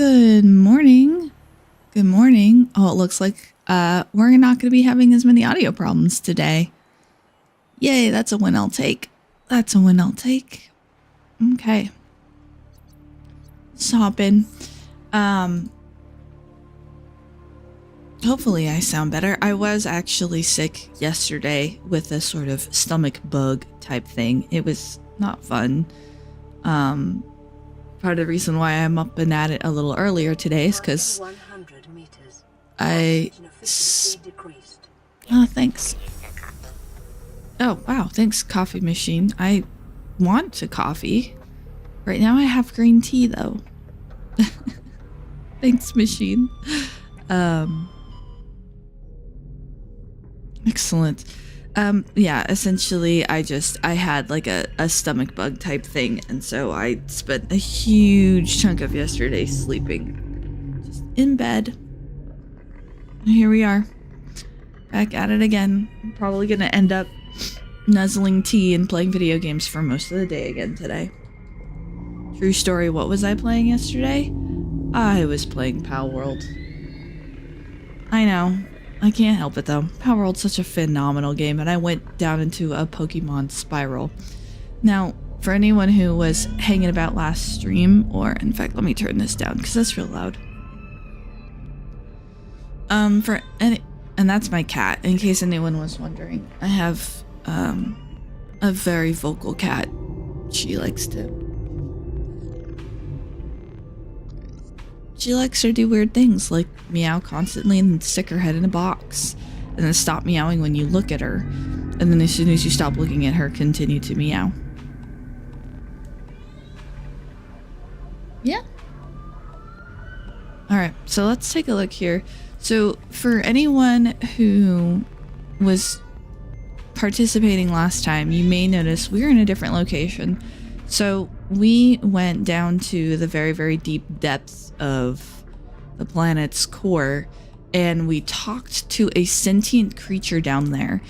Good morning. Good morning. Oh, it looks like we're not going to be having as many audio problems today. Yay, that's a win I'll take. That's a win I'll take. Okay. Let's hop in. Hopefully I sound better. I was actually sick yesterday with a sort of stomach bug type thing. It was not fun. Part of the reason why I'm up and at it a little earlier today is because oh, thanks. Oh, wow. Thanks, coffee machine. I want a coffee. Right now I have green tea, though. Thanks, machine. Excellent. Yeah, essentially I had like a stomach bug type thing, and so I spent a huge chunk of yesterday sleeping just in bed. And here we are, back at it again. I'm probably gonna end up nuzzling tea and playing video games for most of the day again today. True story, what was I playing yesterday? I was playing Pal World. I know. I can't help it though. Power World's such a phenomenal game, and I went down into a Pokemon spiral. Now, for anyone who was hanging about last stream, or in fact, let me turn this down because that's real loud. And that's my cat, in case anyone was wondering. I have a very vocal cat. She likes to do weird things, like meow constantly and then stick her head in a box, and then stop meowing when you look at her, and then as soon as you stop looking at her, continue to meow. Yeah. Alright, so let's take a look here. So for anyone who was participating last time, you may notice we're in a different location. So we went down to the very, very deep depths of the planet's core, and we talked to a sentient creature down there,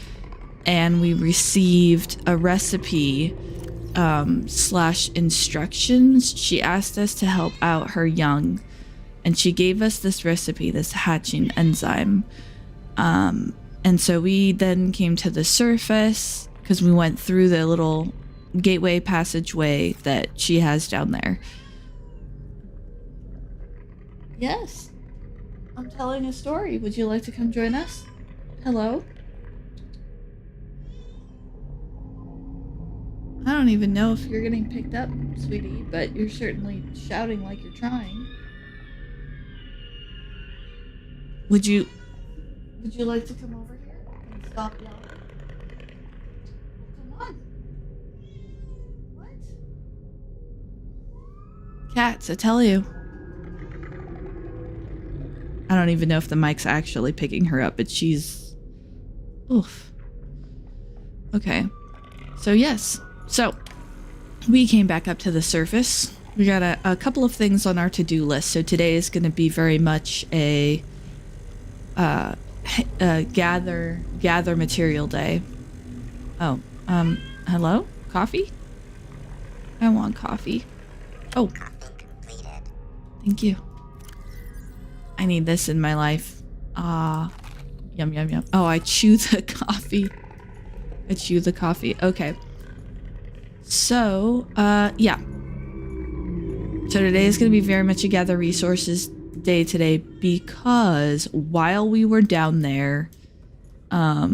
and we received a recipe slash instructions. She asked us to help out her young, and she gave us this recipe, this hatching enzyme. And so we then came to the surface because we went through the little gateway passageway that she has down there. Yes, I'm telling a story. Would you like to come join us? Hello? I don't even know if you're getting picked up, sweetie, but you're certainly shouting like you're trying. Would you like to come over here and stop yelling? Come on. Cats, I tell you. I don't even know if the mic's actually picking her up, but she's... oof. Okay. So yes. So, we came back up to the surface. We got a couple of things on our to-do list. So today is going to be very much a gather material day. Oh, hello? Coffee? I want coffee. Oh. Thank you. I need this in my life. Yum, yum, yum. Oh, I chew the coffee. I chew the coffee. Okay. So, yeah. So today is going to be very much a gather resources day today, because while we were down there, yeah,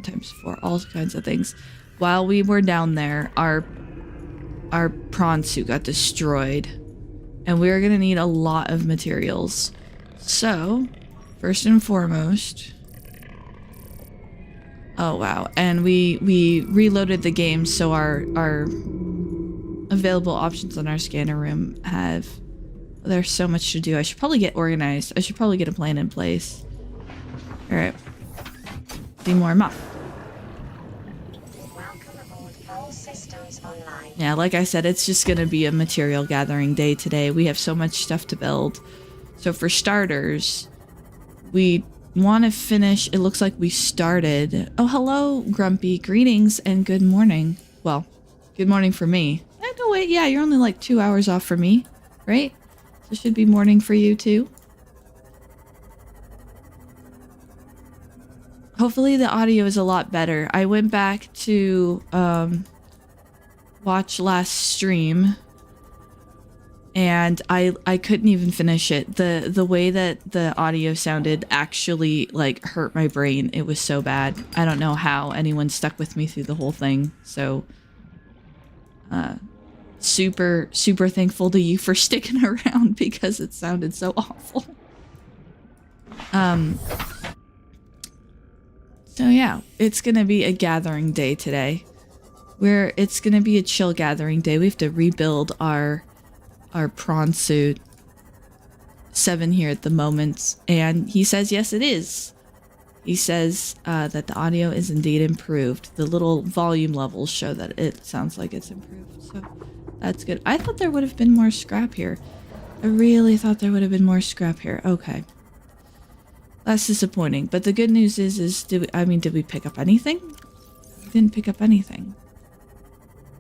times 4, all kinds of things. While we were down there, our prawn suit got destroyed, and we're gonna need a lot of materials. So, first and foremost, oh wow, and we reloaded the game, so our available options on our scanner room have, there's so much to do. I should probably get organized. I should probably get a plan in place. All right, see more muff. Yeah, like I said, it's just gonna be a material gathering day today. We have so much stuff to build. So for starters, we want to finish, it looks like we started. Oh, hello, Grumpy. Greetings and good morning. Well, good morning for me. no, wait, yeah, you're only like 2 hours off from me, right? So it should be morning for you too. Hopefully the audio is a lot better. I went back to watch last stream and I couldn't even finish it. The way that the audio sounded actually like hurt my brain. It was so bad. I don't know how anyone stuck with me through the whole thing. So super thankful to you for sticking around because it sounded so awful. So yeah, it's gonna be a gathering day today. It's gonna be a chill gathering day. We have to rebuild our prawn suit. 7 here at the moment, and he says yes it is. He says that the audio is indeed improved. The little volume levels show that it sounds like it's improved, so that's good. I thought there would have been more scrap here. I really thought there would have been more scrap here. Okay. That's disappointing, but the good news is did we pick up anything? We didn't pick up anything.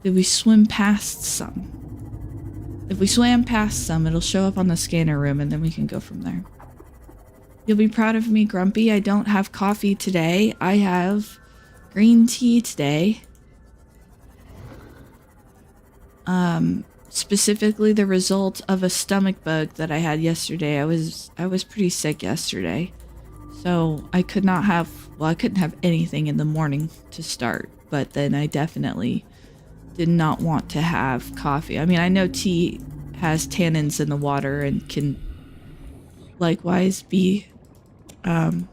Did we swim past some? If we swam past some, it'll show up on the scanner room and then we can go from there. You'll be proud of me, Grumpy. I don't have coffee today. I have green tea today. Specifically the result of a stomach bug that I had yesterday. I was pretty sick yesterday. So I couldn't have anything in the morning to start, but then I definitely did not want to have coffee. I mean, I know tea has tannins in the water and can likewise be hard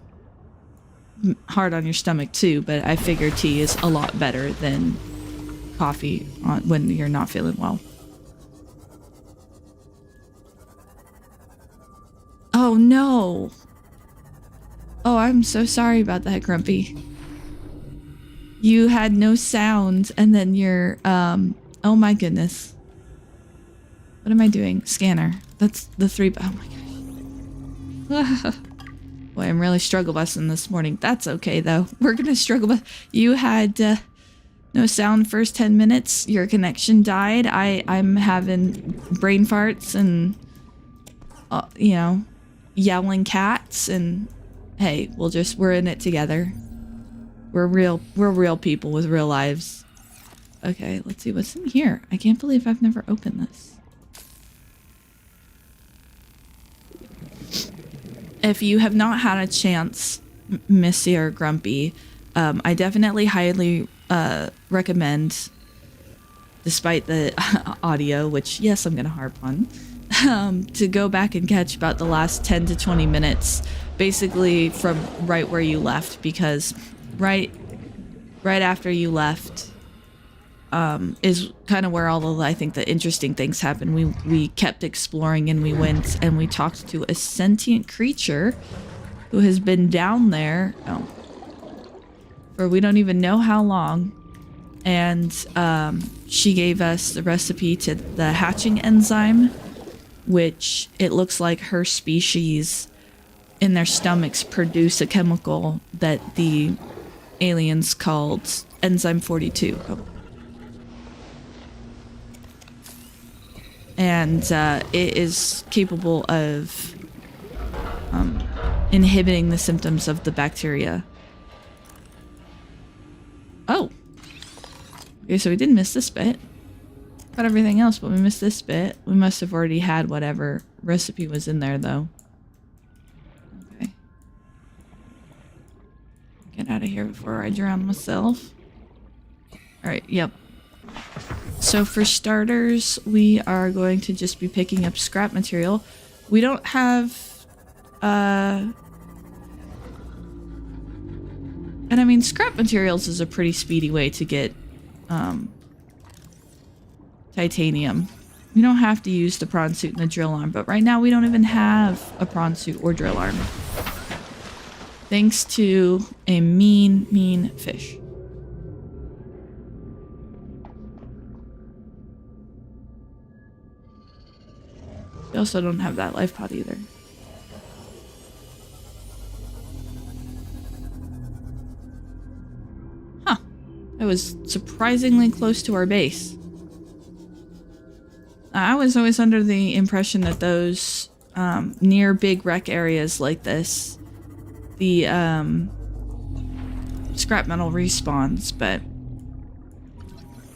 on your stomach too, but I figure tea is a lot better than coffee when you're not feeling well. Oh no! Oh, I'm so sorry about that, Grumpy. You had no sound, and then you're, oh my goodness. What am I doing? Scanner. That's the 3, oh my gosh. Boy, I'm really struggle busing this morning. That's okay, though. We're gonna struggle bus. You had, no sound first 10 minutes. Your connection died. I'm having brain farts and, you know, yelling cats, and hey, we're in it together. We're real people with real lives. Okay, let's see what's in here. I can't believe I've never opened this. If you have not had a chance, Missy or Grumpy, I definitely highly recommend, despite the audio, which yes, I'm gonna harp on, to go back and catch about the last 10 to 20 minutes, basically from right where you left, because right after you left is kind of where all of, I think, the interesting things happen. We kept exploring, and we went and we talked to a sentient creature who has been down there for we don't even know how long, and she gave us the recipe to the hatching enzyme, which it looks like her species in their stomachs produce a chemical that the aliens called enzyme 42. And it is capable of inhibiting the symptoms of the bacteria. Oh. Okay, so we didn't miss this bit. Got everything else, but we missed this bit. We must have already had whatever recipe was in there, though. Okay. Get out of here before I drown myself. Alright, yep. So for starters, we are going to just be picking up scrap material. We don't have... and I mean, scrap materials is a pretty speedy way to get titanium. We don't have to use the prawn suit and the drill arm, but right now we don't even have a prawn suit or drill arm. Thanks to a mean fish. We also don't have that life pod either. Huh. That was surprisingly close to our base. I was always under the impression that those near big wreck areas like this, the scrap metal respawns, but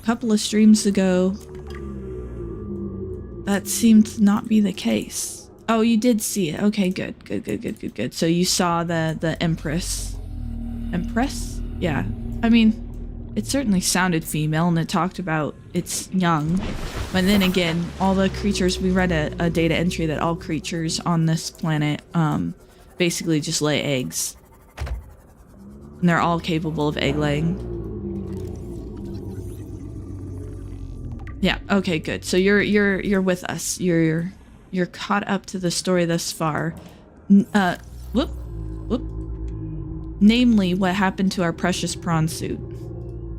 a couple of streams ago, that seemed to not be the case. Oh, you did see it. Okay, good, good, good, good, good, good. So you saw the Empress. Empress? Yeah. I mean, it certainly sounded female, and it talked about it's young. But then again, all the creatures, we read a data entry that all creatures on this planet basically just lay eggs. And they're all capable of egg laying. Yeah, okay, good. So you're with us. You're caught up to the story thus far. Whoop. Namely, what happened to our precious prawn suit.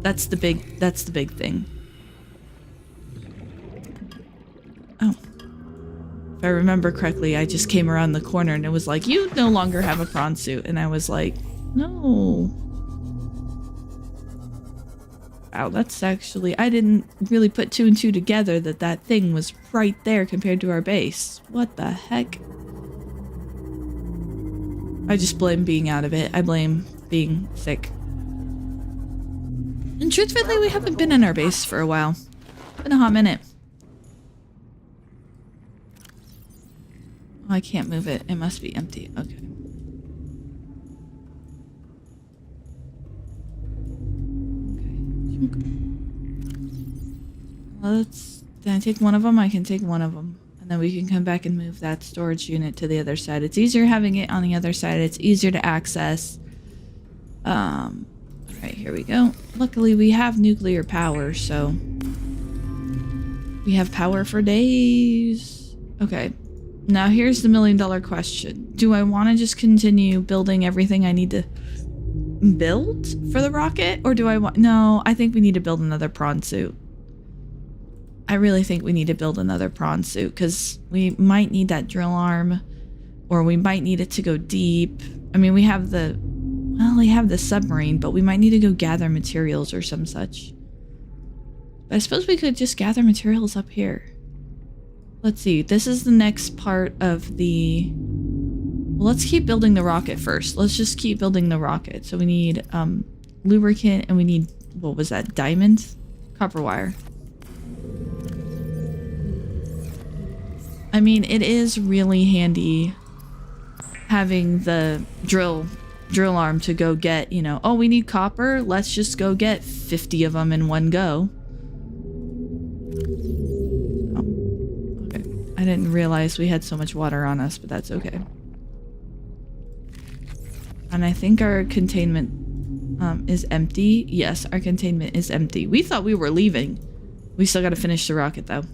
That's the big thing. Oh. If I remember correctly, I just came around the corner and it was like, you no longer have a prawn suit. And I was like, no. Wow, that's actually... I didn't really put two and two together that thing was right there compared to our base. What the heck? I just blame being out of it. I blame being sick. And truthfully, we haven't been in our base for a while. Been a hot minute. Oh, I can't move it. It must be empty. Okay. Let's... Can I take one of them? I can take one of them. And then we can come back and move that storage unit to the other side. It's easier having it on the other side. It's easier to access. Alright, here we go. Luckily, we have nuclear power, so... we have power for days. Okay. Now here's the million-dollar question. Do I want to just continue building everything I need to build for the rocket? Or do I want... No, I think we need to build another prawn suit. I really think we need to build another prawn suit because we might need that drill arm, or we might need it to go deep. I mean, we have the... well, we have the submarine, but we might need to go gather materials or some such. But I suppose we could just gather materials up here. Let's see. This is the next part of the... well, let's keep building the rocket first. Let's just keep building the rocket. So we need lubricant, and we need... what was that? Diamond? Copper wire. I mean, it is really handy having the drill arm to go get, you know, oh, we need copper. Let's just go get 50 of them in one go. Oh, okay. I didn't realize we had so much water on us, but that's okay. And I think our containment is empty. Yes, our containment is empty. We thought we were leaving. We still got to finish the rocket, though.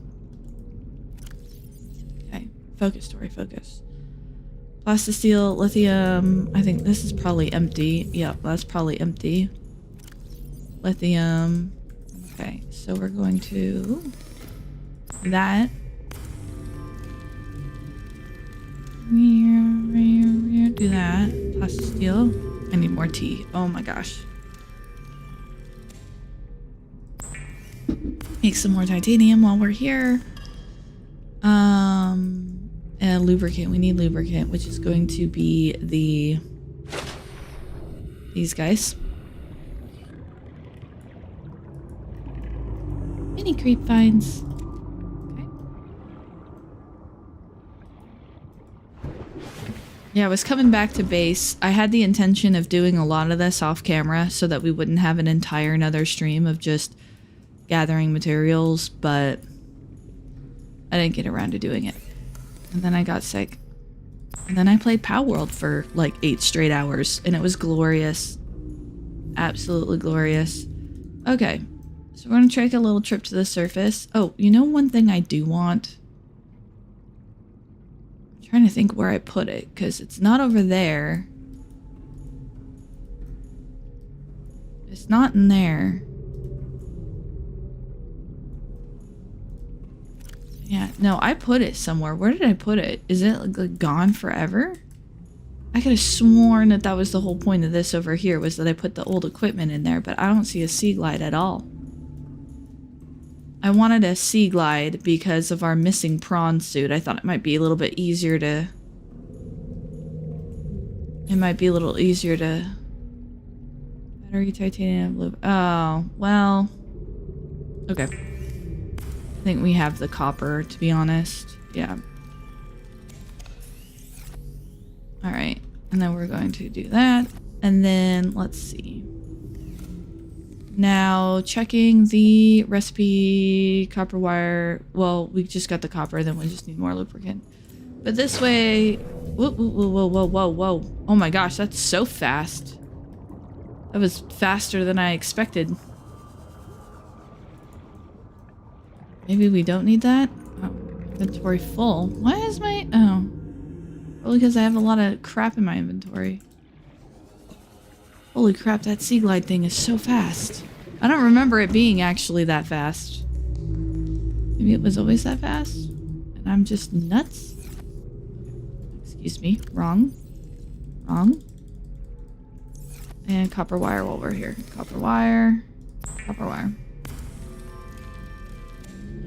Focus, Tori, focus. Plastisteel, lithium. I think this is probably empty. Yeah, that's probably empty. Lithium. Okay, so we're going to do that. Do that. Plastisteel. I need more tea. Oh my gosh. Make some more titanium while we're here. Lubricant. We need lubricant, which is going to be these guys. Mini creep vines. Okay. Yeah, I was coming back to base. I had the intention of doing a lot of this off camera so that we wouldn't have an entire another stream of just gathering materials, but I didn't get around to doing it. And then I got sick. And then I played Pow World for like 8 straight hours, and it was glorious. Absolutely glorious. Okay, so we're gonna take a little trip to the surface. Oh, you know one thing I do want? I'm trying to think where I put it, because it's not over there. It's not in there. Yeah, no, I put it somewhere. Where did I put it? Is it like gone forever? I could have sworn that that was the whole point of this over here, was that I put the old equipment in there, but I don't see a sea glide at all. I wanted a sea glide because of our missing prawn suit. I thought it might be a little bit easier to... Battery, titanium, blue... Oh, well... Okay. I think we have the copper, to be honest. Yeah. Alright. And then we're going to do that. And then, let's see. Now, checking the recipe, copper wire. Well, we just got the copper, then we just need more lubricant. But this way... Whoa, whoa, whoa, whoa, whoa, whoa. Oh my gosh, that's so fast. That was faster than I expected. Maybe we don't need that? Oh, inventory full. Why is my... Oh. Probably because I have a lot of crap in my inventory. Holy crap, that sea glide thing is so fast. I don't remember it being actually that fast. Maybe it was always that fast? And I'm just nuts? Excuse me. Wrong. Wrong. And copper wire while we're here. Copper wire. Copper wire.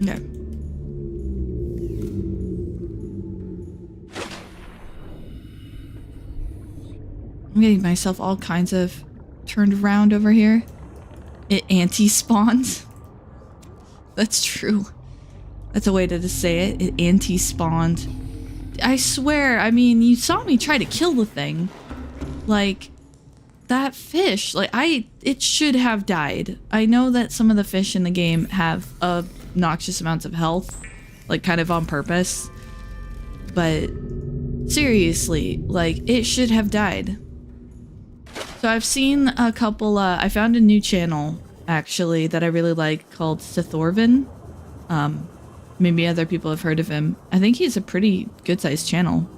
Okay. I'm getting myself all kinds of turned around over here. It anti-spawns. That's true. That's a way to just say it. It anti-spawned. I swear, I mean, you saw me try to kill the thing. Like, that fish, like, it should have died. I know that some of the fish in the game have obnoxious amounts of health, like, kind of on purpose. But, seriously, like, it should have died. So I've seen a couple, I found a new channel, actually, that I really like called Sithorvin. Maybe other people have heard of him. I think he's a pretty good-sized channel.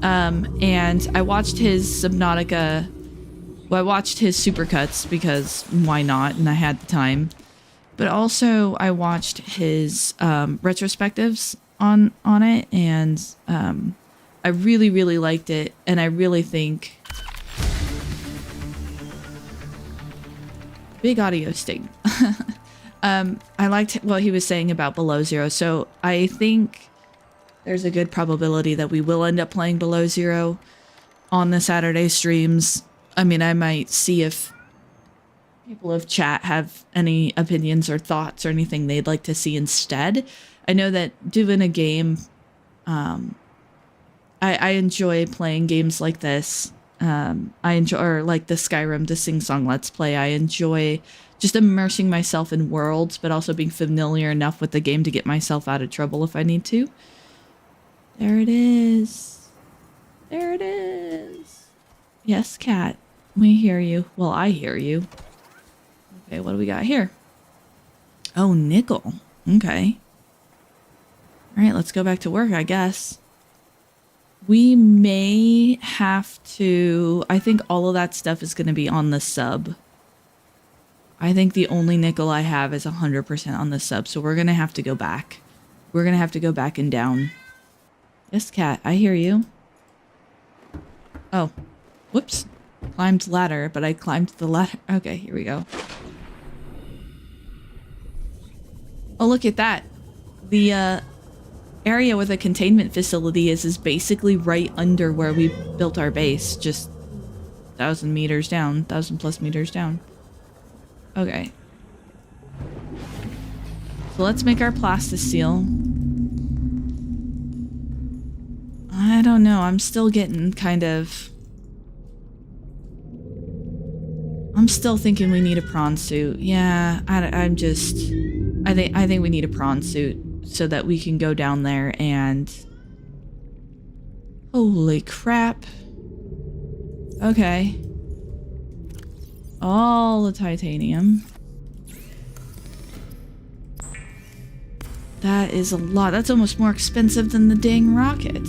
And I watched his Subnautica... Well, I watched his supercuts because why not? And I had the time. But also, I watched his retrospectives on it, and I really, really liked it. And I really think... Big audio sting. I liked what he was saying about Below Zero, so I think there's a good probability that we will end up playing Below Zero on the Saturday streams. I mean, I might see if people of chat have any opinions or thoughts or anything they'd like to see instead. I know that doing a game, I enjoy playing games like this. I enjoy, or like the Skyrim, the Sing Song Let's Play. I enjoy just immersing myself in worlds, but also being familiar enough with the game to get myself out of trouble if I need to. There it is. There it is. Yes, cat. We hear you. Well, I hear you. Okay, what do we got here? Oh, nickel. Okay. All right, let's go back to work, I guess. We may have to... I think all of that stuff is going to be on the sub. I think the only nickel I have is 100% on the sub, so we're going to have to go back. We're going to have to go back and down. Yes, cat, I hear you. Oh. Whoops. Climbed ladder, but I climbed the ladder. Okay, here we go. Oh, look at that. The, area where the containment facility is basically right under where we built our base, just 1,000 meters down, 1,000 plus meters down. Okay. So let's make our plasticine. I don't know, I'm still getting kind of... I'm still thinking we need a prawn suit. Yeah, I'm just... I think we need a prawn suit. So that we can go down there and... Holy crap. Okay. All the titanium. That is a lot. That's almost more expensive than the dang rocket.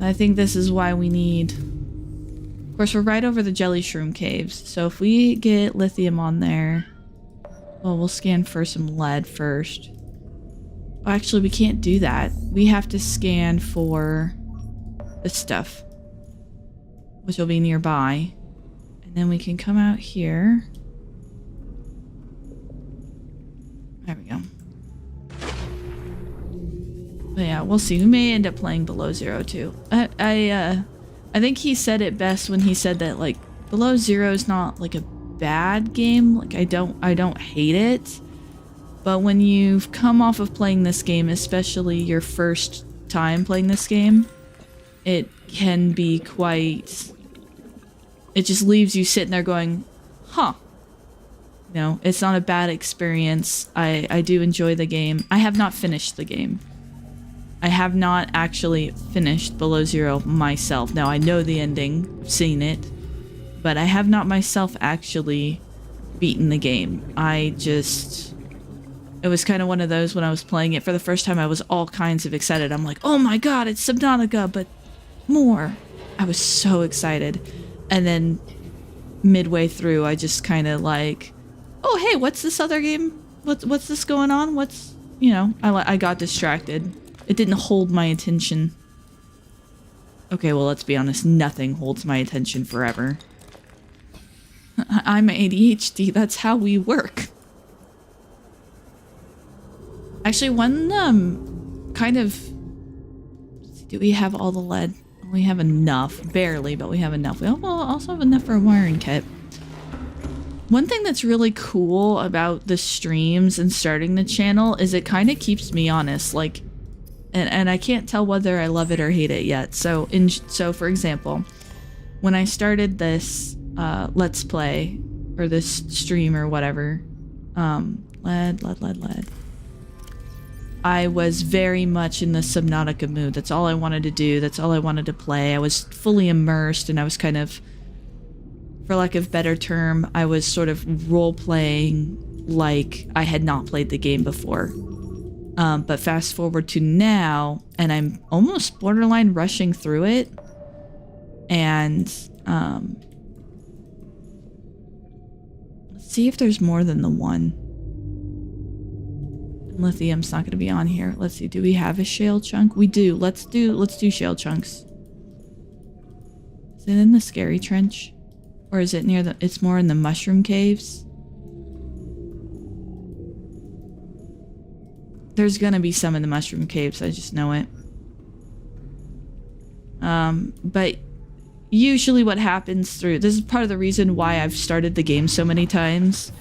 I think this is why we need... Of course, we're right over the jelly shroom caves. So if we get lithium on there... Well, we'll scan for some lead first. Oh, actually, we can't do that. We have to scan for this stuff, which will be nearby. And then we can come out here. There we go. But yeah, we'll see. We may end up playing Below Zero too. I think he said it best when he said that like Below Zero is not like a bad game. Like I don't hate it. But when you've come off of playing this game, especially your first time playing this game, it can be quite... It just leaves you sitting there going, huh. No, it's not a bad experience. I do enjoy the game. I have not finished the game. I have not actually finished Below Zero myself. Now, I know the ending. I've seen it. But I have not myself actually beaten the game. It was kind of one of those when I was playing it for the first time, I was all kinds of excited. I'm like, oh my god, it's Subnautica, but more. I was so excited. And then midway through, I just kind of like, oh hey, what's this other game? What's this going on? What's, you know, I got distracted. It didn't hold my attention. Okay, well, let's be honest, nothing holds my attention forever. I'm ADHD, that's how we work. Actually, one kind of... Do we have all the lead? We have enough. Barely, but we have enough. We also have enough for a wiring kit. One thing that's really cool about the streams and starting the channel is it kind of keeps me honest. Like, and I can't tell whether I love it or hate it yet. So for example, when I started this Let's Play, or this stream or whatever, lead. I was very much in the Subnautica mood. That's all I wanted to do. That's all I wanted to play. I was fully immersed, and I was kind of, for lack of a better term, I was sort of role-playing like I had not played the game before. But fast forward to now, and I'm almost borderline rushing through it. And, let's see if there's more than the one. Lithium's not going to be on here. Let's see. Do we have a shale chunk? We do. Let's do shale chunks. Is it in the scary trench? Or is it near the... It's more in the mushroom caves? There's going to be some in the mushroom caves. I just know it. But usually what happens through... This is part of the reason why I've started the game so many times,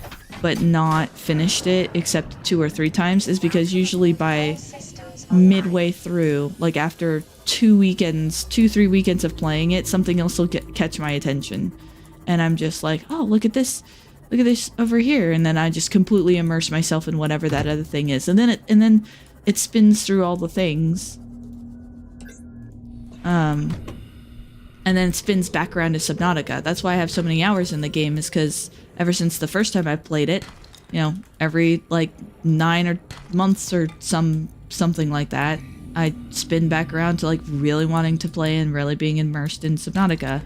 but not finished it except 2 or 3 times, is because usually by midway through, like after 3 weekends of playing it, something else will catch my attention. And I'm just like, oh, look at this over here. And then I just completely immerse myself in whatever that other thing is. And then it spins through all the things. And then it spins back around to Subnautica. That's why I have so many hours in the game, is because ever since the first time I played it, you know, every like 9 months or something like that, I spin back around to like really wanting to play and really being immersed in Subnautica.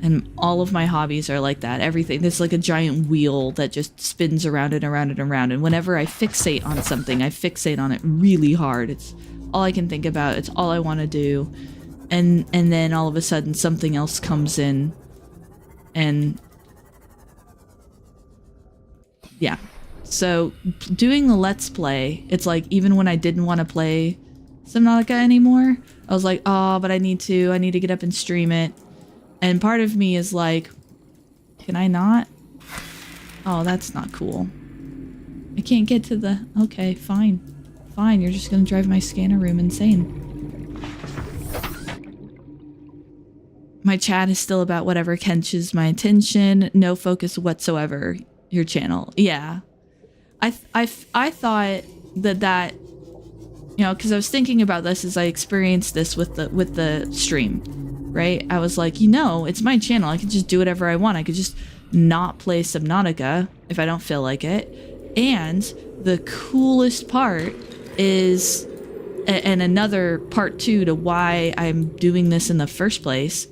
And all of my hobbies are like that. Everything, there's like a giant wheel that just spins around and around and around. And whenever I fixate on something, I fixate on it really hard. It's all I can think about. It's all I want to do. And then all of a sudden something else comes in, and yeah. So doing the Let's Play, it's like even when I didn't want to play Subnautica anymore, I was like, oh, but I need to get up and stream it. And part of me is like, can I not? Oh, that's not cool. I can't get to the... Okay, fine. Fine, you're just gonna drive my scanner room insane. My chat is still about whatever catches my attention. No focus whatsoever. Your channel. Yeah. I thought that, you know, because I was thinking about this as I experienced this with the stream, right? I was like, you know, it's my channel. I can just do whatever I want. I could just not play Subnautica if I don't feel like it. And the coolest part is, and another part too to why I'm doing this in the first place,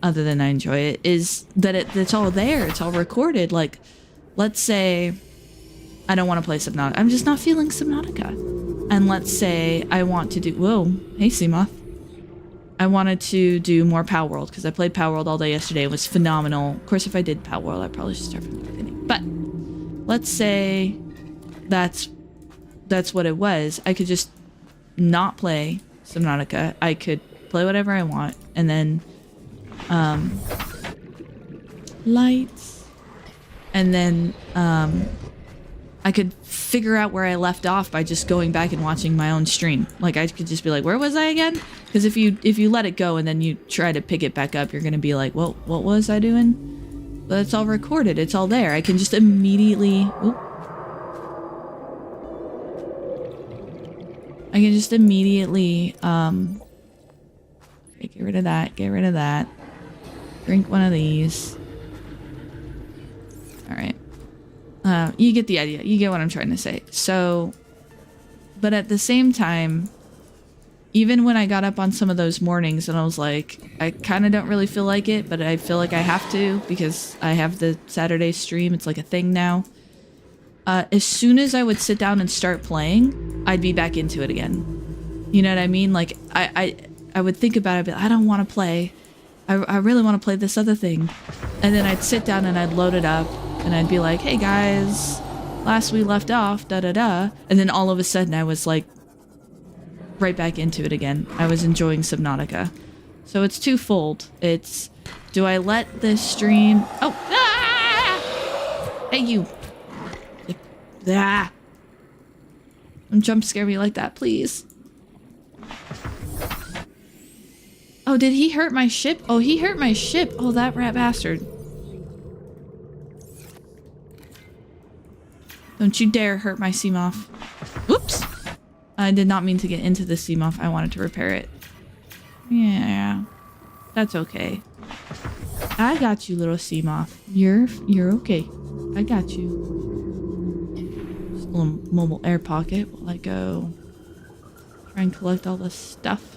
other than I enjoy it, is that it's all there. It's all recorded. Like, let's say I don't want to play Subnautica. I'm just not feeling Subnautica. And let's say I want to do... Whoa. Hey, Seamoth. I wanted to do more Power World, because I played Power World all day yesterday. It was phenomenal. Of course, if I did Power World, I probably should start from the beginning. But let's say that's what it was. I could just not play Subnautica. I could play whatever I want, and then lights, and then I could figure out where I left off by just going back and watching my own stream. Like, I could just be like, where was I again? Because if you let it go and then you try to pick it back up, you're gonna be like, well, what was I doing? But it's all recorded, it's all there. I can just immediately okay, get rid of that, drink one of these. All right. You get the idea. You get what I'm trying to say. So, but at the same time, even when I got up on some of those mornings and I was like, I kind of don't really feel like it, but I feel like I have to because I have the Saturday stream. It's like a thing now. As soon as I would sit down and start playing, I'd be back into it again. You know what I mean? Like, I would think about it, but I don't want to play. I really want to play this other thing. And then I'd sit down and I'd load it up and I'd be like, hey guys, last we left off, da-da-da. And then all of a sudden I was like, right back into it again. I was enjoying Subnautica. So it's twofold. It's, do I let this stream... Oh! Ah! Hey, you! Ah! Don't jump scare me like that, please. Oh, did he hurt my ship? Oh, he hurt my ship. Oh, that rat bastard. Don't you dare hurt my Seamoth. Whoops! I did not mean to get into the Seamoth. I wanted to repair it. Yeah. That's okay. I got you, little Seamoth. You're okay. I got you. Just a little mobile air pocket while I go try and collect all this stuff.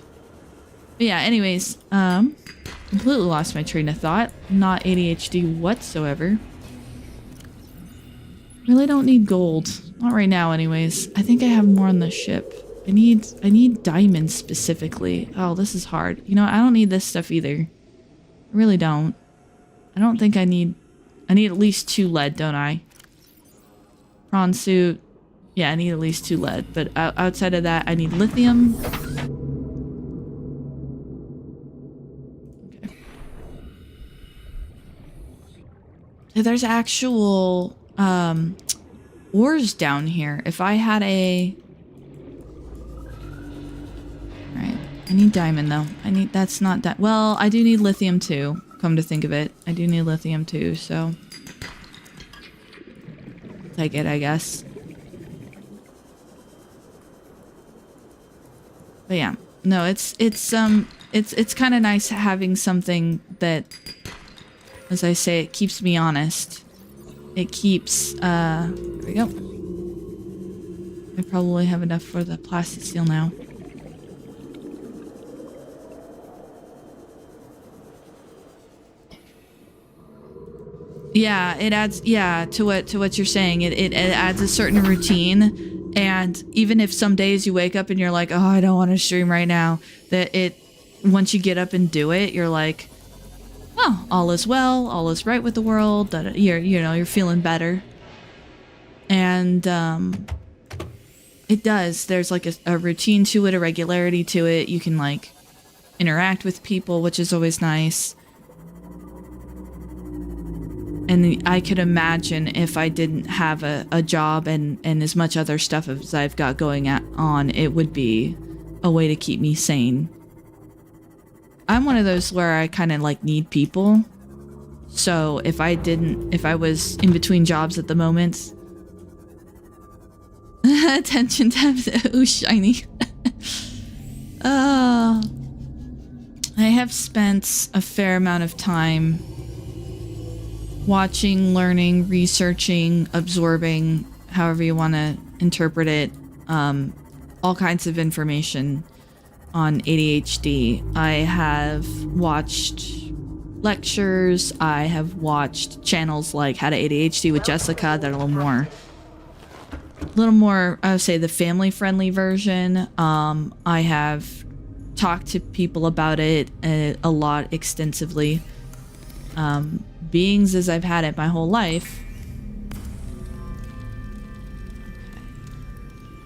But yeah, anyways, completely lost my train of thought. Not ADHD whatsoever. Really don't need gold. Not right now, anyways. I think I have more on the ship. I need diamonds specifically. Oh, this is hard. You know, I don't need this stuff either. I really don't. I don't think I need at least 2 lead, don't I? Prawn suit. Yeah, I need at least 2 lead. But outside of that, I need lithium. Okay. So there's actual ores down here. If I had a... Alright. I need diamond though. That's not that. Well, I do need lithium too. Come to think of it. I do need lithium too, so... Take it, I guess. But yeah. No, it's kind of nice having something that, as I say, it keeps me honest. It keeps, there we go. I probably have enough for the plasticine now. Yeah, it adds, yeah, to what you're saying. It adds a certain routine, and even if some days you wake up and you're like, oh, I don't want to stream right now, once you get up and do it, you're like, oh, all is well, all is right with the world. You're feeling better, and it does. There's like a routine to it, a regularity to it. You can like interact with people, which is always nice. And I could imagine if I didn't have a job and as much other stuff as I've got going on, it would be a way to keep me sane. I'm one of those where I kind of like need people. So if I was in between jobs at the moment, attention tabs, ooh, shiny. I have spent a fair amount of time watching, learning, researching, absorbing, however you want to interpret it, all kinds of information on ADHD. I have watched lectures, I have watched channels like How to ADHD with Jessica that are a little more, I would say, the family-friendly version. I have talked to people about it a lot extensively. Beings as I've had it my whole life.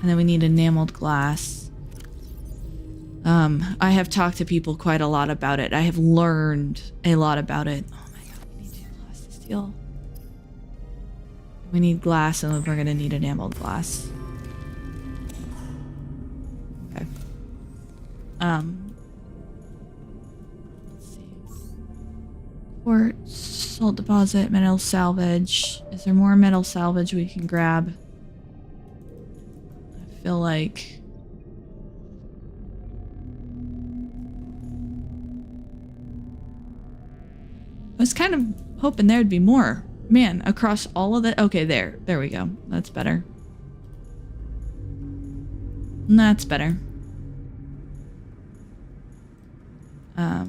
And then we need enameled glass. I have talked to people quite a lot about it. I have learned a lot about it. Oh my god, we need 2 glass to steal. We need glass, and we're gonna need enameled glass. Okay. Let's see. Quartz, salt deposit, metal salvage. Is there more metal salvage we can grab? I feel like... I was kind of hoping there'd be more. Man, across all of the... Okay, there. There we go. That's better. That's better. Yeah.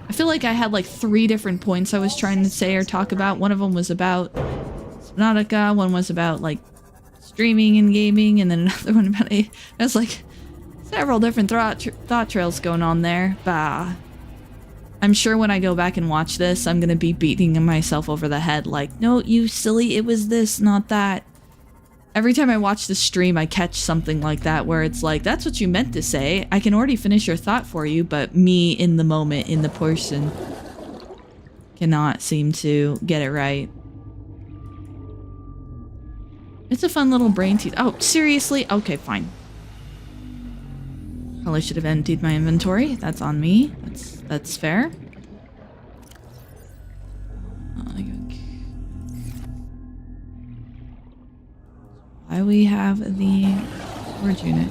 I feel like I had like 3 different points I was trying to say or talk about. One of them was about Subnautica. One was about like streaming and gaming. And then another one about I was like... Several different thought trails going on there. Bah. I'm sure when I go back and watch this, I'm gonna be beating myself over the head like, no, you silly, it was this, not that. Every time I watch the stream, I catch something like that where it's like, that's what you meant to say. I can already finish your thought for you, but me in the moment, in the person, cannot seem to get it right. It's a fun little brain tease. Oh, seriously? Okay, fine. Probably should have emptied my inventory. That's on me. That's fair. Why we have the storage unit?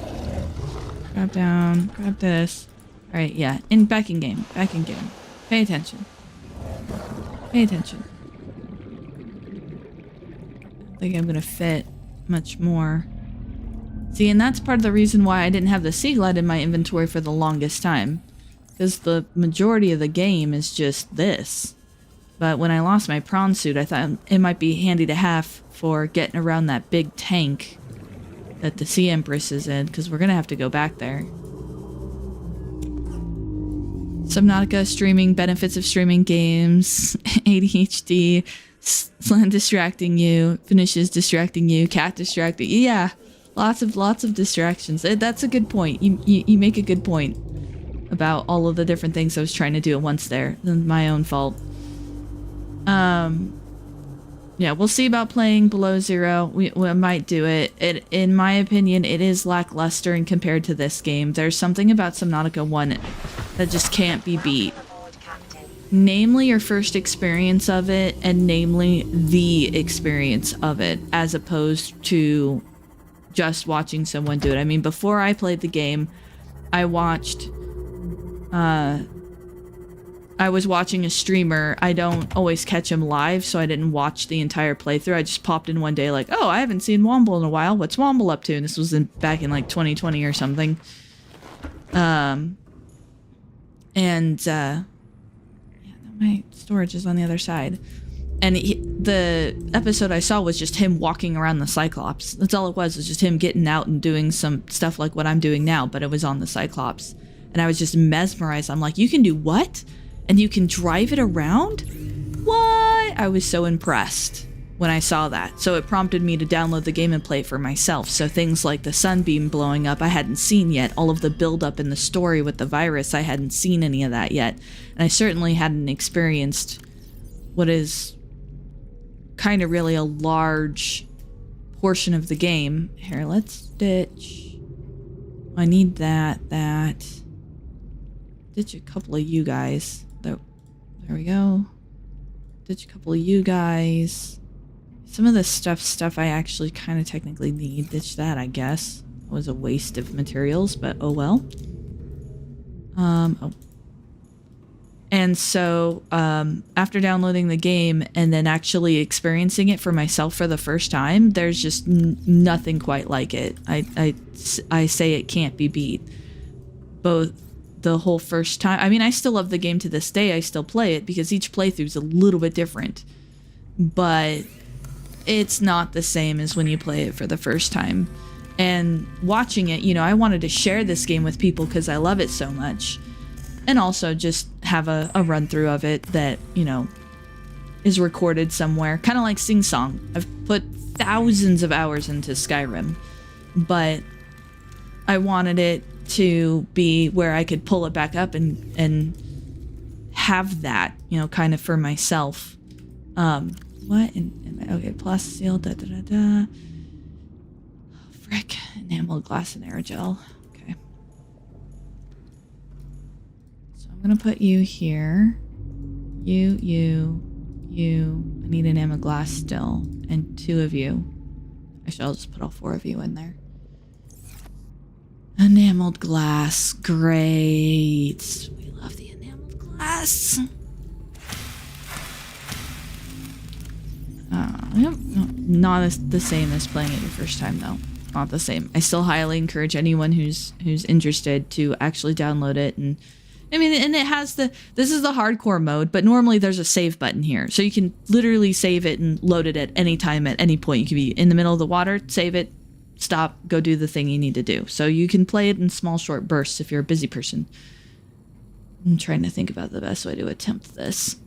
Grab down. Grab this. All right, yeah. Back in game. Back in game. Pay attention. Pay attention. I don't think I'm gonna fit much more. See, and that's part of the reason why I didn't have the sea glide in my inventory for the longest time. Because the majority of the game is just this. But when I lost my prawn suit, I thought it might be handy to have for getting around that big tank that the Sea Empress is in, because we're going to have to go back there. Subnautica, streaming, benefits of streaming games, ADHD, Slan distracting you, finishes distracting you, cat distracting you. Yeah. Lots of distractions. That's a good point. You make a good point about all of the different things I was trying to do at once there. My own fault. Yeah, we'll see about playing Below Zero. We might do it. In my opinion, it is lackluster in compared to this game. There's something about Subnautica 1 that just can't be beat. Namely your first experience of it, and namely the experience of it, as opposed to just watching someone do it. I mean, before I played the game, I watched, I was watching a streamer. I don't always catch him live, so I didn't watch the entire playthrough. I just popped in one day like, oh, I haven't seen Womble in a while. What's Womble up to? And this was back in like 2020 or something. Yeah, my storage is on the other side. And the episode I saw was just him walking around the Cyclops. That's all it was just him getting out and doing some stuff like what I'm doing now, but it was on the Cyclops. And I was just mesmerized. I'm like, you can do what? And you can drive it around? What? I was so impressed when I saw that. So it prompted me to download the game and play it for myself. So things like the sunbeam blowing up, I hadn't seen yet. All of the build-up in the story with the virus, I hadn't seen any of that yet. And I certainly hadn't experienced what is kind of really a large portion of the game. Here, let's ditch. I need that. Ditch a couple of you guys. There we go. Ditch a couple of you guys. Some of the stuff I actually kind of technically need. Ditch that, I guess. It was a waste of materials, but oh well. Oh. And so, after downloading the game and then actually experiencing it for myself for the first time, there's just nothing quite like it. I say it can't be beat. Both the whole first time. I mean, I still love the game to this day. I still play it because each playthrough is a little bit different. But it's not the same as when you play it for the first time. And watching it, you know, I wanted to share this game with people because I love it so much. And also just have a run through of it that, you know, is recorded somewhere. Kind of like Sing Song. I've put thousands of hours into Skyrim, but I wanted it to be where I could pull it back up and have that, you know, kind of for myself. What? Okay, plasteel, da. Oh, frick. Enameled glass and aerogel. Okay. So I'm gonna put you here. You. I need enameled glass still. And 2 of you. Actually, I'll just put all 4 of you in there. Enameled glass. Great. We love the enameled glass. Yep. Not the same as playing it your first time, though. Not the same. I still highly encourage anyone who's interested to actually download it. And I mean, and it has this is the hardcore mode, but normally there's a save button here. So you can literally save it and load it at any time, at any point. You can be in the middle of the water, save it, stop, go do the thing you need to do. So you can play it in small, short bursts if you're a busy person. I'm trying to think about the best way to attempt this.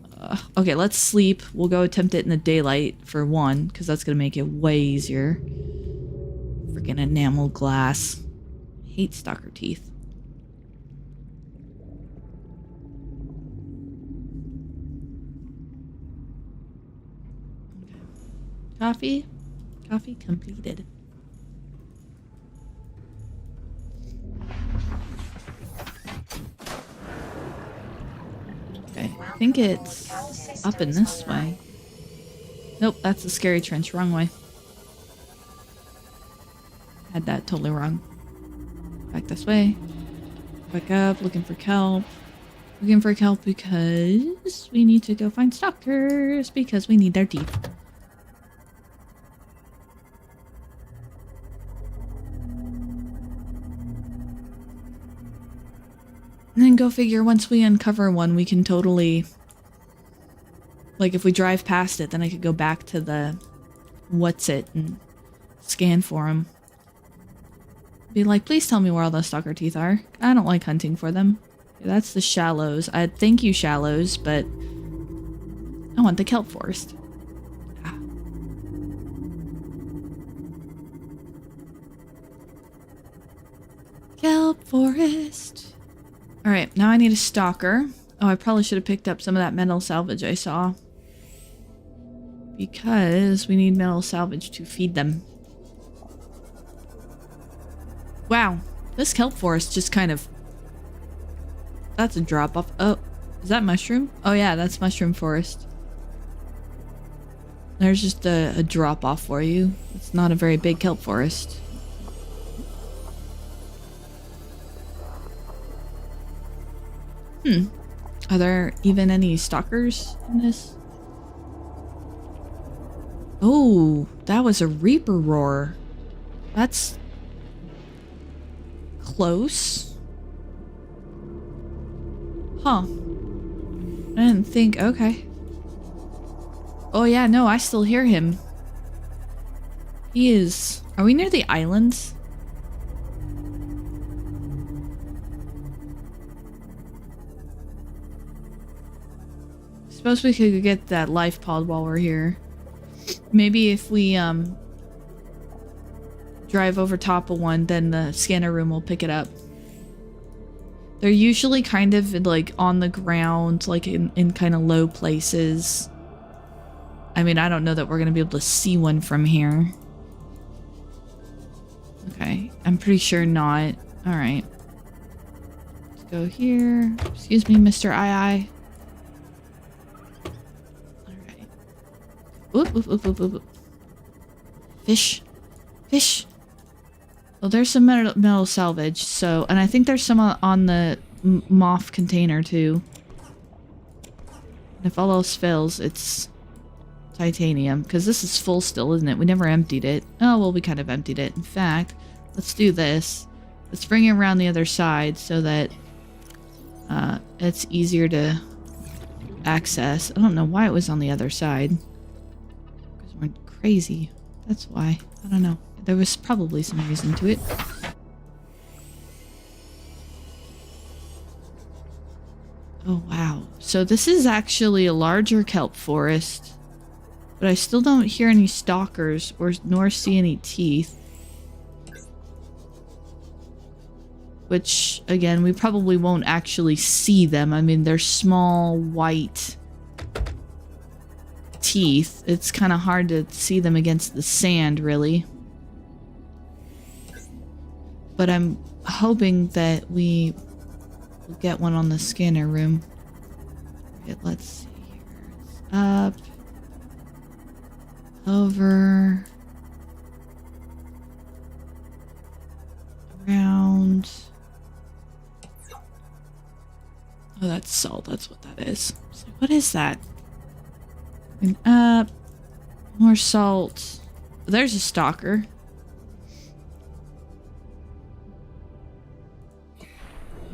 Okay, let's sleep. We'll go attempt it in the daylight for 1, because that's going to make it way easier. Freaking enameled glass. Hate stalker teeth. Okay. Coffee completed. Okay, I think it's up in this way. Nope, that's the scary trench. Wrong way. Had that totally wrong. Back this way. Back up, looking for kelp. Looking for kelp because we need to go find stalkers because we need their teeth. And then go figure, once we uncover one, we can totally... Like, if we drive past it, then I could go back to the... What's-it and scan for them. Be like, please tell me where all the stalker teeth are. I don't like hunting for them. Okay, that's the shallows. I'd thank you, shallows, but... I want the kelp forest. Ah. Kelp forest. Alright, now I need a stalker. Oh, I probably should have picked up some of that metal salvage I saw. Because we need metal salvage to feed them. Wow, this kelp forest just kind of... That's a drop off. Oh, is that mushroom? Oh yeah, that's mushroom forest. There's just a drop off for you. It's not a very big kelp forest. Are there even any stalkers in this? Oh, that was a Reaper roar. That's close. Huh. I didn't think, okay. Oh yeah, no, I still hear him. He is... Are we near the islands? Suppose we could get that life pod while we're here. Maybe if we drive over top of one, then the scanner room will pick it up. They're usually kind of like on the ground, like in kind of low places. I mean, I don't know that we're gonna be able to see one from here. Okay, I'm pretty sure not. All right, let's go here. Excuse me, Mr. II. Oop, oop, oop, oop, oop. Fish. Fish. Well, there's some metal salvage, so... And I think there's some on the moth container, too. And if all else fails, it's titanium. Because this is full still, isn't it? We never emptied it. Oh, well, we kind of emptied it. In fact, let's do this. Let's bring it around the other side so that it's easier to access. I don't know why it was on the other side. We're crazy. That's why. I don't know. There was probably some reason to it. Oh, wow. So this is actually a larger kelp forest. But I still don't hear any stalkers nor see any teeth. Which, again, we probably won't actually see them. I mean, they're small, white teeth. It's kind of hard to see them against the sand, really. But I'm hoping that we will get one on the scanner room. Okay, let's see here. It's up. Over. Around. Oh, that's salt. That's what that is. So what is that? And up. More salt. There's a stalker.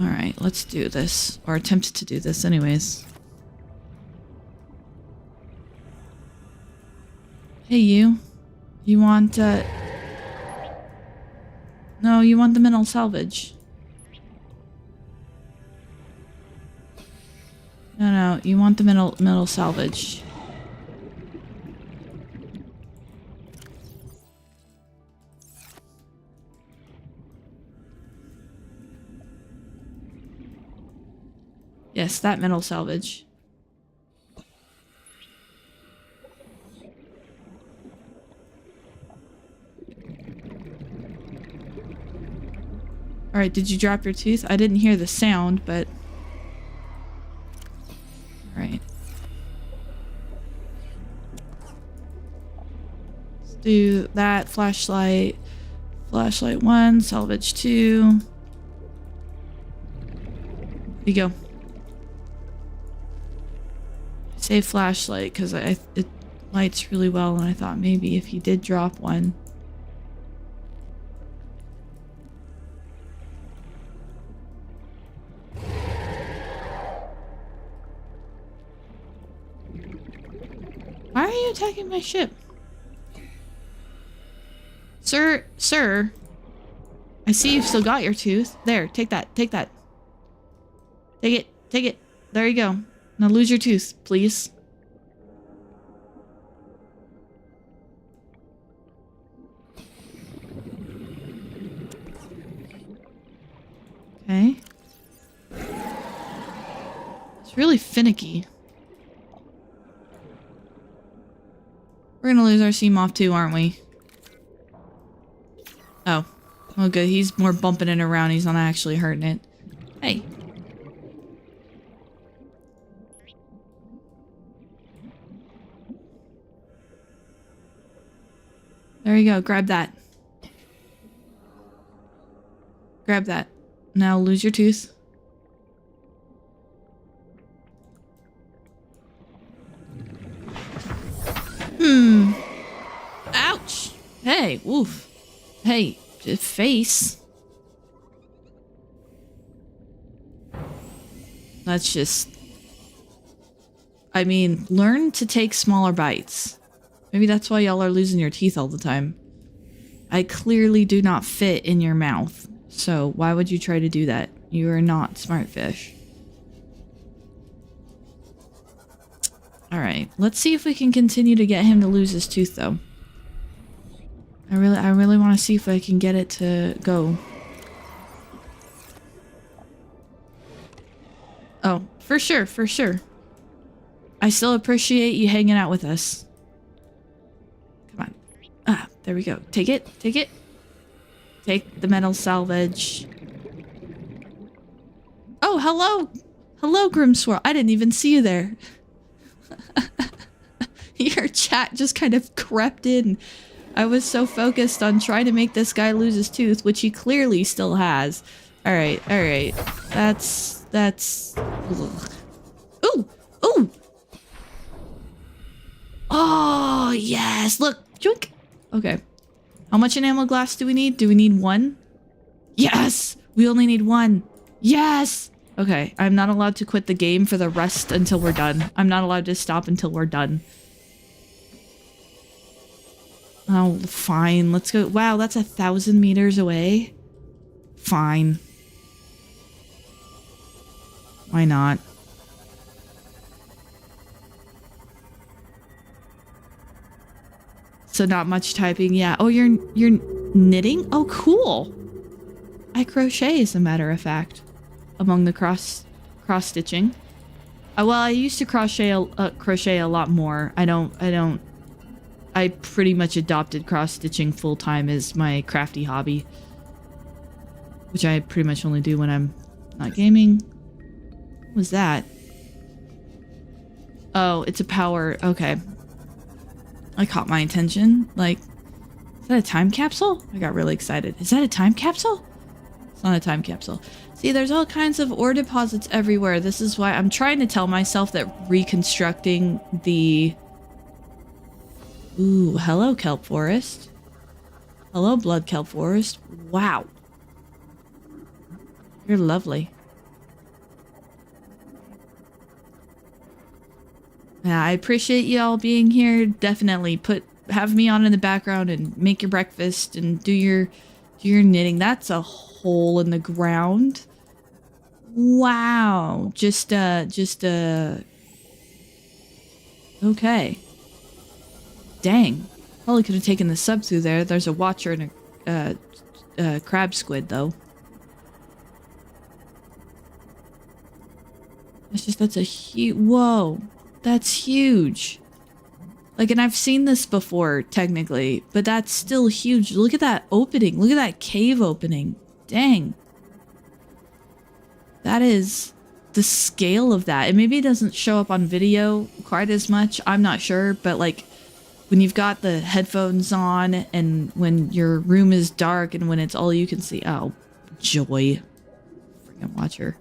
Alright, let's do this. Or attempt to do this anyways. Hey, you. You want, No, you want the mineral salvage. No, you want the mineral salvage. Yes, that mineral salvage. Alright, did you drop your tooth? I didn't hear the sound, but... Alright. Let's do that. Flashlight. Flashlight 1, salvage 2. Here you go. Save flashlight, because it lights really well, and I thought maybe if you did drop one... Why are you attacking my ship? Sir. I see you've still got your tooth. There, take that. Take it. There you go. Now lose your tooth, please. Okay. It's really finicky. We're gonna lose our Seamoth too, aren't we? Oh. Oh good, he's more bumping it around, he's not actually hurting it. Hey. There you go, grab that. Grab that. Now lose your tooth. Ouch! Hey, woof. Hey, face. That's just... I mean, learn to take smaller bites. Maybe that's why y'all are losing your teeth all the time. I clearly do not fit in your mouth. So why would you try to do that? You are not smart fish. Alright, let's see if we can continue to get him to lose his tooth though. I really want to see if I can get it to go. Oh, for sure. I still appreciate you hanging out with us. Come on. Ah, there we go. Take it. Take the metal salvage. Oh, hello. Hello, Grimswirl. I didn't even see you there. Your chat just kind of crept in. I was so focused on trying to make this guy lose his tooth, which he clearly still has. Alright. That's... Ugh. Ooh! Oh, yes! Look! Joink! Okay. How much enamel glass do we need? Do we need 1? Yes! We only need 1. Yes! Okay, I'm not allowed to quit the game for the rest until we're done. I'm not allowed to stop until we're done. Oh, fine. Let's go. Wow, that's 1,000 meters away. Fine. Why not? So not much typing. Yeah. Oh, you're knitting? Oh, cool. I crochet, as a matter of fact, among the cross stitching. Well, I used to crochet a lot more. I pretty much adopted cross stitching full time as my crafty hobby, which I pretty much only do when I'm not gaming. What was that? Oh, it's a power. Okay. I caught my attention. Like, is that a time capsule? I got really excited. Is that a time capsule? It's not a time capsule. See, there's all kinds of ore deposits everywhere. This is why I'm trying to tell myself that reconstructing the... Ooh, hello, kelp forest. Hello, blood kelp forest. Wow. You're lovely. Yeah, I appreciate y'all being here. Definitely have me on in the background and make your breakfast and do your knitting. That's a hole in the ground. Wow. Okay. Dang. Probably could have taken the sub through there. There's a watcher and a crab squid though. That's a huge, whoa. That's huge. Like, and I've seen this before, technically, but that's still huge. Look at that opening. Look at that cave opening. Dang. That is the scale of that. And maybe it doesn't show up on video quite as much. I'm not sure, but like when you've got the headphones on and when your room is dark and when it's all you can see. Oh, joy. Freaking watcher.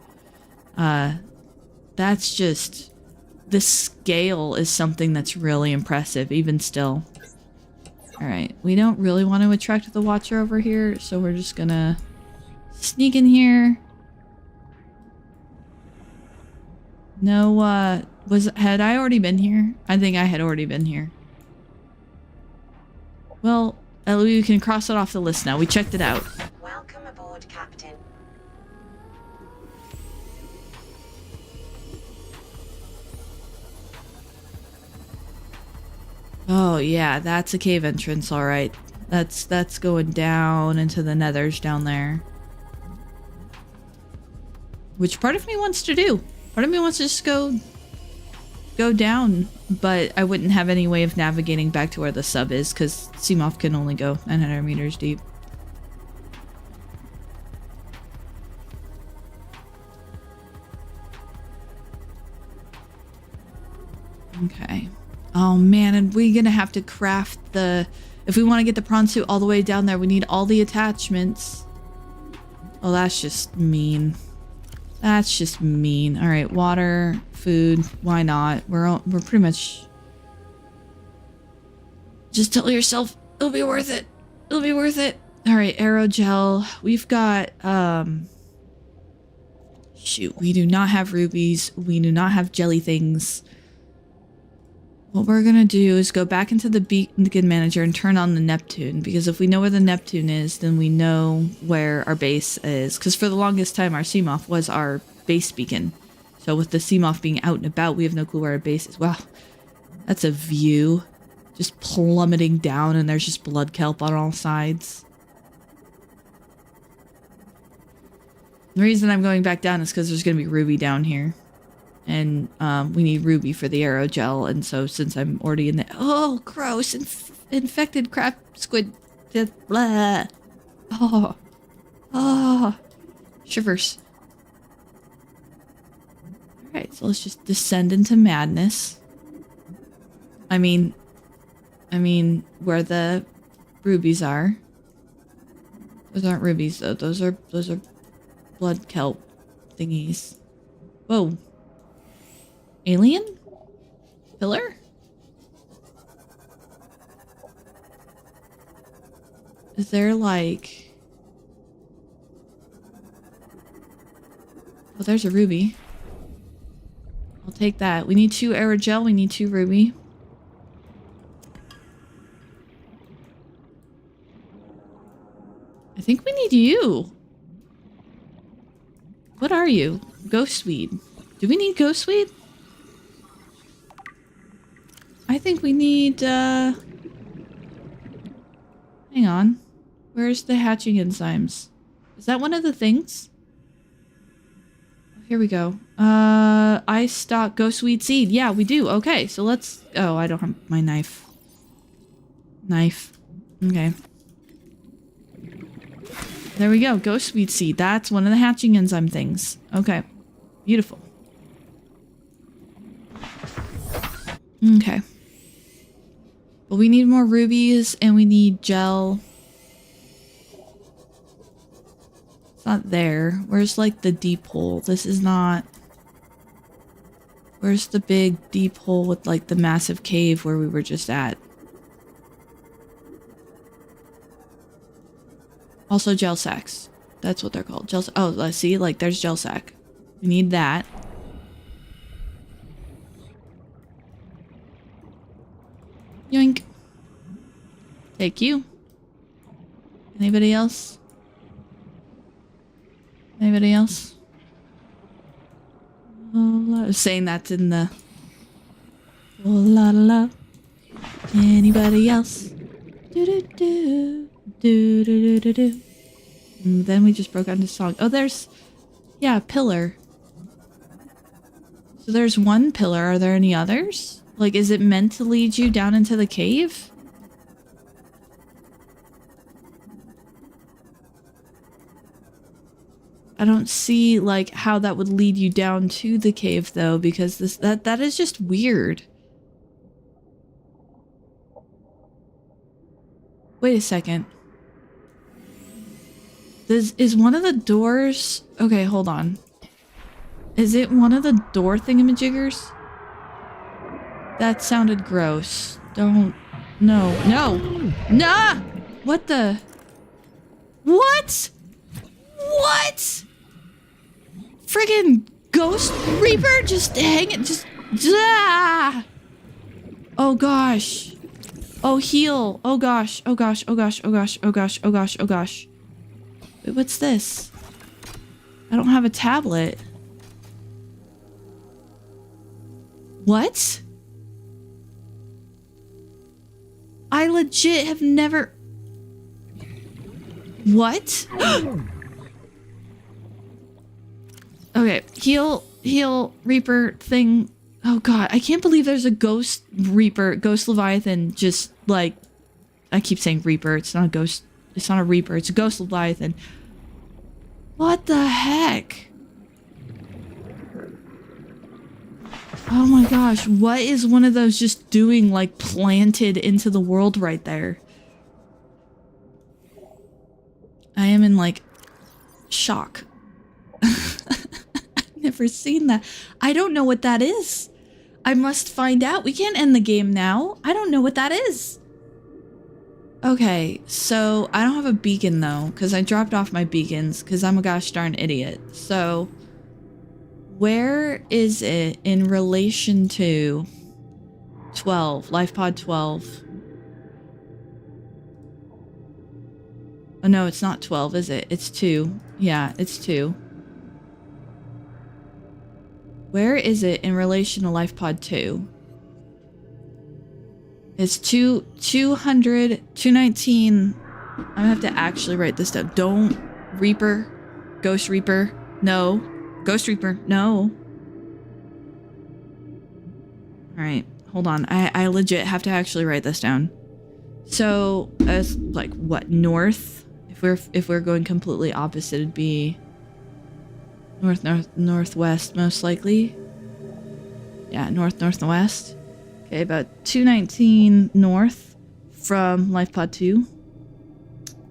That's just... The scale is something that's really impressive, even still. Alright, we don't really want to attract the watcher over here, so we're just gonna sneak in here. No, had I already been here? I think I had already been here. Well, we can cross it off the list now. We checked it out. Welcome aboard, Captain. Oh yeah, that's a cave entrance, all right. That's going down into the nethers down there. Which part of me wants to do. Part of me wants to just go down, but I wouldn't have any way of navigating back to where the sub is because Seamoth can only go 900 meters deep. Okay. Oh man, and we're gonna have to craft the... If we want to get the prawn suit all the way down there, we need all the attachments. Oh, that's just mean. That's just mean. All right, water, food, why not? We're pretty much... Just tell yourself, it'll be worth it. It'll be worth it. All right, aerogel. We've got, shoot, we do not have rubies. We do not have jelly things. What we're gonna do is go back into the beacon manager and turn on the Neptune, because if we know where the Neptune is, then we know where our base is. Because for the longest time, our Seamoth was our base beacon. So with the Seamoth being out and about, we have no clue where our base is. Wow, that's a view. Just plummeting down, and there's just blood kelp on all sides. The reason I'm going back down is because there's gonna be ruby down here. And we need ruby for the aerogel, and so since I'm already in the... Oh, gross! Infected crab squid... Blah! Oh! Oh! Shivers. Alright, so let's just descend into madness. I mean, where the rubies are. Those aren't rubies, though. Those are blood kelp thingies. Whoa. Alien? Pillar? Is there like... Oh, there's a ruby. I'll take that. We need 2 aerogel, we need 2 ruby. I think we need you. What are you? Ghost weed. Do we need ghost weed? I think we need, Hang on. Where's the hatching enzymes? Is that one of the things? Oh, here we go. Ice stock ghostweed seed. Yeah, we do. Okay, so let's... Oh, I don't have my knife. Knife. Okay. There we go. Ghostweed seed. That's one of the hatching enzyme things. Okay. Beautiful. Okay. But we need more rubies and we need gel. It's not there. Where's like the deep hole? This is not... Where's the big deep hole with like the massive cave where we were just at? Also gel sacks. That's what they're called. Gel. Oh, let's see. Like there's gel sack. We need that. Yoink. Take you. Anybody else? Anybody else? Oh, I was saying that's in the... Oh, la la la. Anybody else? Do do do. Do do do do do. And then we just broke out into song. Oh, there's... Yeah, a pillar. So there's one pillar. Are there any others? Like, is it meant to lead you down into the cave? I don't see, like, how that would lead you down to the cave, though, because that is just weird. Wait a second. Is one of the doors... Okay, hold on. Is it one of the door thingamajiggers? That sounded gross. Don't... No. No! Nah! What the... What? What? Friggin' Ghost Reaper? Just hang it. Just... Ah! Oh gosh. Oh, heal. Oh gosh. Oh gosh. Oh gosh. Oh gosh. Oh gosh. Oh gosh. Oh gosh. Wait, what's this? I don't have a tablet. What? I legit have never... What? Okay, heal, Reaper thing. Oh god, I can't believe there's a Ghost Reaper, Ghost Leviathan, just like... I keep saying Reaper, it's not a Ghost, it's not a Reaper, it's a Ghost Leviathan. What the heck? Oh my gosh, what is one of those just doing, like, planted into the world right there? I am in, like, shock. I've never seen that. I don't know what that is. I must find out. We can't end the game now. I don't know what that is. Okay, so I don't have a beacon, though, because I dropped off my beacons, because I'm a gosh darn idiot. So... where is it in relation to 12, life pod 12? Oh no, it's not 12, is it? It's 2. Yeah, it's 2. Where is it in relation to life pod 2? It's 200, 219. I'm gonna have to actually write this down. Don't Reaper, Ghost Reaper, no. Ghost Reaper, no. Alright, hold on. I legit have to actually write this down. So, as like what, north? If we're going completely opposite, it'd be northwest most likely. Yeah, northwest. Okay, about 219 north from Life Pod 2.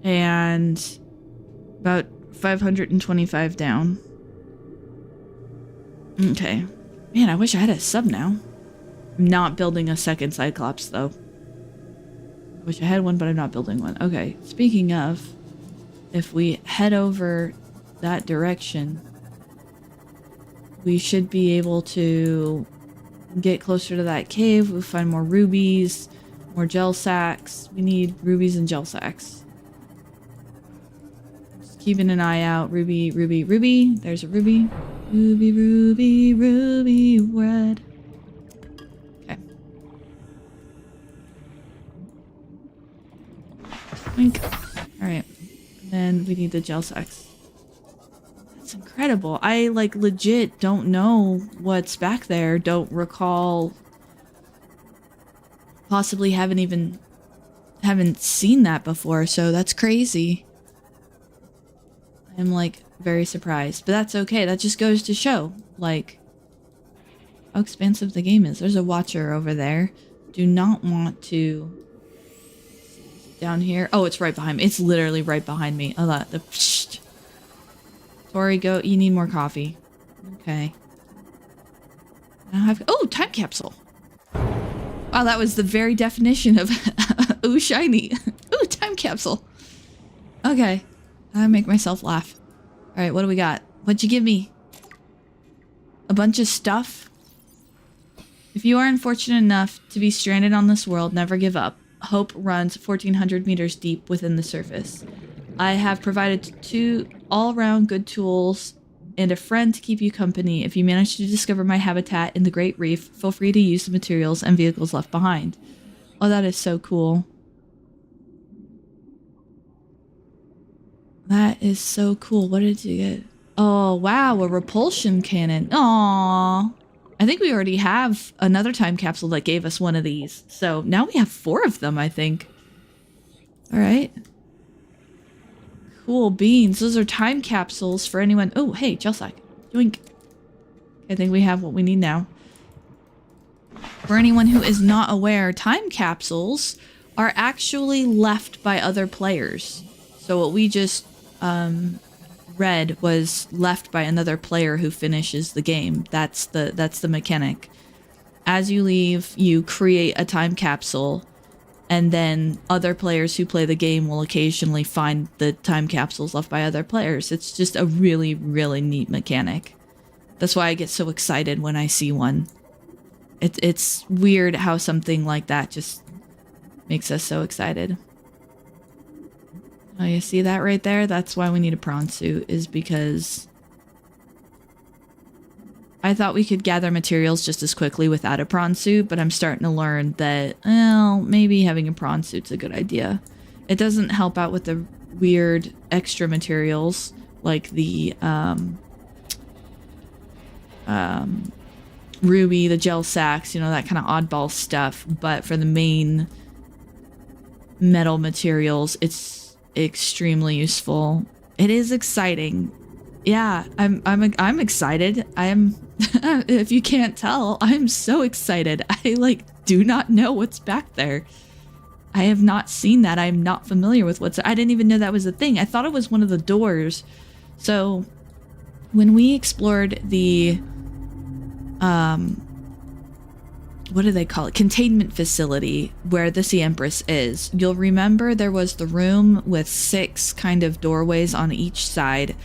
And about 525 down. Okay. Man, I wish I had a sub now. I'm not building a second Cyclops, though. I wish I had one, but I'm not building one. Okay, speaking of, if we head over that direction, we should be able to get closer to that cave. We'll find more rubies, more gel sacks. We need rubies and gel sacks. Just keeping an eye out. Ruby, ruby, ruby. There's a ruby. Ruby, ruby, ruby, red. Okay. Wink. Then we need the gel sacks. That's incredible. I, like, legit don't know what's back there. Don't recall. Possibly haven't seen that before, so that's crazy. I'm, like, very surprised. But that's okay. That just goes to show, like, how expansive the game is. There's a watcher over there. Do not want to... Down here. Oh, it's right behind me. It's literally right behind me. Oh, that the psst. Tori, go. You need more coffee. Okay. I don't have. Oh, time capsule. Wow, that was the very definition of ooh, shiny. Ooh, time capsule. Okay. I make myself laugh. All right, what do we got? What'd you give me? A bunch of stuff? If you are unfortunate enough to be stranded on this world, never give up. Hope runs 1,400 meters deep within the surface. I have provided 2 all-around good tools and a friend to keep you company. If you manage to discover my habitat in the Great Reef, feel free to use the materials and vehicles left behind. Oh, that is so cool. That is so cool. What did you get? Oh, wow, a repulsion cannon. Aww. I think we already have another time capsule that gave us one of these. So now we have 4 of them, I think. All right. Cool beans. Those are time capsules for anyone. Oh, hey, gel sack. Yoink. I think we have what we need now. For anyone who is not aware, time capsules are actually left by other players. So what we just read was left by another player who finishes the game. That's the mechanic. As you leave, you create a time capsule, and then other players who play the game will occasionally find the time capsules left by other players. It's just a really, really neat mechanic. That's why I get so excited when I see one. It's weird how something like that just makes us so excited. Oh, you see that right there? That's why we need a prawn suit, is because I thought we could gather materials just as quickly without a prawn suit, but I'm starting to learn that, well, maybe having a prawn suit's a good idea. It doesn't help out with the weird extra materials, like the ruby, the gel sacks, you know, that kind of oddball stuff, but for the main metal materials, it's extremely useful. It is exciting. Yeah, I'm excited. If you can't tell, I'm so excited. I like do not know what's back there. I have not seen that. I'm not familiar with I didn't even know that was a thing. I thought it was one of the doors. So when we explored the what do they call it? Containment facility where the Sea Empress is. You'll remember there was the room with 6 kind of doorways on each side.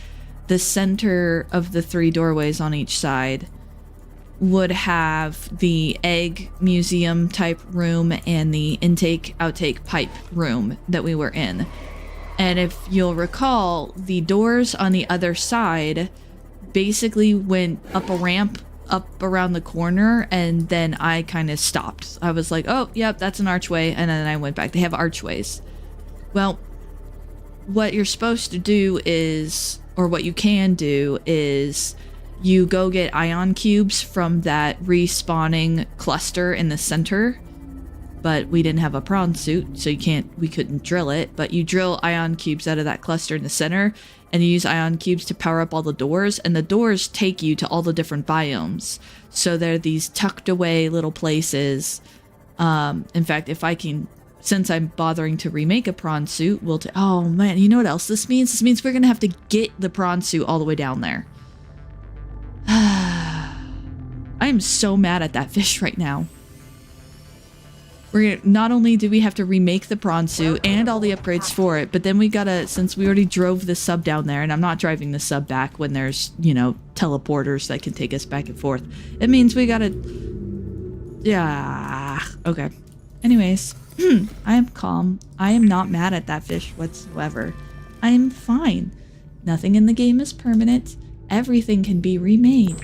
The center of the 3 doorways on each side would have the egg museum type room and the intake outtake pipe room that we were in. And if you'll recall, the doors on the other side basically went up a ramp up around the corner, and then I kind of stopped. I was like, oh, yep, that's an archway, and then I went back. They have archways. Well, what you're supposed to do is, or what you can do is, you go get ion cubes from that respawning cluster in the center, but we didn't have a prawn suit, so we couldn't drill it, but you drill ion cubes out of that cluster in the center, and you use ion cubes to power up all the doors, and the doors take you to all the different biomes. So they're these tucked away little places. In fact, if I can, since I'm bothering to remake a prawn suit, oh man, you know what else this means? This means we're gonna have to get the prawn suit all the way down there. I am so mad at that fish right now. Not only do we have to remake the prawn suit and all the upgrades for it, but then we gotta, since we already drove the sub down there, and I'm not driving the sub back when there's, you know, teleporters that can take us back and forth. It means we gotta... Yeah. Okay. Anyways, I am calm. I am not mad at that fish whatsoever. I am fine. Nothing in the game is permanent. Everything can be remade.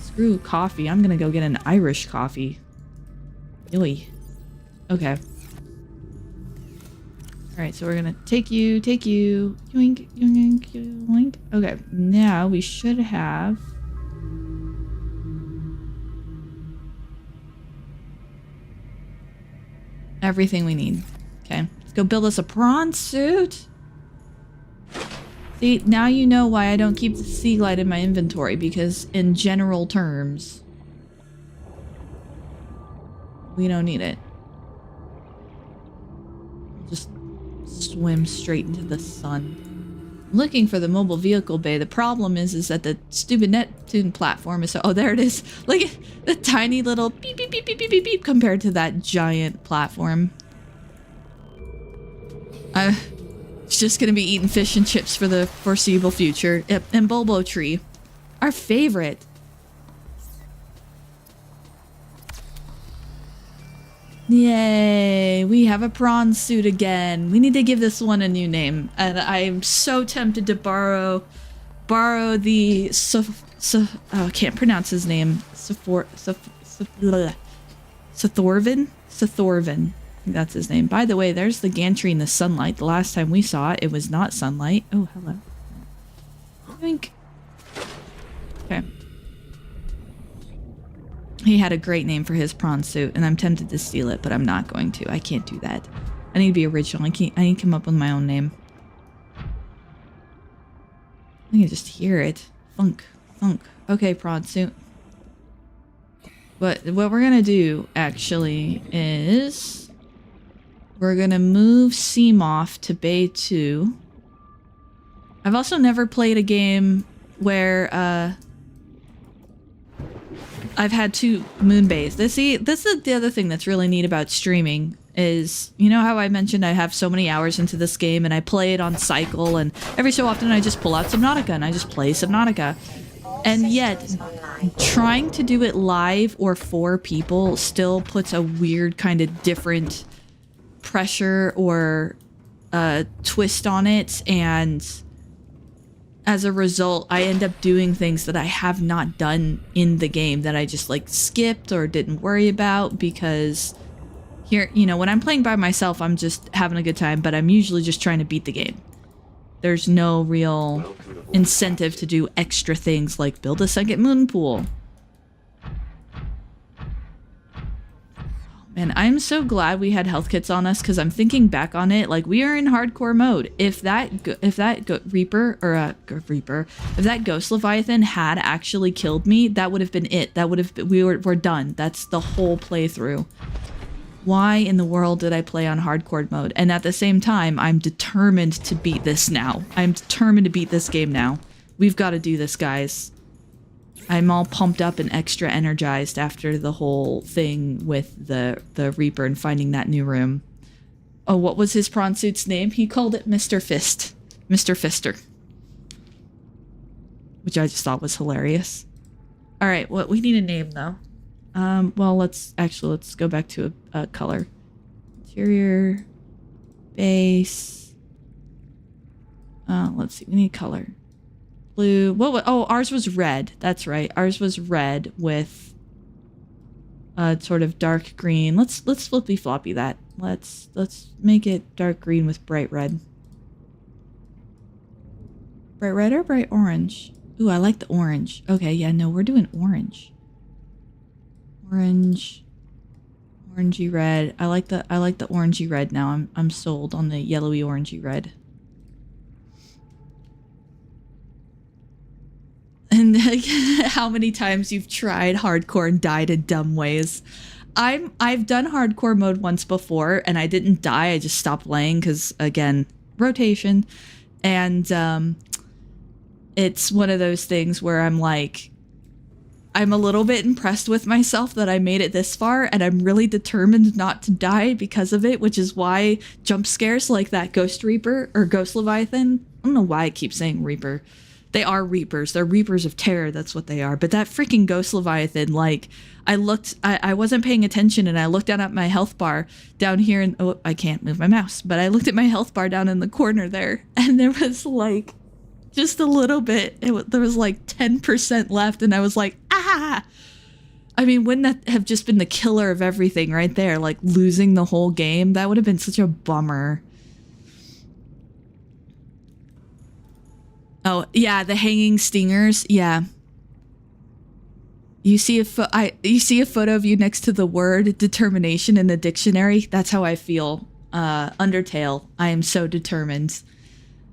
Screw coffee. I'm gonna go get an Irish coffee. Yoy. Okay. All right, so we're gonna take you, yoink, yoink, yoink. Okay, now we should have everything we need. Okay, let's go build us a prawn suit. See, now you know why I don't keep the sea glide in my inventory, because in general terms, we don't need it. Just swim straight into the sun. I'm looking for the mobile vehicle bay. The problem is that the stupid Neptune platform is so... Oh, there it is. Look at the tiny little beep, beep, beep, beep, beep, beep, beep compared to that giant platform. It's just gonna be eating fish and chips for the foreseeable future. Yep, and Bulbo Tree. Our favorite. Yay, we have a prawn suit again. We need to give this one a new name. And I'm so tempted to borrow the I can't pronounce his name. Sathorvin. That's his name. By the way, there's the gantry in the sunlight. The last time we saw it, it was not sunlight. Oh, hello. Yoink. Okay. He had a great name for his prawn suit, and I'm tempted to steal it, but I'm not going to. I can't do that. I need to be original. I need to come up with my own name. I can just hear it. Thunk, thunk. Okay, prawn suit. But what we're gonna do, actually, is... we're gonna move Seamoth to Bay 2. I've also never played a game where, I've had 2 moon bays. This is the other thing that's really neat about streaming is, you know how I mentioned I have so many hours into this game and I play it on cycle, and every so often I just pull out Subnautica and I just play Subnautica. And yet, trying to do it live or for people still puts a weird kind of different pressure or twist on it, and as a result, I end up doing things that I have not done in the game that I just like skipped or didn't worry about, because here, you know, when I'm playing by myself, I'm just having a good time, but I'm usually just trying to beat the game. There's no real incentive to do extra things like build a second moon pool. And I'm so glad we had health kits on us, because I'm thinking back on it, like, we are in hardcore mode. If that Ghost Leviathan had actually killed me, that would have been it. That would have been, we're done. That's the whole playthrough. Why in the world did I play on hardcore mode? And at the same time, I'm determined to beat this now. I'm determined to beat this game now. We've got to do this, guys. I'm all pumped up and extra energized after the whole thing with the Reaper and finding that new room. Oh, what was his prawn suit's name? He called it Mr. Fist. Mr. Fister. Which I just thought was hilarious. Alright, well, we need a name, though. Well, let's go back to a color. Interior. Base. Let's see, we need color. Blue. Oh, ours was red. That's right. Ours was red with sort of dark green. Let's flippy floppy that. Let's make it dark green with bright red. Bright red or bright orange? Ooh, I like the orange. Okay, yeah, no, we're doing orange. Orange. Orangey red. I like the orangey red now. I'm sold on the yellowy orangey red. And how many times you've tried hardcore and died in dumb ways. I've done hardcore mode once before and I didn't die. I just stopped playing because, again, rotation. And it's one of those things where I'm like, I'm a little bit impressed with myself that I made it this far, and I'm really determined not to die because of it, which is why jump scares like that Ghost Reaper or Ghost Leviathan, I don't know why I keep saying Reaper. They are Reapers. They're Reapers of Terror. That's what they are. But that freaking Ghost Leviathan, like, I wasn't paying attention, and I looked down at my health bar down here, and oh, I can't move my mouse, but I looked at my health bar down in the corner there, and there was like just a little bit. There was like 10% left, and I was like, ah! I mean, wouldn't that have just been the killer of everything right there? Like, losing the whole game? That would have been such a bummer. Oh, yeah, the hanging stingers. Yeah. You see a photo of you next to the word determination in the dictionary. That's how I feel. Undertale. I am so determined.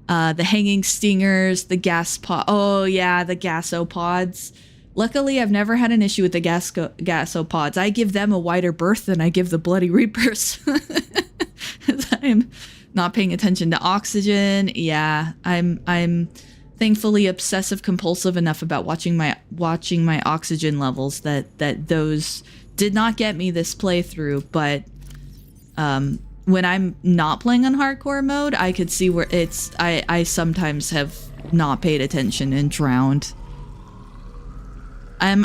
The hanging stingers, the gas pod. Oh yeah, the gasopods. Luckily, I've never had an issue with the gasopods. I give them a wider berth than I give the bloody reapers. I'm not paying attention to oxygen. Yeah, I'm thankfully obsessive compulsive enough about watching my oxygen levels that those did not get me this playthrough, but when I'm not playing on hardcore mode, I could see where I sometimes have not paid attention and drowned.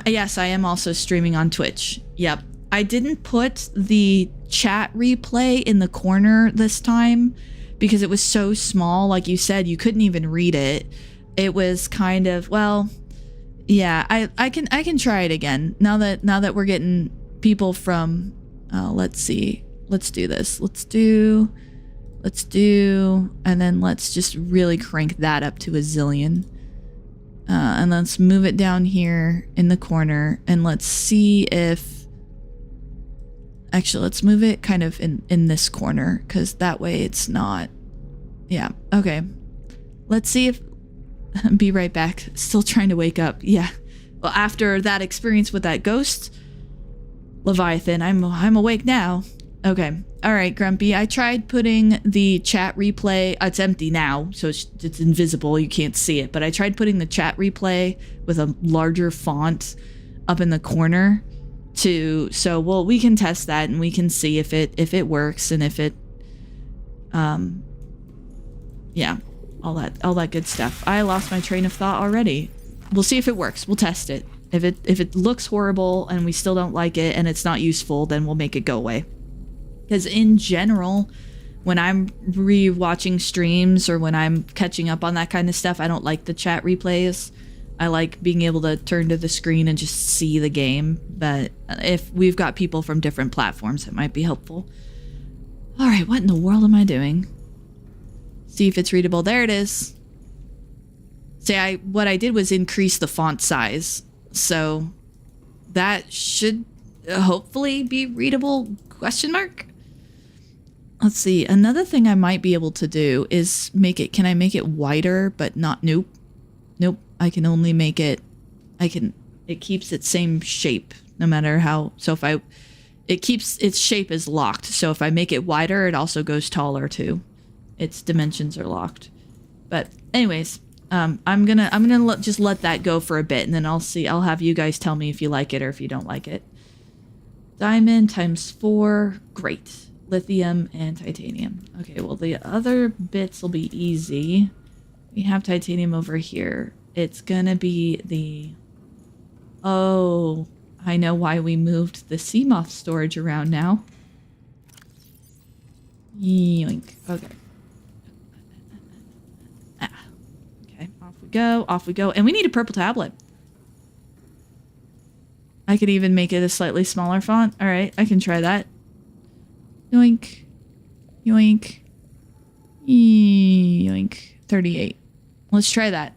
Yes, I am also streaming on Twitch. Yep. I didn't put the chat replay in the corner this time because it was so small. Like you said, you couldn't even read it. It was kind of, well, yeah, I can try it again. Now that we're getting people from let's see. Let's do this. Let's do, and then let's just really crank that up to a zillion. And let's move it down here in the corner, and let's see if, actually, let's move it kind of in this corner, because that way it's not, yeah, okay. Let's see if, be right back. Still trying to wake up. Yeah. Well, after that experience with that ghost Leviathan, I'm awake now. Okay. All right, Grumpy. I tried putting the chat replay. It's empty now, so it's invisible. You can't see it. But I tried putting the chat replay with a larger font up in the corner so well, we can test that and we can see if it works and if it yeah, all that good stuff. I lost my train of thought already. We'll see if it works. We'll test it. If it looks horrible and we still don't like it and it's not useful, then we'll make it go away. Because in general, when I'm re-watching streams or when I'm catching up on that kind of stuff, I don't like the chat replays. I like being able to turn to the screen and just see the game. But if we've got people from different platforms, it might be helpful. All right, what in the world am I doing? See if it's readable. There it is. See, what I did was increase the font size. So that should hopefully be readable, question mark? Let's see. Another thing I might be able to do is can I make it wider, but not, nope. Nope. I can only make it, it keeps its same shape no matter how, so it keeps its shape is locked. So if I make it wider, it also goes taller too. Its dimensions are locked. But anyways, I'm gonna just let that go for a bit and then I'll have you guys tell me if you like it or if you don't like it. Diamond times 4, great. Lithium and titanium. Okay, well the other bits will be easy. We have titanium over here. It's gonna be the... Oh, I know why we moved the Seamoth storage around now. Yoink. Okay. Okay, off we go. And we need a purple tablet. I could even make it a slightly smaller font. All right, I can try that. Yoink. Yoink. Yoink. 38. Let's try that.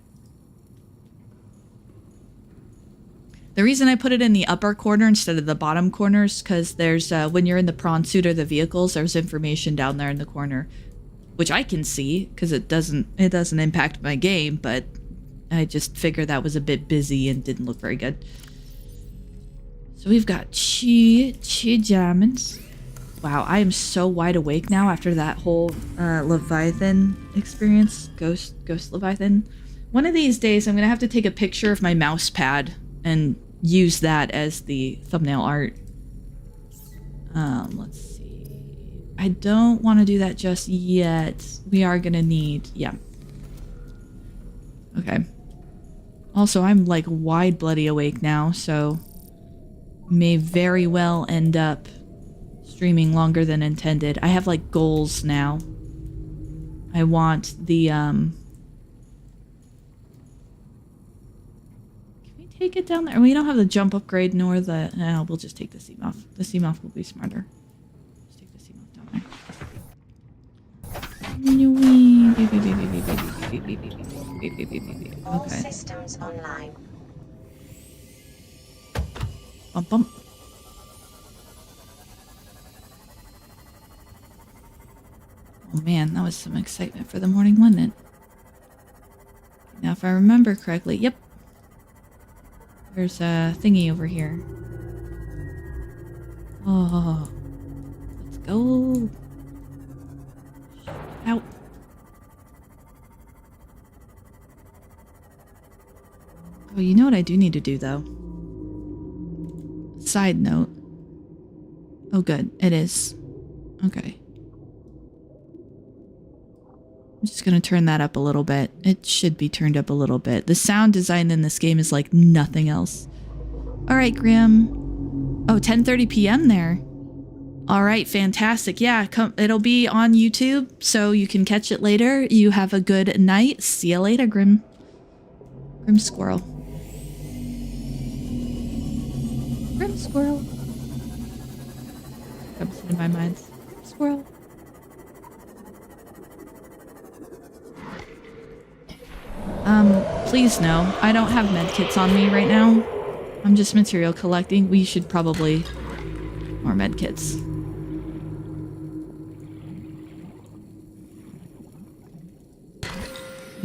The reason I put it in the upper corner instead of the bottom corners, because there's, when you're in the prawn suit or the vehicles, there's information down there in the corner, which I can see, because it doesn't impact my game, but I just figured that was a bit busy and didn't look very good. So we've got chi diamonds. Wow, I am so wide awake now after that whole Leviathan experience. Ghost Leviathan. One of these days, I'm going to have to take a picture of my mouse pad and use that as the thumbnail art. Let's see. I don't want to do that just yet. We are going to need... Yeah. Okay. Also, I'm like wide bloody awake now, so may very well end up streaming longer than intended. I have like goals now. I want the can we take it down there? We don't have the jump upgrade nor the we'll just take the Seamoth. The Seamoth will be smarter. Just take the Seamoth down there. beep, beep, beep, beep, beep, beep, beep, beep, beep. All Okay. systems online. Bump, bump. Oh man, that was some excitement for the morning, wasn't it? Now, if I remember correctly, yep. There's a thingy over here. Oh, let's go. Out. Oh, you know what I do need to do, though? Side note. Oh, good. It is. Okay. I'm just gonna turn that up a little bit. It should be turned up a little bit. The sound design in this game is like nothing else. Alright, Grim. Oh, 10:30 p.m. there. Alright, fantastic. Yeah, it'll be on YouTube, so you can catch it later. You have a good night. See you later, Grim. Grim Squirrel. Grim Squirrel. Comes into my mind. Squirrel. Please no. I don't have medkits on me right now. I'm just material collecting. We should probably... more medkits.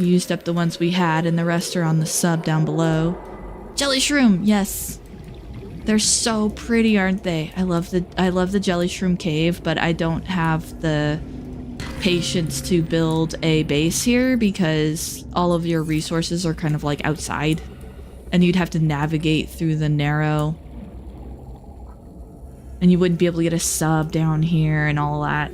We used up the ones we had, and the rest are on the sub down below. Jelly shroom! Yes! They're so pretty, aren't they? I love the jelly shroom cave, but I don't have the patience to build a base here because all of your resources are kind of like outside and you'd have to navigate through the narrow and you wouldn't be able to get a sub down here and all that.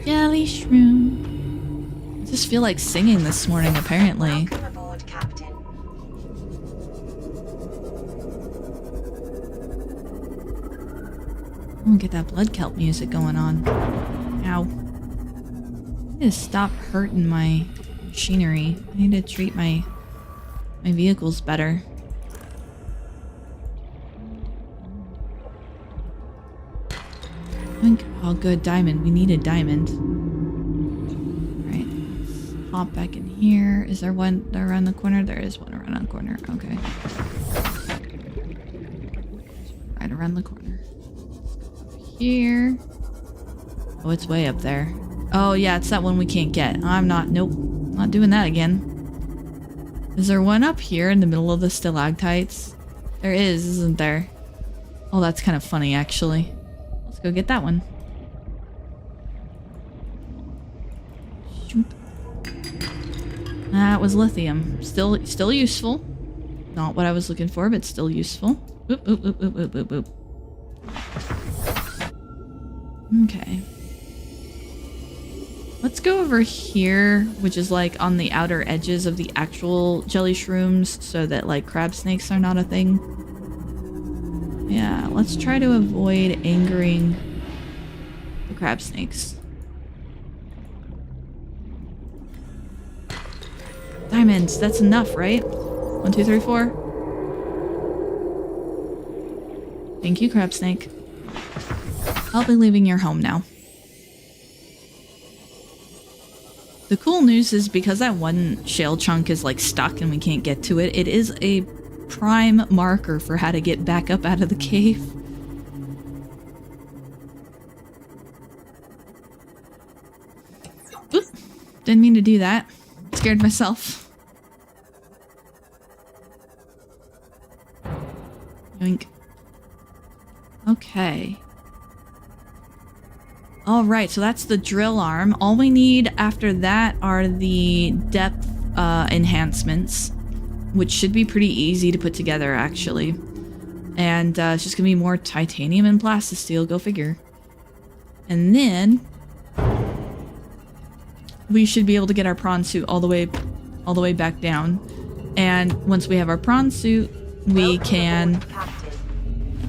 Jelly shroom. I just feel like singing this morning apparently. Welcome aboard, Captain. I'm gonna get that blood kelp music going on. Ow. I need to stop hurting my machinery. I need to treat my vehicles better. Oh good, diamond. We need a diamond. Alright, let's hop back in here. Is there one around the corner? There is one around the corner. Okay. Right around the corner. Here. Oh, it's way up there. Oh, yeah, it's that one we can't get. Nope. Not doing that again. Is there one up here in the middle of the stalactites? There is, isn't there? Oh, that's kind of funny, actually. Let's go get that one. Shoot. That was lithium. Still useful. Not what I was looking for, but still useful. Oop, oop, oop, oop, oop, oop, oop. Okay. Let's go over here, which is like on the outer edges of the actual jelly shrooms so that like crab snakes are not a thing. Yeah, let's try to avoid angering the crab snakes. Diamonds, that's enough, right? 1, 2, 3, 4. Thank you, crab snake. I'll be leaving your home now. The cool news is because that one shale chunk is like stuck and we can't get to it, it is a prime marker for how to get back up out of the cave. Oop! Didn't mean to do that. Scared myself. Yoink. Okay. Alright, so that's the drill arm. All we need after that are the depth enhancements, which should be pretty easy to put together, actually. And it's just gonna be more titanium and plastisteel, go figure. And then we should be able to get our prawn suit all the way back down. And once we have our prawn suit, we can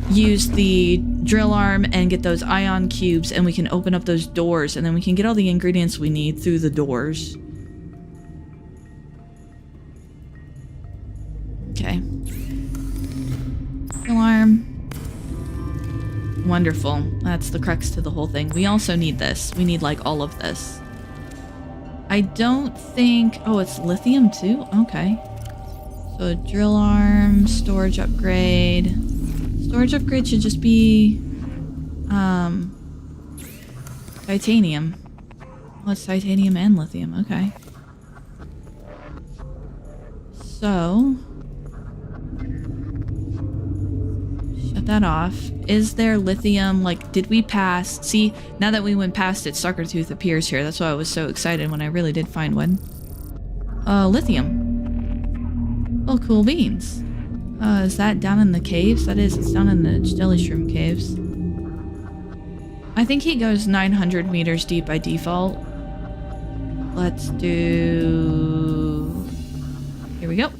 use the drill arm and get those ion cubes, and we can open up those doors, and then we can get all the ingredients we need through the doors. Okay. Drill arm. Wonderful. That's the crux to the whole thing. We also need this. We need like all of this. I don't think... Oh, it's lithium too? Okay. So drill arm, storage upgrade. Storage upgrade should just be... titanium. Oh, it's titanium and lithium. Okay. So... shut that off. Is there lithium? Like, did we pass? See, now that we went past it, Sucker Tooth appears here. That's why I was so excited when I really did find one. Lithium. Oh, cool beans. Is that down in the caves? That is, it's down in the jelly shroom caves. I think he goes 900 meters deep by default. Let's do... Here we go.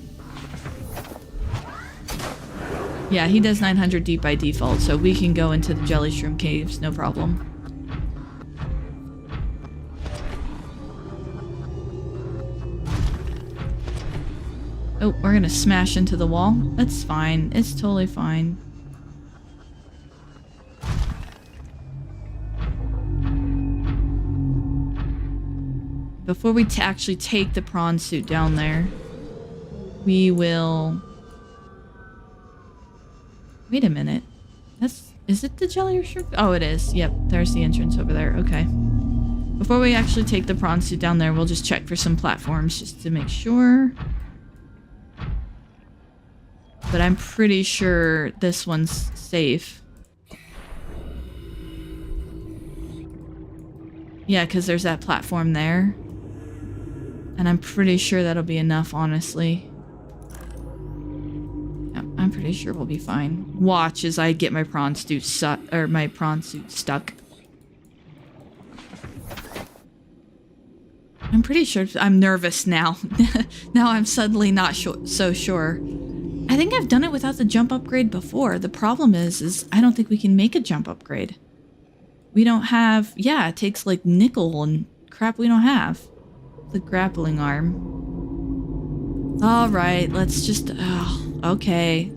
Yeah, he does 900 deep by default, so we can go into the jelly shroom caves, no problem. Oh, we're gonna smash into the wall. That's fine. It's totally fine. Before we actually take the prawn suit down there, we will... Wait a minute. Is it the jelly shroom? Oh, it is. Yep, there's the entrance over there. Okay. Before we actually take the prawn suit down there, we'll just check for some platforms just to make sure. But I'm pretty sure this one's safe. Yeah, because there's that platform there. And I'm pretty sure that'll be enough, honestly. Yep, I'm pretty sure we'll be fine. Watch as I get my prawn suit stuck. I'm pretty sure I'm nervous now. Now I'm suddenly not so sure. I think I've done it without the jump upgrade before. The problem is I don't think we can make a jump upgrade. We don't have... Yeah, it takes like nickel and crap we don't have. The grappling arm. Alright, let's just... Oh, okay.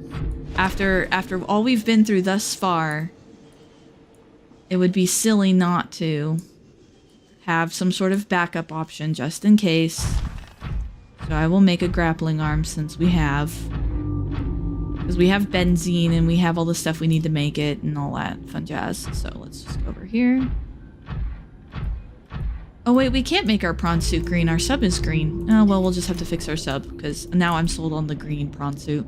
After all we've been through thus far, it would be silly not to have some sort of backup option just in case. So I will make a grappling arm since we have... Because we have benzene and we have all the stuff we need to make it and all that fun jazz. So let's just go over here. Oh wait, we can't make our prawn suit green. Our sub is green. Oh well, we'll just have to fix our sub because now I'm sold on the green prawn suit.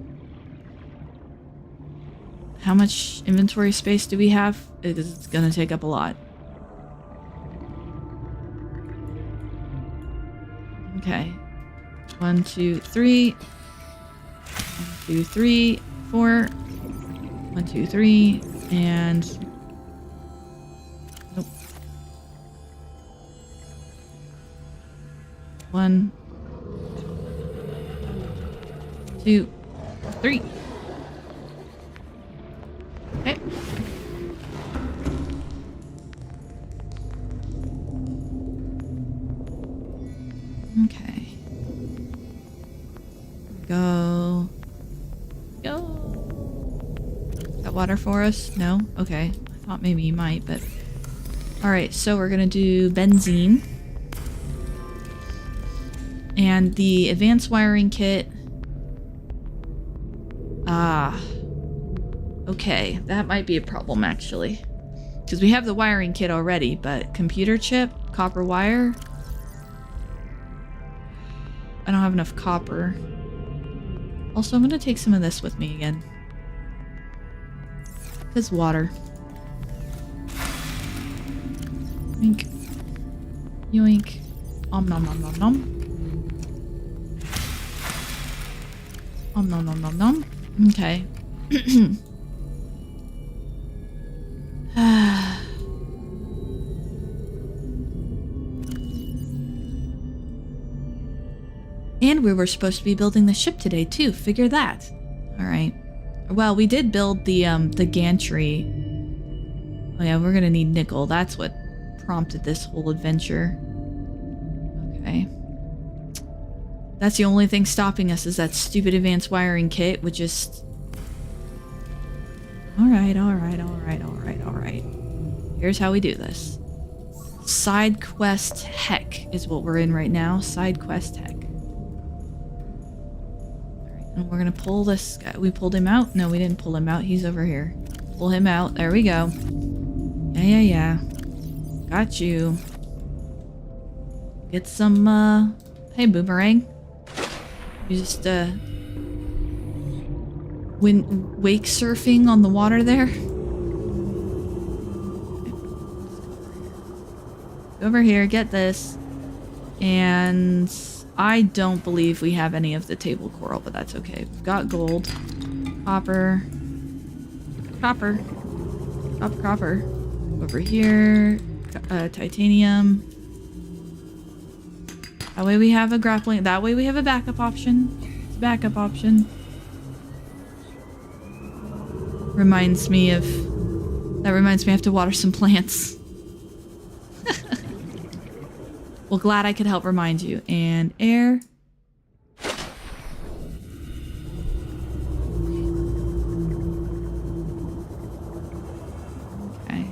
How much inventory space do we have? It's gonna take up a lot. Okay. 1, 2, 3. 1, 2, 3, 4. 1, 2, 3, and... Nope. 1, 2, 3. Okay. Okay. Go. Got water for us? No? Okay. I thought maybe you might, but... Alright, so we're gonna do benzene. And the advanced wiring kit... Okay, that might be a problem, actually. Because we have the wiring kit already, but computer chip, copper wire... I don't have enough copper. Also, I'm gonna take some of this with me again. Because water. Yoink. Yoink. Om nom nom nom nom. Om nom nom nom nom. Okay. And we were supposed to be building the ship today too. Figure that. Alright. Well, we did build the gantry. Oh yeah, we're gonna need nickel. That's what prompted this whole adventure. Okay. That's the only thing stopping us is that stupid advanced wiring kit, which is... Alright, alright, alright, alright, alright. Here's how we do this. Side quest heck is what we're in right now. Side quest heck. Alright, and we're gonna pull this guy. We pulled him out? No, we didn't pull him out. He's over here. Pull him out. There we go. Yeah. Got you. Get some, hey, Boomerang. You just, wake surfing on the water there? Over here, get this. And I don't believe we have any of the table coral, but that's okay. We've got gold, copper. Over here, titanium. That way we have a grappling. That way we have a backup option. It's a backup option. Reminds me of. That reminds me I have to water some plants. Well, glad I could help remind you. And air. Okay.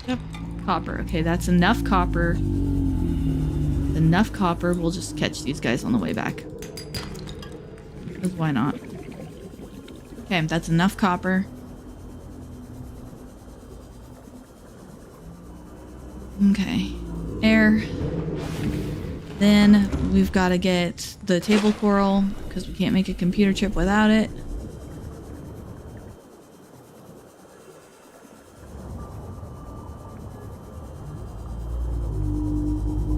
Yep. Copper. Okay, that's enough copper. Enough copper. We'll just catch these guys on the way back. Because why not? Okay, that's enough copper. Okay. Air. Then we've got to get the table coral because we can't make a computer chip without it.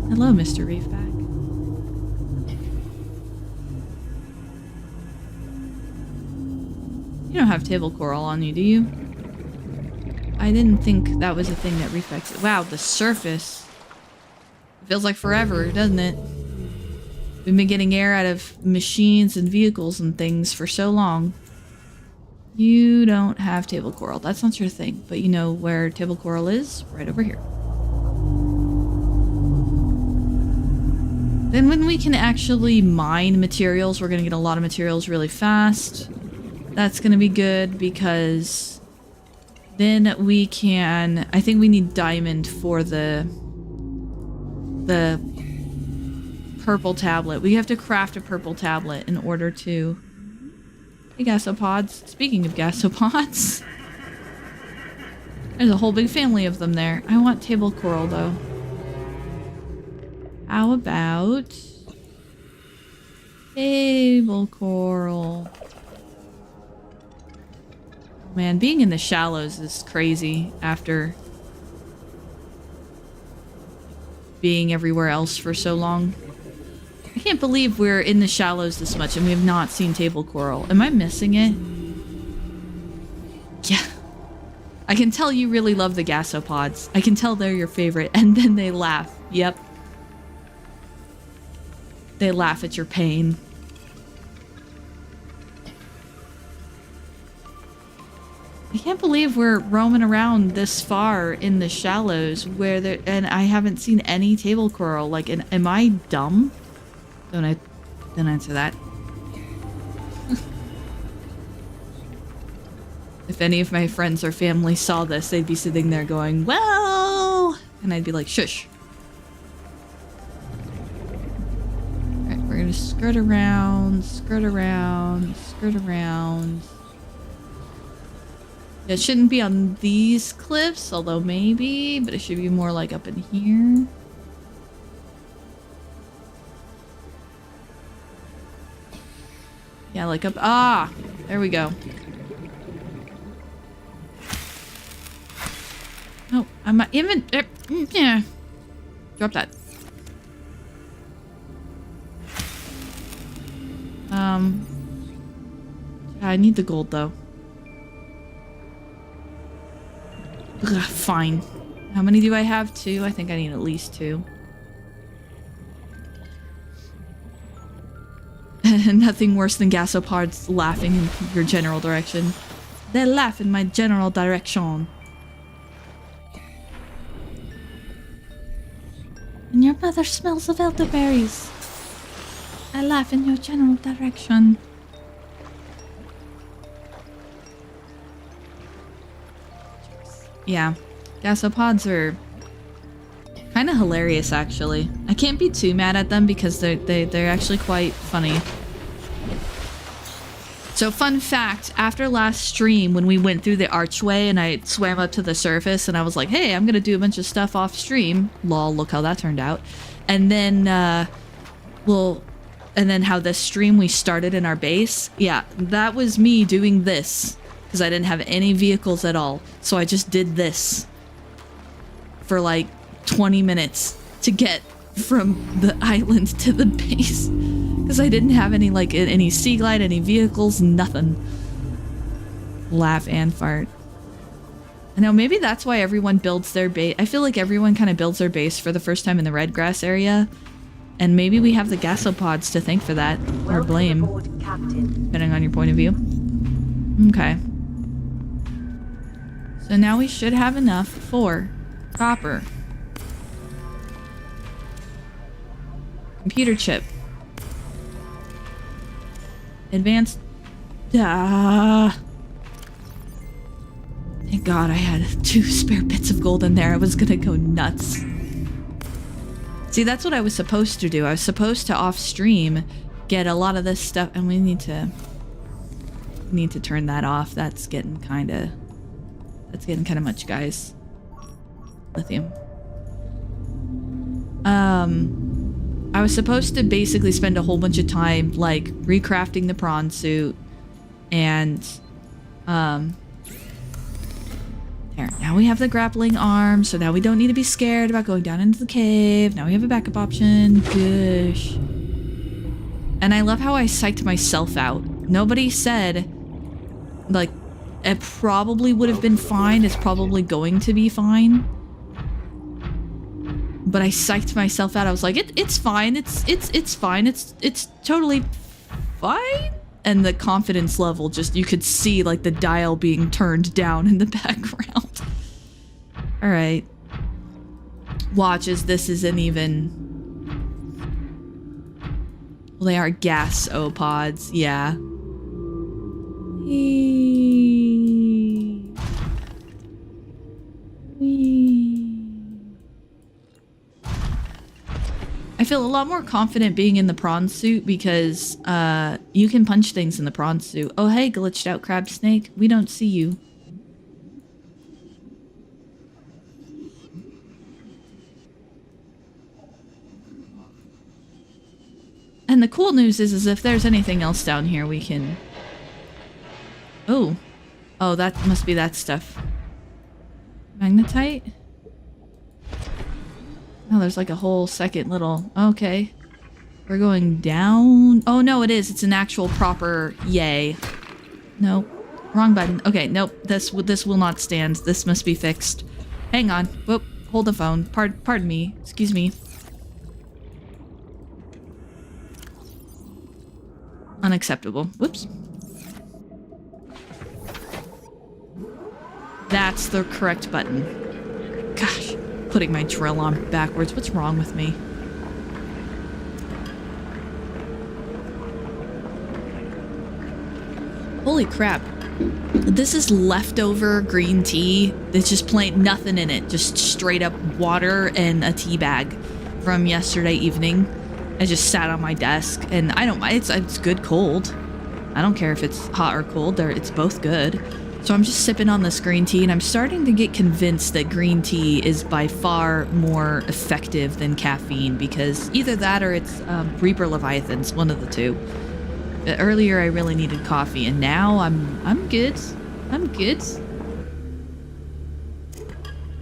Hello, Mr. Reefback. You don't have table coral on you, do you? I didn't think that was a thing that reflected. Wow, the surface. It feels like forever, doesn't it? We've been getting air out of machines and vehicles and things for so long. You don't have table coral. That's not your thing. But you know where table coral is? Right over here. Then when we can actually mine materials, we're going to get a lot of materials really fast. That's going to be good because then we can... I think we need diamond for the purple tablet. We have to craft a purple tablet in order to... Hey, gasopods. Speaking of gasopods, there's a whole big family of them there. I want table coral, though. How about... table coral? Man, being in the shallows is crazy after being everywhere else for so long. I can't believe we're in the shallows this much and we have not seen table coral. Am I missing it? Yeah. I can tell you really love the gasopods. I can tell they're your favorite. And then they laugh. Yep. They laugh at your pain. I can't believe we're roaming around this far in the shallows where there, and I haven't seen any table coral. Like, am I dumb? Don't answer that. If any of my friends or family saw this, they'd be sitting there going, well, and I'd be like, shush. Alright, we're gonna skirt around, skirt around, skirt around. It shouldn't be on these cliffs, although maybe, but it should be more like up in here. Yeah, like up. Ah! There we go. Oh, I'm even. Yeah. Drop that. I need the gold though. Ugh, fine. How many do I have? 2? I think I need at least 2. Nothing worse than gasopods laughing in your general direction. They laugh in my general direction. And your mother smells of elderberries. I laugh in your general direction. Yeah. Gasopods are kind of hilarious, actually. I can't be too mad at them because they're actually quite funny. So fun fact, after last stream when we went through the archway and I swam up to the surface and I was like, hey, I'm gonna do a bunch of stuff off stream. Lol, look how that turned out. And then, and then how the stream we started in our base, yeah, that was me doing this because I didn't have any vehicles at all. So I just did this for like 20 minutes to get from the island to the base. Because I didn't have any, like, any sea glide, any vehicles, nothing. Laugh and fart. I know, maybe that's why everyone builds their base. I feel like everyone kind of builds their base for the first time in the red grass area. And maybe we have the gasopods to thank for that. Or blame. Depending on your point of view. Okay. So now we should have enough for copper. Computer chip. Advanced. Thank God I had 2 spare bits of gold in there. I was gonna go nuts. See, that's what I was supposed to do. I was supposed to off stream get a lot of this stuff, and we need to turn that off. That's getting kind of much, guys. Lithium. I was supposed to basically spend a whole bunch of time, like, recrafting the prawn suit, and, there. Now we have the grappling arm, so now we don't need to be scared about going down into the cave. Now we have a backup option. Gosh. And I love how I psyched myself out. Nobody said, like, it probably would have been fine. It's probably going to be fine. But I psyched myself out. I was like, it's fine. It's fine. It's totally fine. And the confidence level, just, you could see, like, the dial being turned down in the background. All right. Watch as this isn't even... Well, they are gasopods. Yeah. I feel a lot more confident being in the prawn suit because you can punch things in the prawn suit. Oh, hey, glitched out crab snake. We don't see you. And the cool news is if there's anything else down here, we can... Oh. Oh, that must be that stuff. Magnetite? Oh, there's like a whole second little... Okay. We're going down... Oh, no, it is. It's an actual proper... Yay. Nope. Wrong button. Okay, nope. This will not stand. This must be fixed. Hang on. Whoop. Hold the phone. Pardon me. Excuse me. Unacceptable. Whoops. That's the correct button. Gosh. Putting my drill on backwards. What's wrong with me? Holy crap. This is leftover green tea. It's just plain nothing in it. Just straight up water and a tea bag from yesterday evening. I just sat on my desk and I don't mind. It's good cold. I don't care if it's hot or cold. It's both good. So I'm just sipping on this green tea and I'm starting to get convinced that green tea is by far more effective than caffeine because either that or it's Reaper Leviathans, one of the two. Earlier I really needed coffee and now I'm good. I'm good.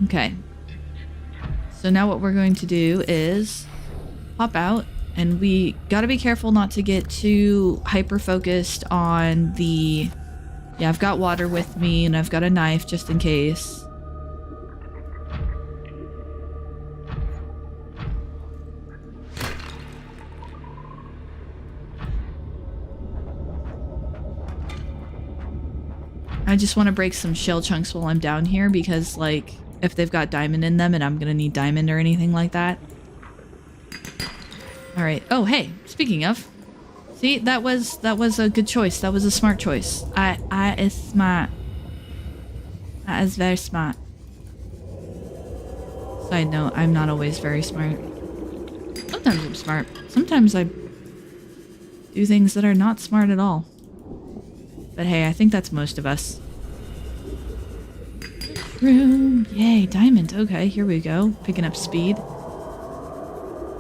Okay. So now what we're going to do is pop out and we gotta be careful not to get too hyper focused on the... Yeah, I've got water with me and I've got a knife just in case. I just want to break some shell chunks while I'm down here because, like, if they've got diamond in them and I'm gonna need diamond or anything like that. Alright. Oh, hey, speaking of... See, that was a good choice. That was a smart choice. I is smart. That is very smart. Side note, I'm not always very smart. Sometimes I'm smart. Sometimes I do things that are not smart at all. But hey, I think that's most of us. Room. Yay, diamond. Okay, here we go. Picking up speed.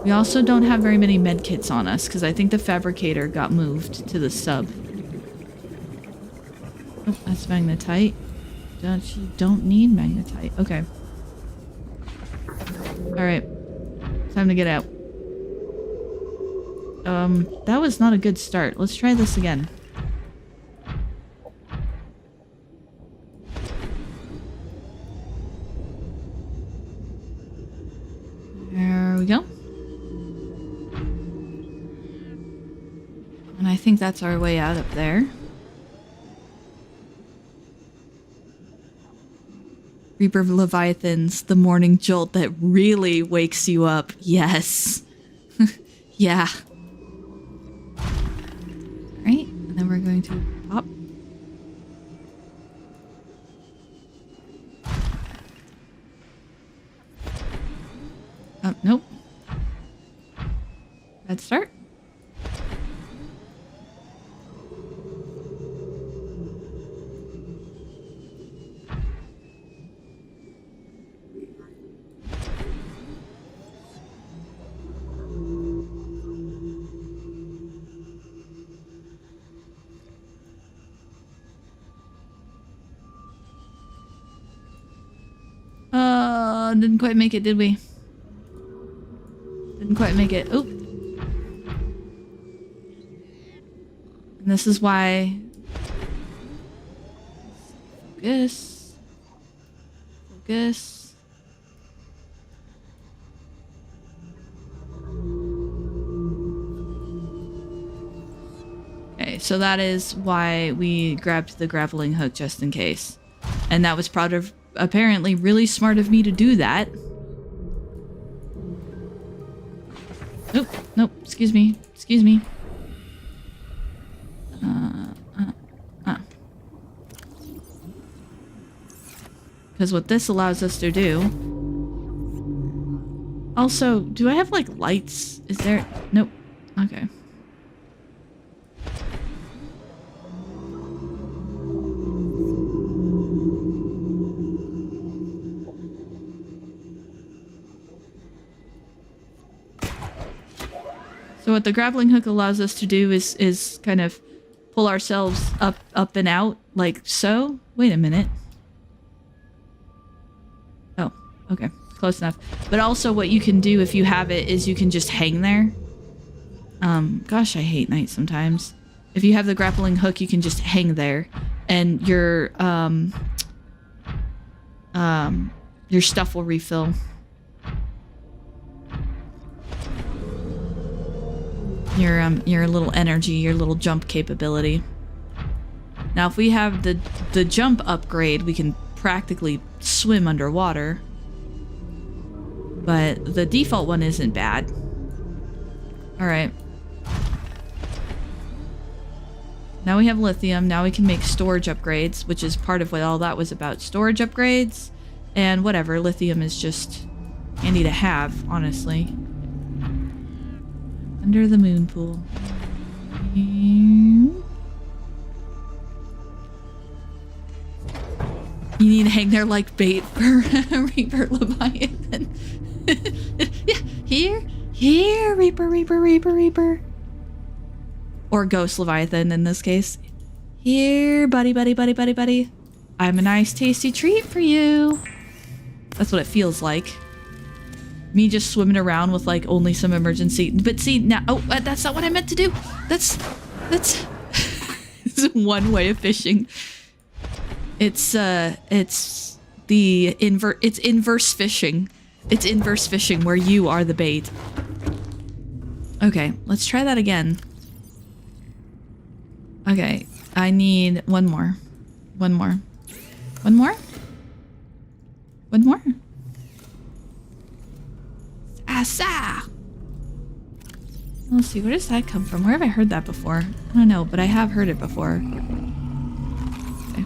We also don't have very many med kits on us because I think the fabricator got moved to the sub. Oh, that's magnetite. You don't need magnetite. Okay. Alright. Time to get out. That was not a good start. Let's try this again. There we go. And I think that's our way out up there. Reaper Leviathans, the morning jolt that really wakes you up. Yes. Yeah. Alright, and then we're going to pop. Oh, nope. Bad start. Didn't quite make it, did we? Didn't quite make it. Oop. And this is why... Focus. Focus. Okay, so that is why we grabbed the grappling hook just in case. And that was apparently really smart of me to do that. Nope, nope, excuse me, excuse me. Because what this allows us to do... Also, do I have, like, lights? Is there... Nope. Okay. So what the grappling hook allows us to do is kind of pull ourselves up and out, like so. Wait a minute. Oh, okay. Close enough. But also what you can do if you have it is you can just hang there. Gosh, I hate night sometimes. If you have the grappling hook, you can just hang there and your stuff will refill. Your little energy, your little jump capability. Now, if we have the jump upgrade, we can practically swim underwater. But the default one isn't bad. Alright. Now we have lithium. Now we can make storage upgrades, which is part of what all that was about. Storage upgrades and whatever. Lithium is just handy to have, honestly. Under the moon pool. You need to hang there like bait for Reaper Leviathan. Yeah, here, Reaper. Or Ghost Leviathan in this case. Here, buddy. I'm a nice tasty treat for you. That's what it feels like. Me just swimming around with like only some emergency. But see now, oh, that's not what I meant to do. That's it's one way of fishing. It's inverse fishing. It's inverse fishing where you are the bait. Okay, let's try that again. Okay, I need one more. Asa! Let's see, where does that come from? Where have I heard that before? I don't know, but I have heard it before. Okay.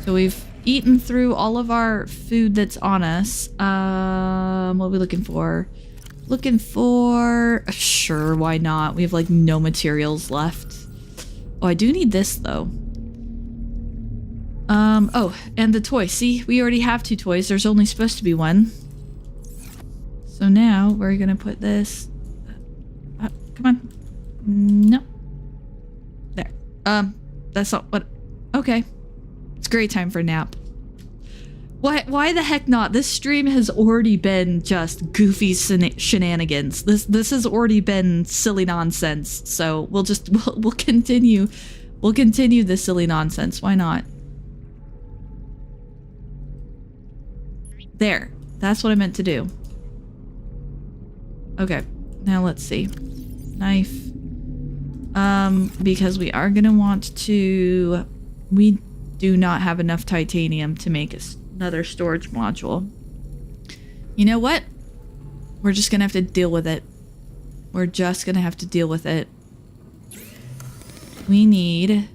So we've eaten through all of our food that's on us. What are we looking for? Looking for... Sure, why not? We have like no materials left. Oh, I do need this though. Oh, and the toy. See, we already have 2 toys. There's only supposed to be 1. So now we're gonna put this... come on. No. There. That's not what... Okay. It's great time for a nap. Why the heck not? This stream has already been just goofy shenanigans. This has already been silly nonsense. So we'll continue. We'll continue this silly nonsense. Why not? There. That's what I meant to do. Okay. Now let's see. Knife. Because we are gonna want to... We do not have enough titanium to make another storage module. You know what? We're just gonna have to deal with it. We're just gonna have to deal with it. We need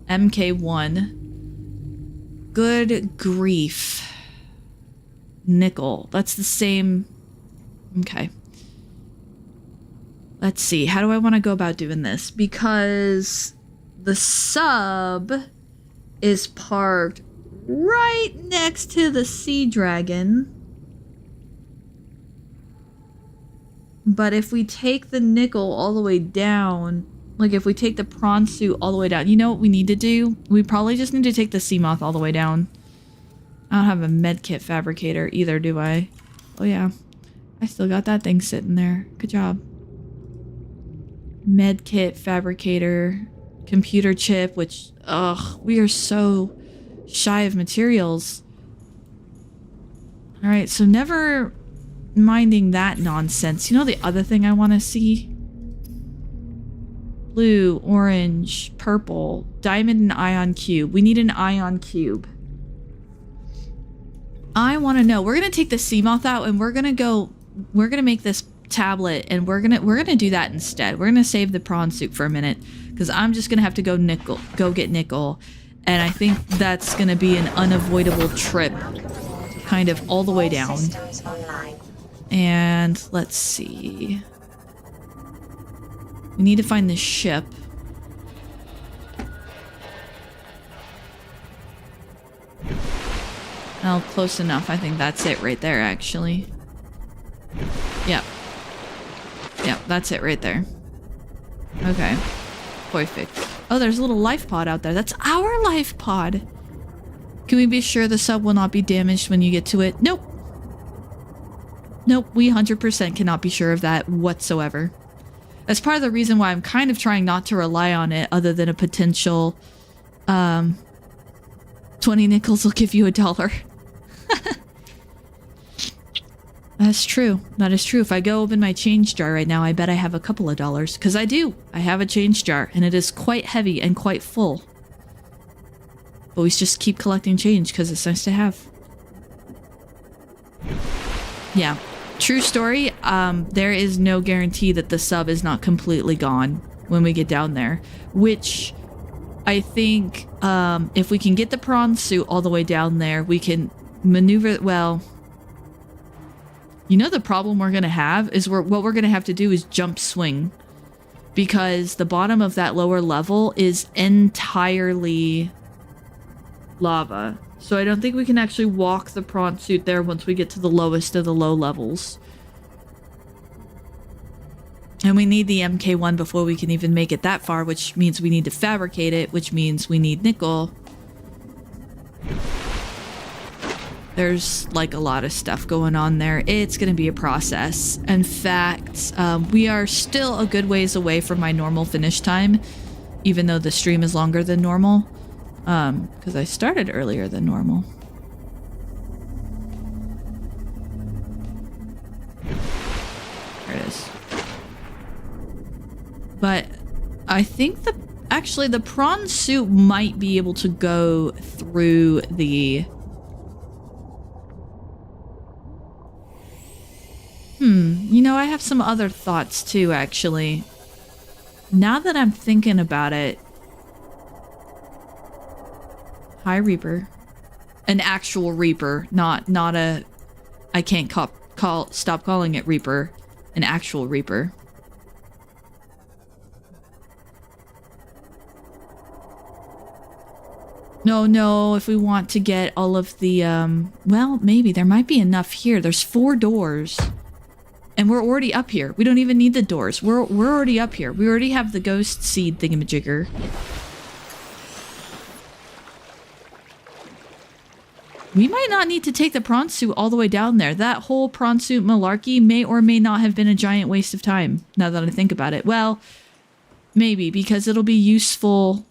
MK1. Good grief. Nickel. That's the same... Okay. Let's see. How do I want to go about doing this? Because the sub is parked right next to the sea dragon. But if we take the nickel all the way down, like if we take the prawn suit all the way down, you know what we need to do? We probably just need to take the sea moth all the way down. I don't have a medkit fabricator either, do I? Oh yeah. I still got that thing sitting there. Good job. Medkit fabricator. Computer chip, which, ugh, we are so shy of materials. Alright, so never minding that nonsense. You know the other thing I want to see? Blue, orange, purple, diamond, and ion cube. We need an ion cube. I want to know. We're going to take the sea moth out and we're going to make this tablet and we're going to do that instead. We're going to save the prawn suit for a minute. Because I'm just going to have to go get nickel. And I think that's going to be an unavoidable trip. Kind of all the way down. And let's see. We need to find this ship. Oh, close enough. I think that's it right there, actually. Yep. Yep, that's it right there. Okay. Perfect. Oh, there's a little life pod out there. That's our life pod. Can we be sure the sub will not be damaged when you get to it? Nope. Nope, we 100% cannot be sure of that whatsoever. That's part of the reason why I'm kind of trying not to rely on it other than a potential 20 nickels will give you $1. That's true. That is true. If I go open my change jar right now, I bet I have a couple of dollars. Because I do. I have a change jar. And it is quite heavy and quite full. But we just keep collecting change because it's nice to have. Yeah. True story. There is no guarantee that the sub is not completely gone when we get down there. Which I think if we can get the prawn suit all the way down there, we can maneuver... Well... You know the problem we're going to have is what we're going to have to do is jump swing. Because the bottom of that lower level is entirely lava. So I don't think we can actually walk the prawn suit there once we get to the lowest of the low levels. And we need the MK1 before we can even make it that far, which means we need to fabricate it, which means we need nickel. There's like a lot of stuff going on there. It's going to be a process. In fact, we are still a good ways away from my normal finish time, even though the stream is longer than normal, because I started earlier than normal. There it is. But I think actually the prawn suit might be able to go through the... You know, I have some other thoughts too, actually. Now that I'm thinking about it... Hi, Reaper. An actual Reaper, not a... I can't stop calling it Reaper. An actual Reaper. No, if we want to get all of the, well, maybe. There might be enough here. There's 4 doors. And we're already up here. We don't even need the doors. We're already up here. We already have the ghost seed thingamajigger. We might not need to take the prawn suit all the way down there. That whole prawn suit malarkey may or may not have been a giant waste of time, now that I think about it. Well, maybe, because it'll be useful...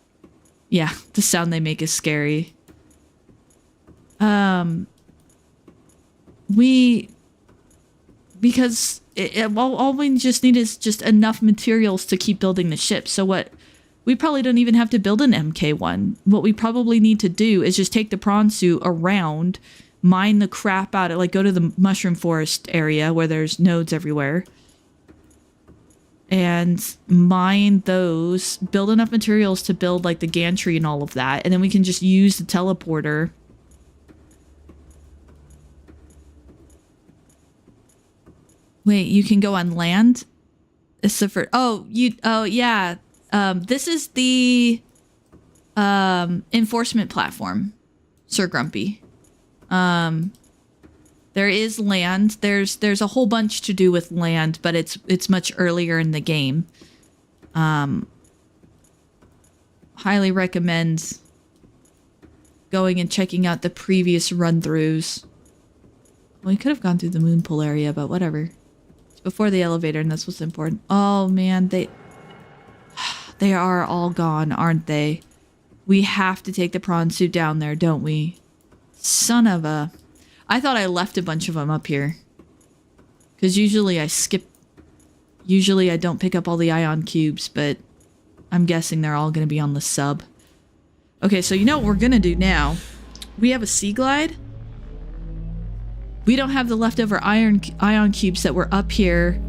Yeah, the sound they make is scary. Because all we just need is just enough materials to keep building the ship. So we probably don't even have to build an MK1. What we probably need to do is just take the prawn suit around, mine the crap out of, like, go to the mushroom forest area where there's nodes everywhere. And mine those, build enough materials to build, like, the gantry and all of that. And then we can just use the teleporter. Wait, you can go on land? Oh, yeah. This is the, enforcement platform, Sir Grumpy. There is land. There's a whole bunch to do with land, but it's much earlier in the game. Highly recommend going and checking out the previous run-throughs. Well, we could have gone through the moon pool area, but whatever. It's before the elevator, and that's what's important. Oh man, they are all gone, aren't they? We have to take the prawn suit down there, don't we? Son of a... I thought I left a bunch of them up here. Because usually I skip... Usually I don't pick up all the ion cubes, but I'm guessing they're all going to be on the sub. Okay, so you know what we're going to do now? We have a sea glide. We don't have the leftover ion cubes that were up here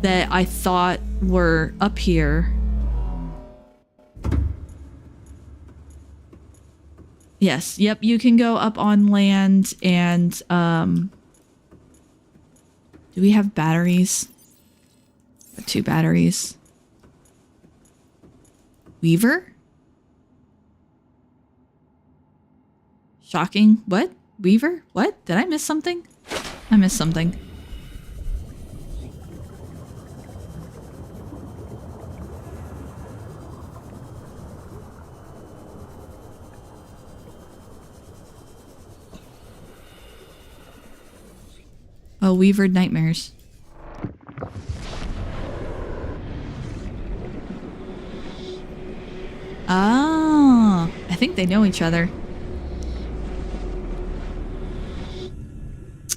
that I thought were up here. Yes, yep, you can go up on land and, do we have batteries? 2 batteries. Weaver? Shocking. What? Weaver? What? Did I miss something? I missed something. Oh, Weavered Nightmares. Oh, I think they know each other.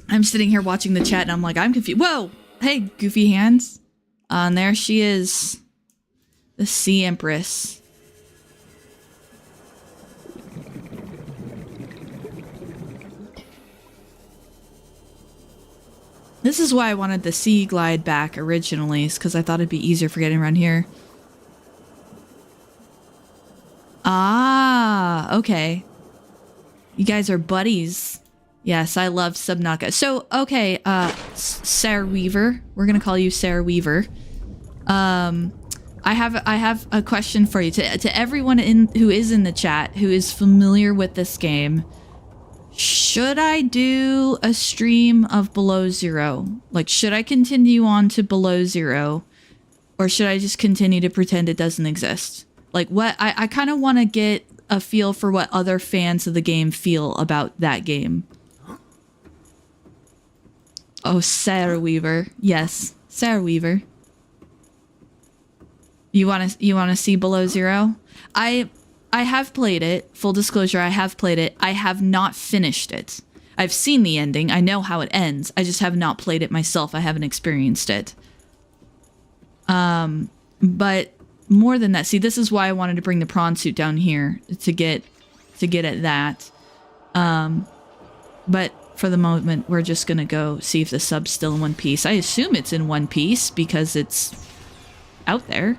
I'm sitting here watching the chat and I'm like, I'm confused. Whoa! Hey, goofy hands. And there she is. The Sea Empress. This is why I wanted the Sea Glide back originally, is because I thought it'd be easier for getting around here. Ah, okay. You guys are buddies. Yes, I love Subnautica. So, okay, Sarah Weaver. We're gonna call you Sarah Weaver. I have a question for you. To everyone who is in the chat, who is familiar with this game, should I do a stream of Below Zero? Like, should I continue on to Below Zero? Or should I just continue to pretend it doesn't exist? Like, what I kind of want to get a feel for what other fans of the game feel about that game. Oh, Sarah Weaver. Yes, Sarah Weaver. You want to see Below Zero? I have played it. Full disclosure, I have played it. I have not finished it. I've seen the ending. I know how it ends. I just have not played it myself. I haven't experienced it. But more than that, see, this is why I wanted to bring the prawn suit down here to get at that. But for the moment, we're just gonna go see if the sub's still in one piece. I assume it's in one piece because it's out there.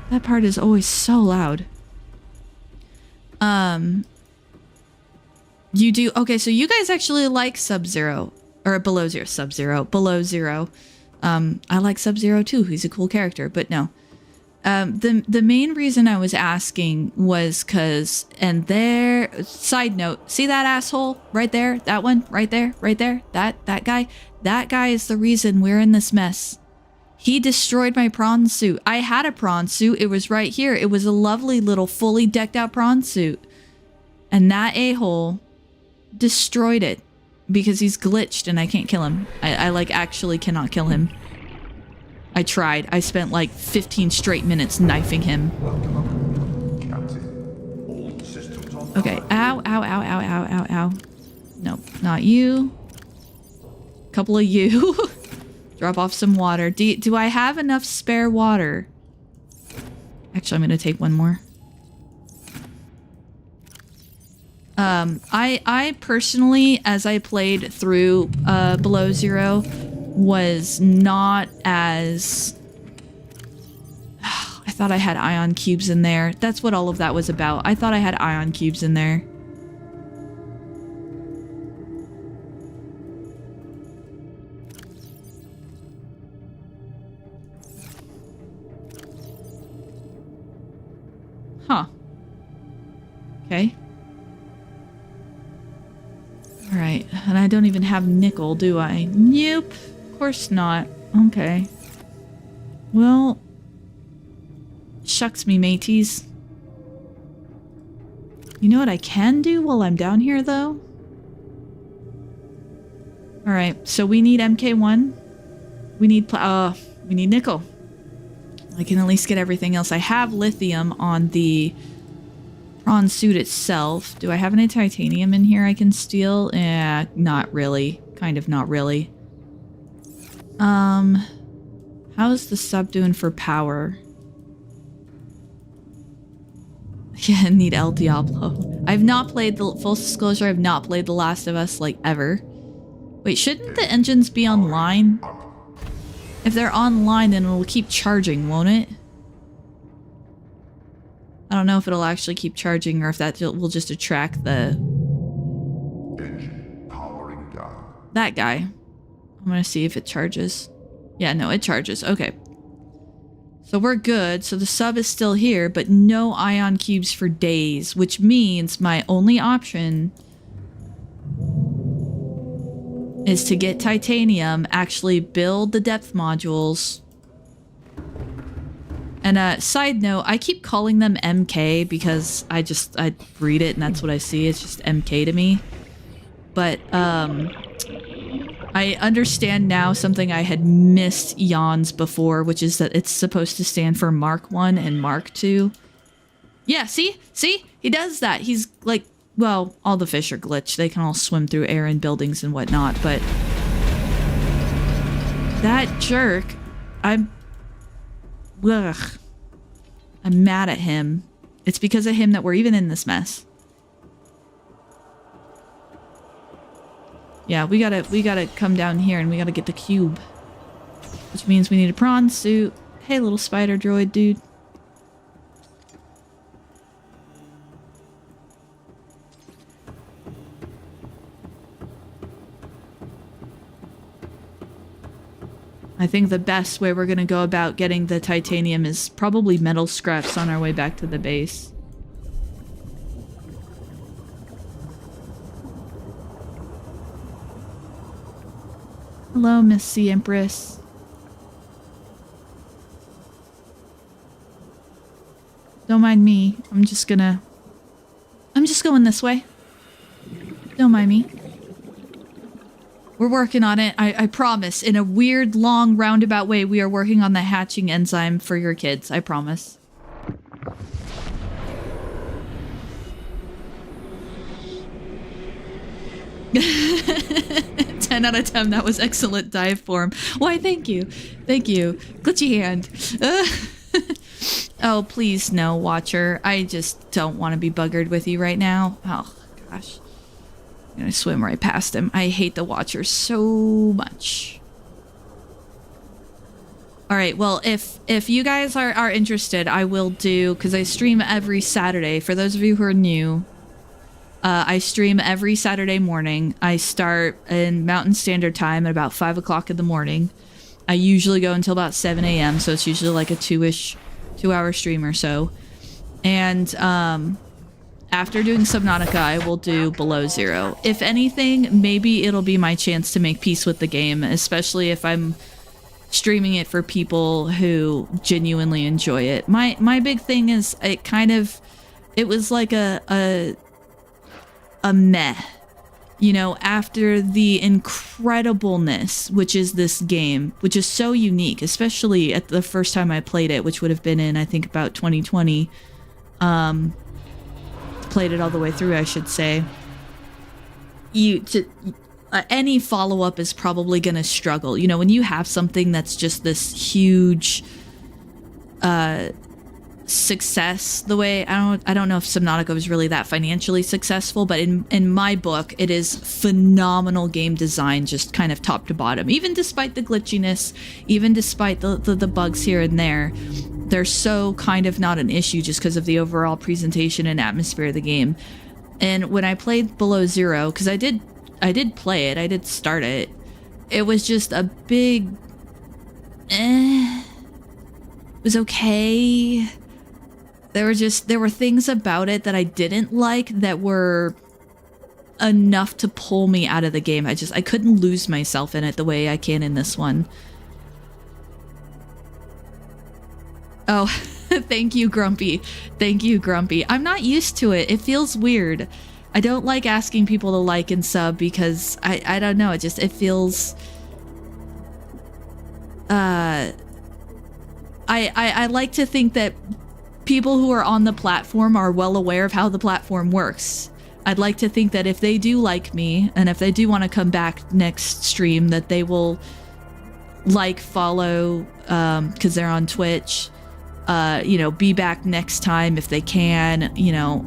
That part is always so loud. You do. Okay, so you guys actually like Sub-Zero. Or below zero. Sub-Zero. Below zero. I like Sub-Zero too. He's a cool character, but no. The main reason I was asking was because, and there, side note, see that asshole right there? That one right there, right there? That guy? That guy is the reason we're in this mess. He destroyed my prawn suit. I had a prawn suit. It was right here. It was a lovely little fully decked out prawn suit. And that a-hole destroyed it because he's glitched and I can't kill him. I like actually cannot kill him. I tried. I spent like 15 straight minutes knifing him. Okay. Ow, ow, ow, ow, ow, ow, ow. Nope, not you. Couple of you. Drop off some water. Do I have enough spare water? Actually, I'm gonna take one more. I personally, as I played through Below Zero, was not as... I thought I had ion cubes in there. That's what all of that was about. I thought I had ion cubes in there. Huh. Okay. Alright, and I don't even have nickel, do I? Nope. Of course not. Okay. Well... Shucks me mateys. You know what I can do while I'm down here, though? Alright, so we need MK1. We need nickel. I can at least get everything else. I have lithium on the prawn suit itself. Do I have any titanium in here I can steal? Not really. Kind of not really. How's the sub doing for power? Yeah, I need El Diablo. I've not played the full disclosure. I've not played The Last of Us like ever. Wait, shouldn't the engines be online? If they're online, then it'll keep charging, won't it? I don't know if it'll actually keep charging or if that will just attract the... Engine powering down. That guy. I'm gonna see if it charges. Yeah, no, it charges. Okay. So we're good. So the sub is still here, but no ion cubes for days, which means my only option is to get titanium, actually build the depth modules. And side note, I keep calling them MK because I read it and that's what I see. It's just MK to me. But I understand now something I had missed eons before, which is that it's supposed to stand for Mark 1 and Mark 2. Yeah, see? See? He does that. He's like, well, all the fish are glitched. They can all swim through air and buildings and whatnot, but that jerk, I'm mad at him. It's because of him that we're even in this mess. Yeah, we gotta come down here and we gotta get the cube. Which means we need a prawn suit. Hey, little spider droid dude. I think the best way we're gonna go about getting the titanium is probably metal scraps on our way back to the base. Hello, Miss Sea Empress. Don't mind me. I'm just going this way. Don't mind me. We're working on it. I promise. In a weird, long, roundabout way, we are working on the hatching enzyme for your kids. I promise. Ten out of 10. That was excellent dive form. Why, thank you. Thank you. Glitchy hand. Oh, please no, Watcher. I just don't want to be buggered with you right now. Oh, gosh. I'm gonna swim right past him. I hate the Watcher so much. All right. Well, if you guys are interested, I will do, because I stream every Saturday. For those of you who are new, I stream every Saturday morning. I start in Mountain Standard Time at about 5 o'clock in the morning. I usually go until about 7 a.m. So it's usually like a 2-hour stream or so. And after doing Subnautica, I will do Below Zero. If anything, maybe it'll be my chance to make peace with the game, especially if I'm streaming it for people who genuinely enjoy it. My big thing is it was like a meh, you know, after the incredibleness, which is this game, which is so unique, especially at the first time I played it, which would have been in, I think, about 2020. Played it all the way through, I should say. Any follow-up is probably going to struggle. You know, when you have something that's just this huge success, the way I don't know if Subnautica was really that financially successful, but in my book, it is phenomenal game design, just kind of top to bottom. Even despite the glitchiness, even despite the bugs here and there, they're so kind of not an issue just because of the overall presentation and atmosphere of the game. And when I played Below Zero, because I did play it, I did start it, it was just a big it was okay. There were things about it that I didn't like that were enough to pull me out of the game. I couldn't lose myself in it the way I can in this one. Oh, thank you, Grumpy. Thank you, Grumpy. I'm not used to it. It feels weird. I don't like asking people to like and sub because I don't know. It feels... I like to think that people who are on the platform are well aware of how the platform works. I'd like to think that if they do like me, and if they do want to come back next stream, that they will like, follow, because they're on Twitch, you know, be back next time if they can, you know.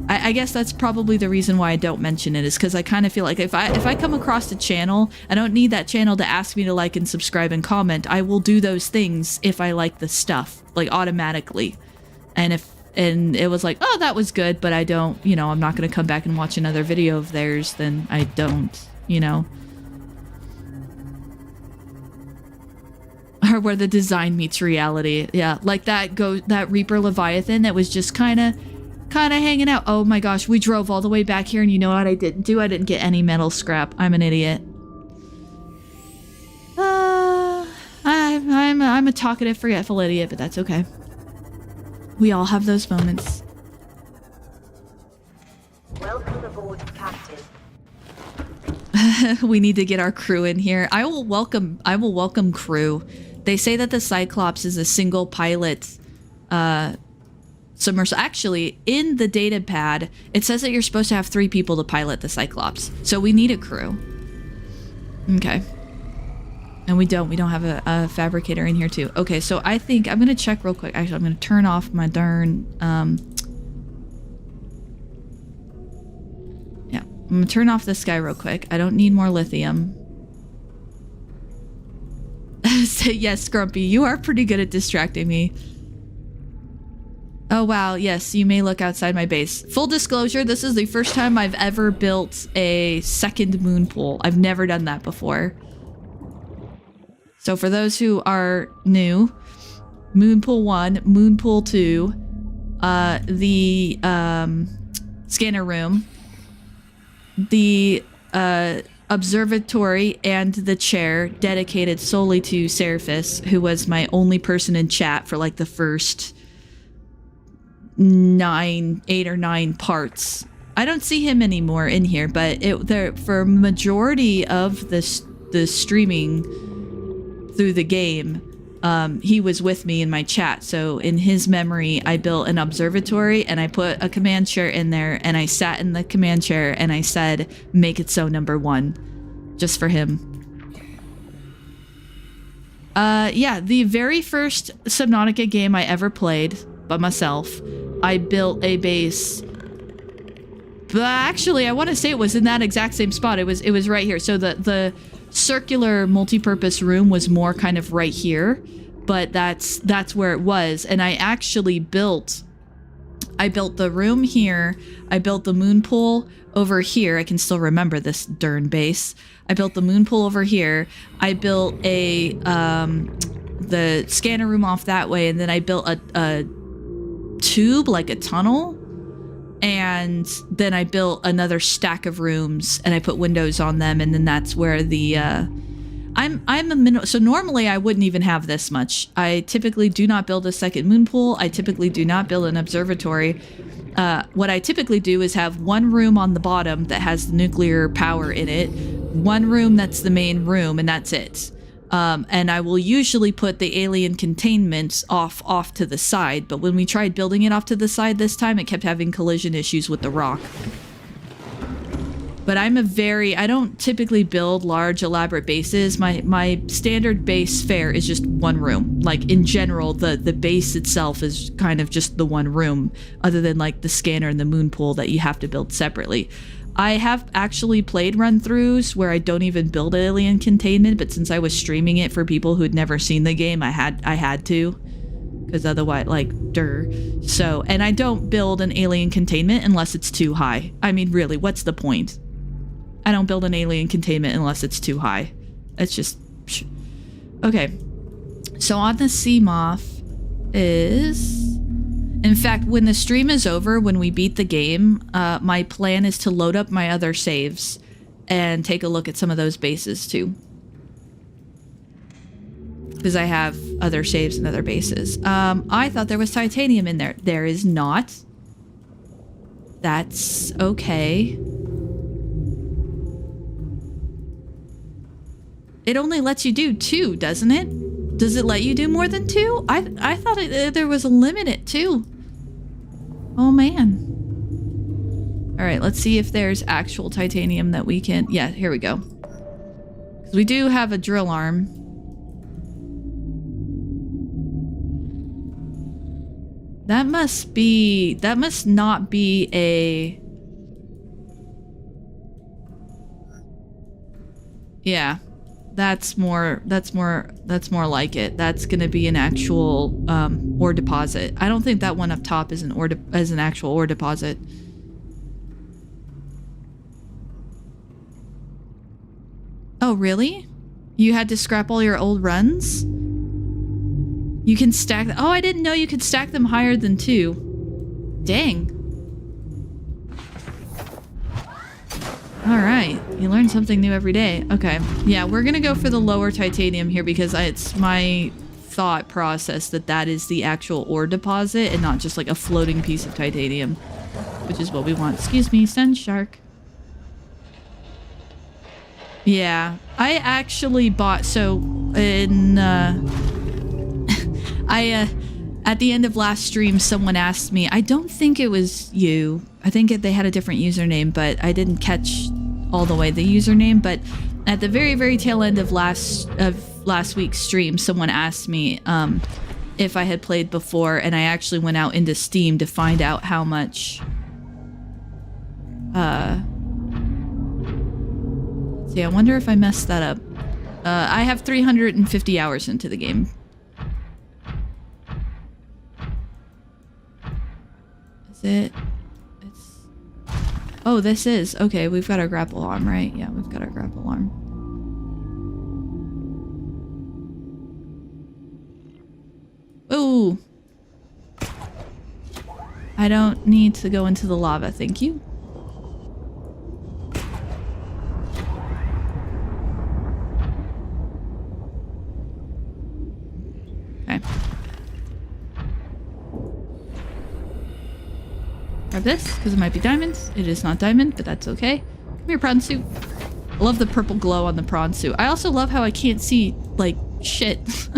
I guess that's probably the reason why I don't mention it, is because I kind of feel like if I come across a channel, I don't need that channel to ask me to like and subscribe and comment. I will do those things if I like the stuff, like automatically. And it was like, oh, that was good, but I don't, you know, I'm not going to come back and watch another video of theirs, then I don't, you know. Or where the design meets reality. Yeah, like that Reaper Leviathan that was just kind of hanging out. Oh my gosh, we drove all the way back here, and you know what I didn't do? I didn't get any metal scrap. I'm an idiot. I'm a talkative, forgetful idiot, but that's okay. We all have those moments. Welcome aboard, Captain. We need to get our crew in here. I will welcome crew. They say that the Cyclops is a single pilot submersible. Actually, in the data pad, it says that you're supposed to have 3 people to pilot the Cyclops. So we need a crew. Okay. And we don't have a fabricator in here too. Okay, so I think I'm gonna check real quick. Actually, I'm gonna turn off my darn yeah, I'm gonna turn off this guy real quick. I don't need more lithium. So, yes, Grumpy, you are pretty good at distracting me. Oh wow, yes, you may look outside my base. Full disclosure, this is the first time I've ever built a second moon pool. I've never done that before. So for those who are new, Moon Pool 1, Moon Pool 2, the scanner room, the observatory, and the chair dedicated solely to Seraphis, who was my only person in chat for like the first 8 or 9 parts. I don't see him anymore in here, but for majority of the streaming through the game, he was with me in my chat. So in his memory, I built an observatory and I put a command chair in there, and I sat in the command chair and I said, make it so #1, just for him. Yeah, the very first Subnautica game I ever played by myself, I built a base. But actually, I want to say it was in that exact same spot. It was right here. So the circular multi-purpose room was more kind of right here, but that's where it was. And I actually built the room here. I built the moon pool over here. I can still remember this darn base. I built the moon pool over here. I built the scanner room off that way, and then I built a tube, like a tunnel, and then I built another stack of rooms and I put windows on them, and then that's where the so normally I wouldn't even have this much. I typically do not build a second moon pool. I typically do not build an observatory. What I typically do is have one room on the bottom that has the nuclear power in it, one room that's the main room, and that's it. And I will usually put the alien containment off to the side, but when we tried building it off to the side this time, it kept having collision issues with the rock. But I don't typically build large elaborate bases. My standard base fare is just one room. Like in general, the base itself is kind of just the one room, other than like the scanner and the moon pool that you have to build separately. I have actually played run-throughs where I don't even build alien containment, but since I was streaming it for people who'd never seen the game, I had to, because otherwise, like, So, and I don't build an alien containment unless it's too high. I mean, really, what's the point? I don't build an alien containment unless it's too high. It's just... Okay. So on the Seamoth is... In fact, when the stream is over, when we beat the game, my plan is to load up my other saves and take a look at some of those bases too. Because I have other saves and other bases. I thought there was titanium in there. There is not. That's okay. It only lets you do 2, doesn't it? Does it let you do more than 2? I thought there was a limit at 2. Oh man. All right, let's see if there's actual titanium that we can... Yeah, here we go. 'Cause we do have a drill arm. That must not be a... Yeah. That's more like it. That's gonna be an actual ore deposit. I don't think that one up top is an actual ore deposit. Oh really? You had to scrap all your old runs? You can stack. Oh, I didn't know you could stack them higher than 2. Dang. All right, you learn something new every day. Okay, yeah, we're gonna go for the lower titanium here because it's my thought process that is the actual ore deposit and not just like a floating piece of titanium, which is what we want. Excuse me, sand shark. Yeah, I actually bought, so in at the end of last stream, someone asked me, I don't think it was you. I think they had a different username, but I didn't catch all the way the username. But at the very, very tail end of last week's stream, someone asked me if I had played before, and I actually went out into Steam to find out how much... see, I wonder if I messed that up. I have 350 hours into the game. It's... Oh, this is. Okay, we've got our grapple arm, right? Yeah, we've got our grapple arm. Ooh. I don't need to go into the lava, thank you. Okay. Grab this, because it might be diamonds. It is not diamond, but that's okay. Come here, prawn suit. I love the purple glow on the prawn suit. I also love how I can't see, like, shit.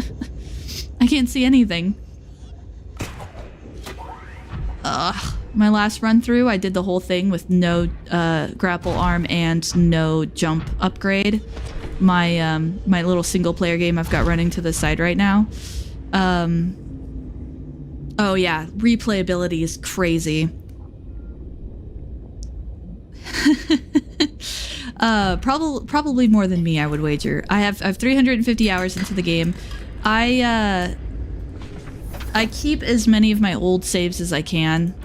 I can't see anything. Ugh. My last run through, I did the whole thing with no grapple arm and no jump upgrade. My my little single player game I've got running to the side right now. Oh yeah, replayability is crazy. Probably more than me, I would wager. I have 350 hours into the game. I keep as many of my old saves as I can,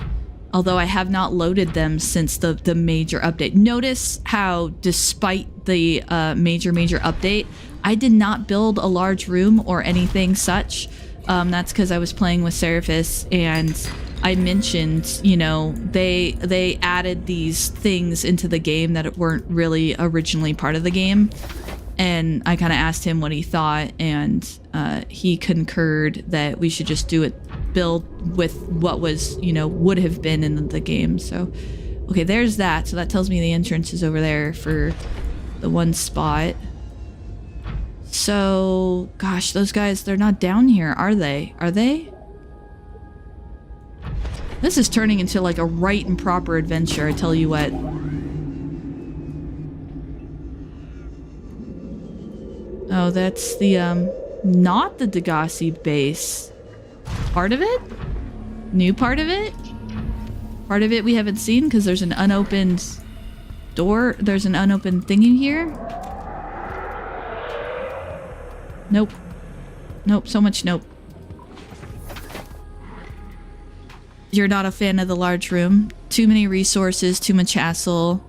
although I have not loaded them since the major update. Notice how, despite the major update, I did not build a large room or anything such. That's because I was playing with Seraphis, and I mentioned, you know, they added these things into the game that weren't really originally part of the game. And I kind of asked him what he thought, and he concurred that we should just build with what was, you know, would have been in the game. So, okay, there's that. So that tells me the entrance is over there for the one spot. So, gosh, those guys, they're not down here, are they? Are they? This is turning into like a right and proper adventure, I tell you what. Oh, that's the, not the Degassi base. Part of it? New part of it? Part of it we haven't seen because there's an unopened door. There's an unopened thingy here. Nope. Nope, so much nope. You're not a fan of the large room. Too many resources, too much hassle.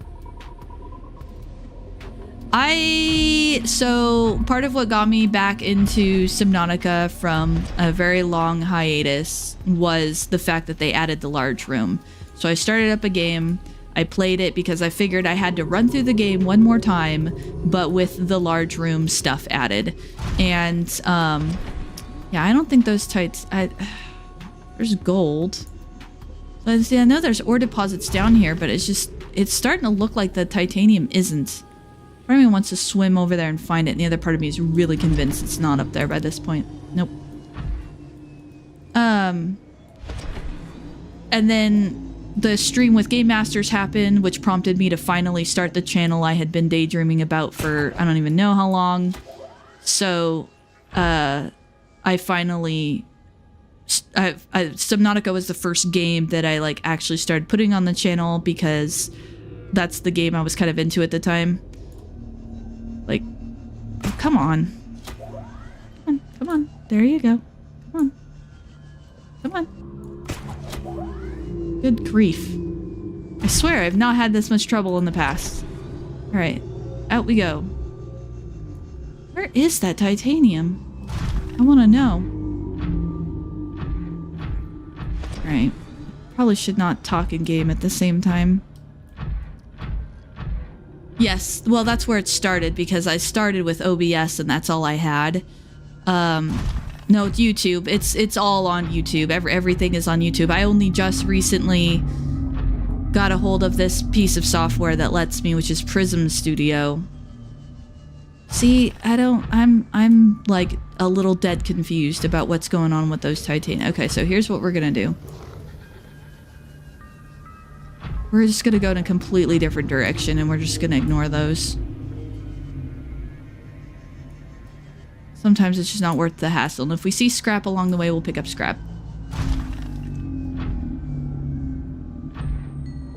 So part of what got me back into Subnautica from a very long hiatus was the fact that they added the large room. So I started up a game. I played it because I figured I had to run through the game one more time, but with the large room stuff added. And yeah, I don't think those tights. There's gold. So I know there's ore deposits down here, but it's starting to look like the titanium isn't. Part of me wants to swim over there and find it, and the other part of me is really convinced it's not up there by this point. Nope. And then the stream with Game Masters happened, which prompted me to finally start the channel I had been daydreaming about for I don't even know how long. So, I finally... Subnautica was the first game that I like actually started putting on the channel because that's the game I was kind of into at the time. Like, oh, come on. Come on. There you go. Come on. Good grief. I swear I've not had this much trouble in the past. Alright. Out we go. Where is that titanium? I want to know. Alright. Probably should not talk in game at the same time. Yes, well that's where it started because I started with OBS and that's all I had. No, it's YouTube. It's all on YouTube. Everything is on YouTube. I only just recently got a hold of this piece of software that lets me, which is Prism Studio. See, I'm like a little dead confused about what's going on with those titanium. Okay, so here's what we're gonna do. We're just gonna go in a completely different direction and we're just gonna ignore those. Sometimes it's just not worth the hassle. And if we see scrap along the way, we'll pick up scrap.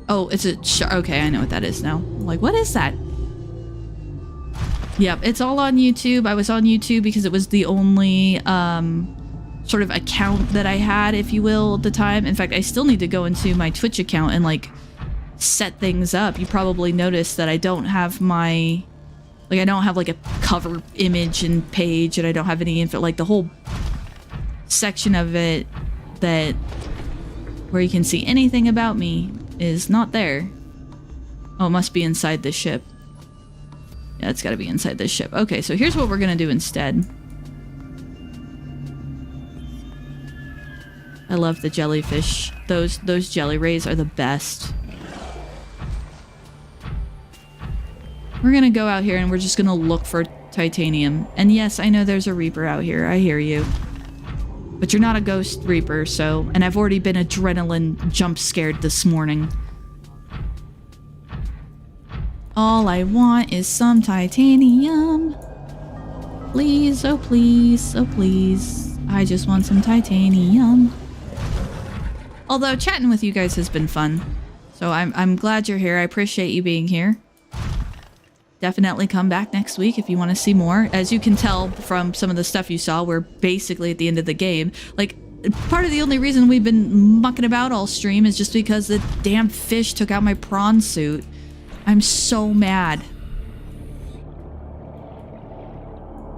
Oh, it's a okay, I know what that is now. I'm like, what is that? Yep, it's all on YouTube. I was on YouTube because it was the only sort of account that I had, if you will, at the time. In fact, I still need to go into my Twitch account and like set things up. You probably noticed that I don't have my... Like, I don't have, like, a cover image and page, and I don't have any info. Like, the whole section of it that... where you can see anything about me is not there. Oh, it must be inside this ship. Yeah, it's gotta be inside this ship. Okay, so here's what we're gonna do instead. I love the jellyfish. Those jelly rays are the best. We're gonna go out here and we're just gonna look for titanium. And yes, I know there's a Reaper out here. I hear you. But you're not a ghost Reaper, so... And I've already been adrenaline jump scared this morning. All I want is some titanium. Please, oh please, oh please. I just want some titanium. Although chatting with you guys has been fun. So I'm glad you're here. I appreciate you being here. definitely come back next week if you want to see more. As you can tell from some of the stuff you saw, we're basically at the end of the game. Like, part of the only reason we've been mucking about all stream is just because the damn fish took out my prawn suit. I'm so mad.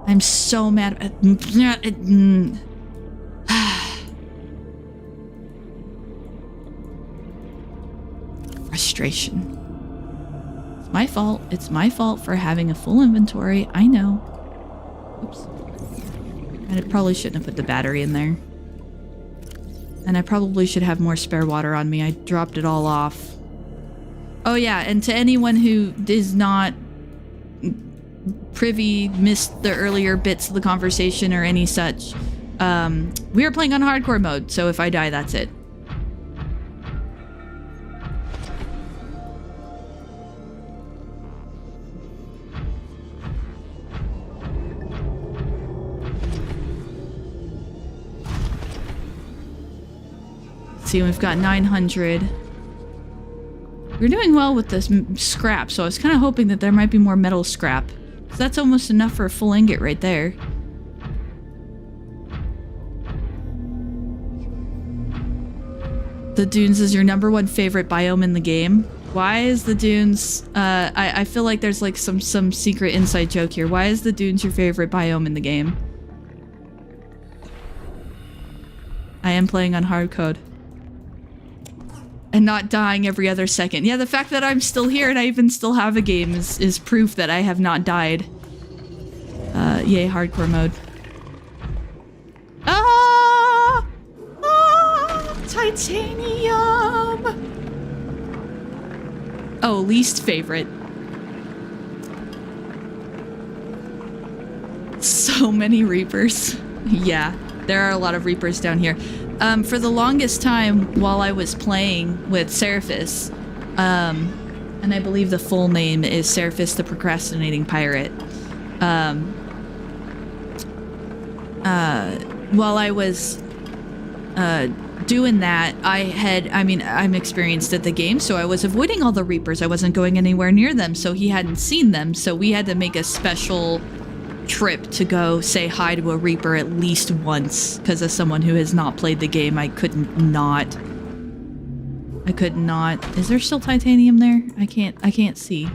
I'm so mad. Frustration. It's my fault. It's my fault for having a full inventory. I know. Oops. I probably shouldn't have put the battery in there. And I probably should have more spare water on me. I dropped it all off. Oh yeah, and to anyone who is not privy, missed the earlier bits of the conversation or any such, we are playing on hardcore mode, so if I die, that's it. See, we've got 900. We're doing well with this scrap, so I was kind of hoping that there might be more metal scrap. So that's almost enough for a full ingot right there. The dunes is your #1 favorite biome in the game. Why is the dunes... I feel like there's like some secret inside joke here. Why is the dunes your favorite biome in the game? I am playing on hardcode. And not dying every other second. Yeah, the fact that I'm still here and I even still have a game is proof that I have not died. Yay, hardcore mode. Ah! Ah! Titanium! Oh, least favorite. So many Reapers. Yeah, there are a lot of Reapers down here. For the longest time while I was playing with Seraphis, and I believe the full name is Seraphis the Procrastinating Pirate, while I was doing that, I'm experienced at the game, so I was avoiding all the Reapers. I wasn't going anywhere near them, so he hadn't seen them, so we had to make a special trip to go say hi to a Reaper at least once, because as someone who has not played the game, I could not. Is there still titanium there? I can't see.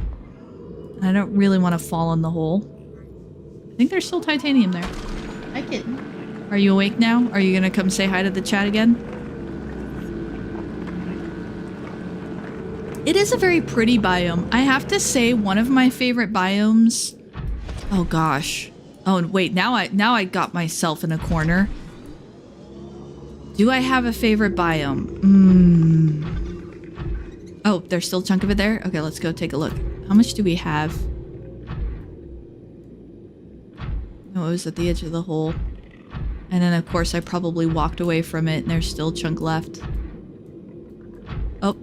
I don't really want to fall in the hole. I think there's still titanium there. Hi, kitten. Are you awake now? Are you gonna come say hi to the chat again? It is a very pretty biome. I have to say, one of my favorite biomes... Oh gosh. Oh, and wait, now I got myself in a corner. Do I have a favorite biome? Oh, there's still a chunk of it there? Okay, let's go take a look. How much do we have? Oh, it was at the edge of the hole. And then of course I probably walked away from it and there's still a chunk left. Oh.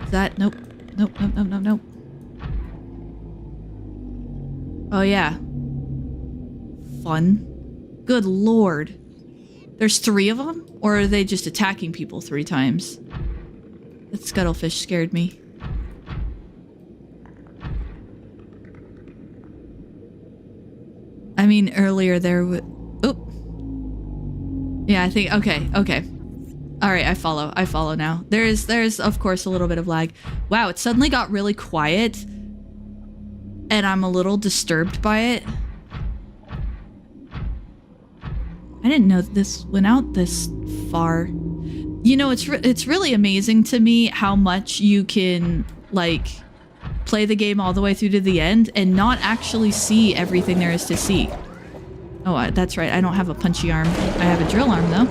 Is that? Nope. Nope, nope, nope, nope, nope. Oh yeah. Fun. Good lord. There's 3 of them? Or are they just attacking people 3 times? That scuttlefish scared me. I mean, earlier there was... Oop. Yeah, I think... Okay, okay. Alright, I follow now. There's of course a little bit of lag. Wow, it suddenly got really quiet. And I'm a little disturbed by it. I didn't know this went out this far. You know, it's really amazing to me how much you can, like, play the game all the way through to the end and not actually see everything there is to see. Oh, that's right. I don't have a punchy arm. I have a drill arm, though.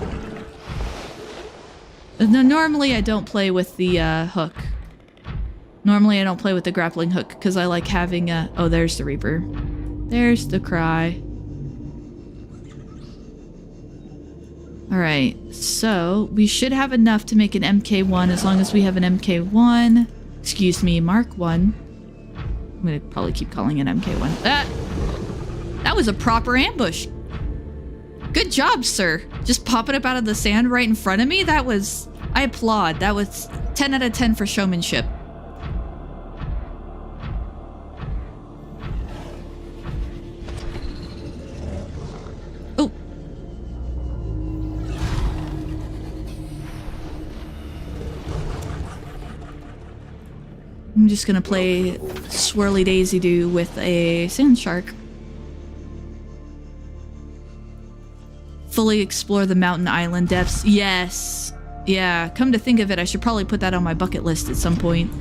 No, normally I don't play with the hook. Normally I don't play with the grappling hook because I like having a... Oh, there's the Reaper. There's the Cry. Alright, so we should have enough to make an MK1 as long as we have an MK1. Excuse me, Mark 1. I'm gonna probably keep calling it MK1. That was a proper ambush. Good job, sir. Just popping up out of the sand right in front of me? That was... I applaud. That was 10 out of 10 for showmanship. I'm just gonna play swirly daisy do with a sand shark. Fully explore the mountain island depths. Yes. Yeah, come to think of it, I should probably put that on my bucket list at some point.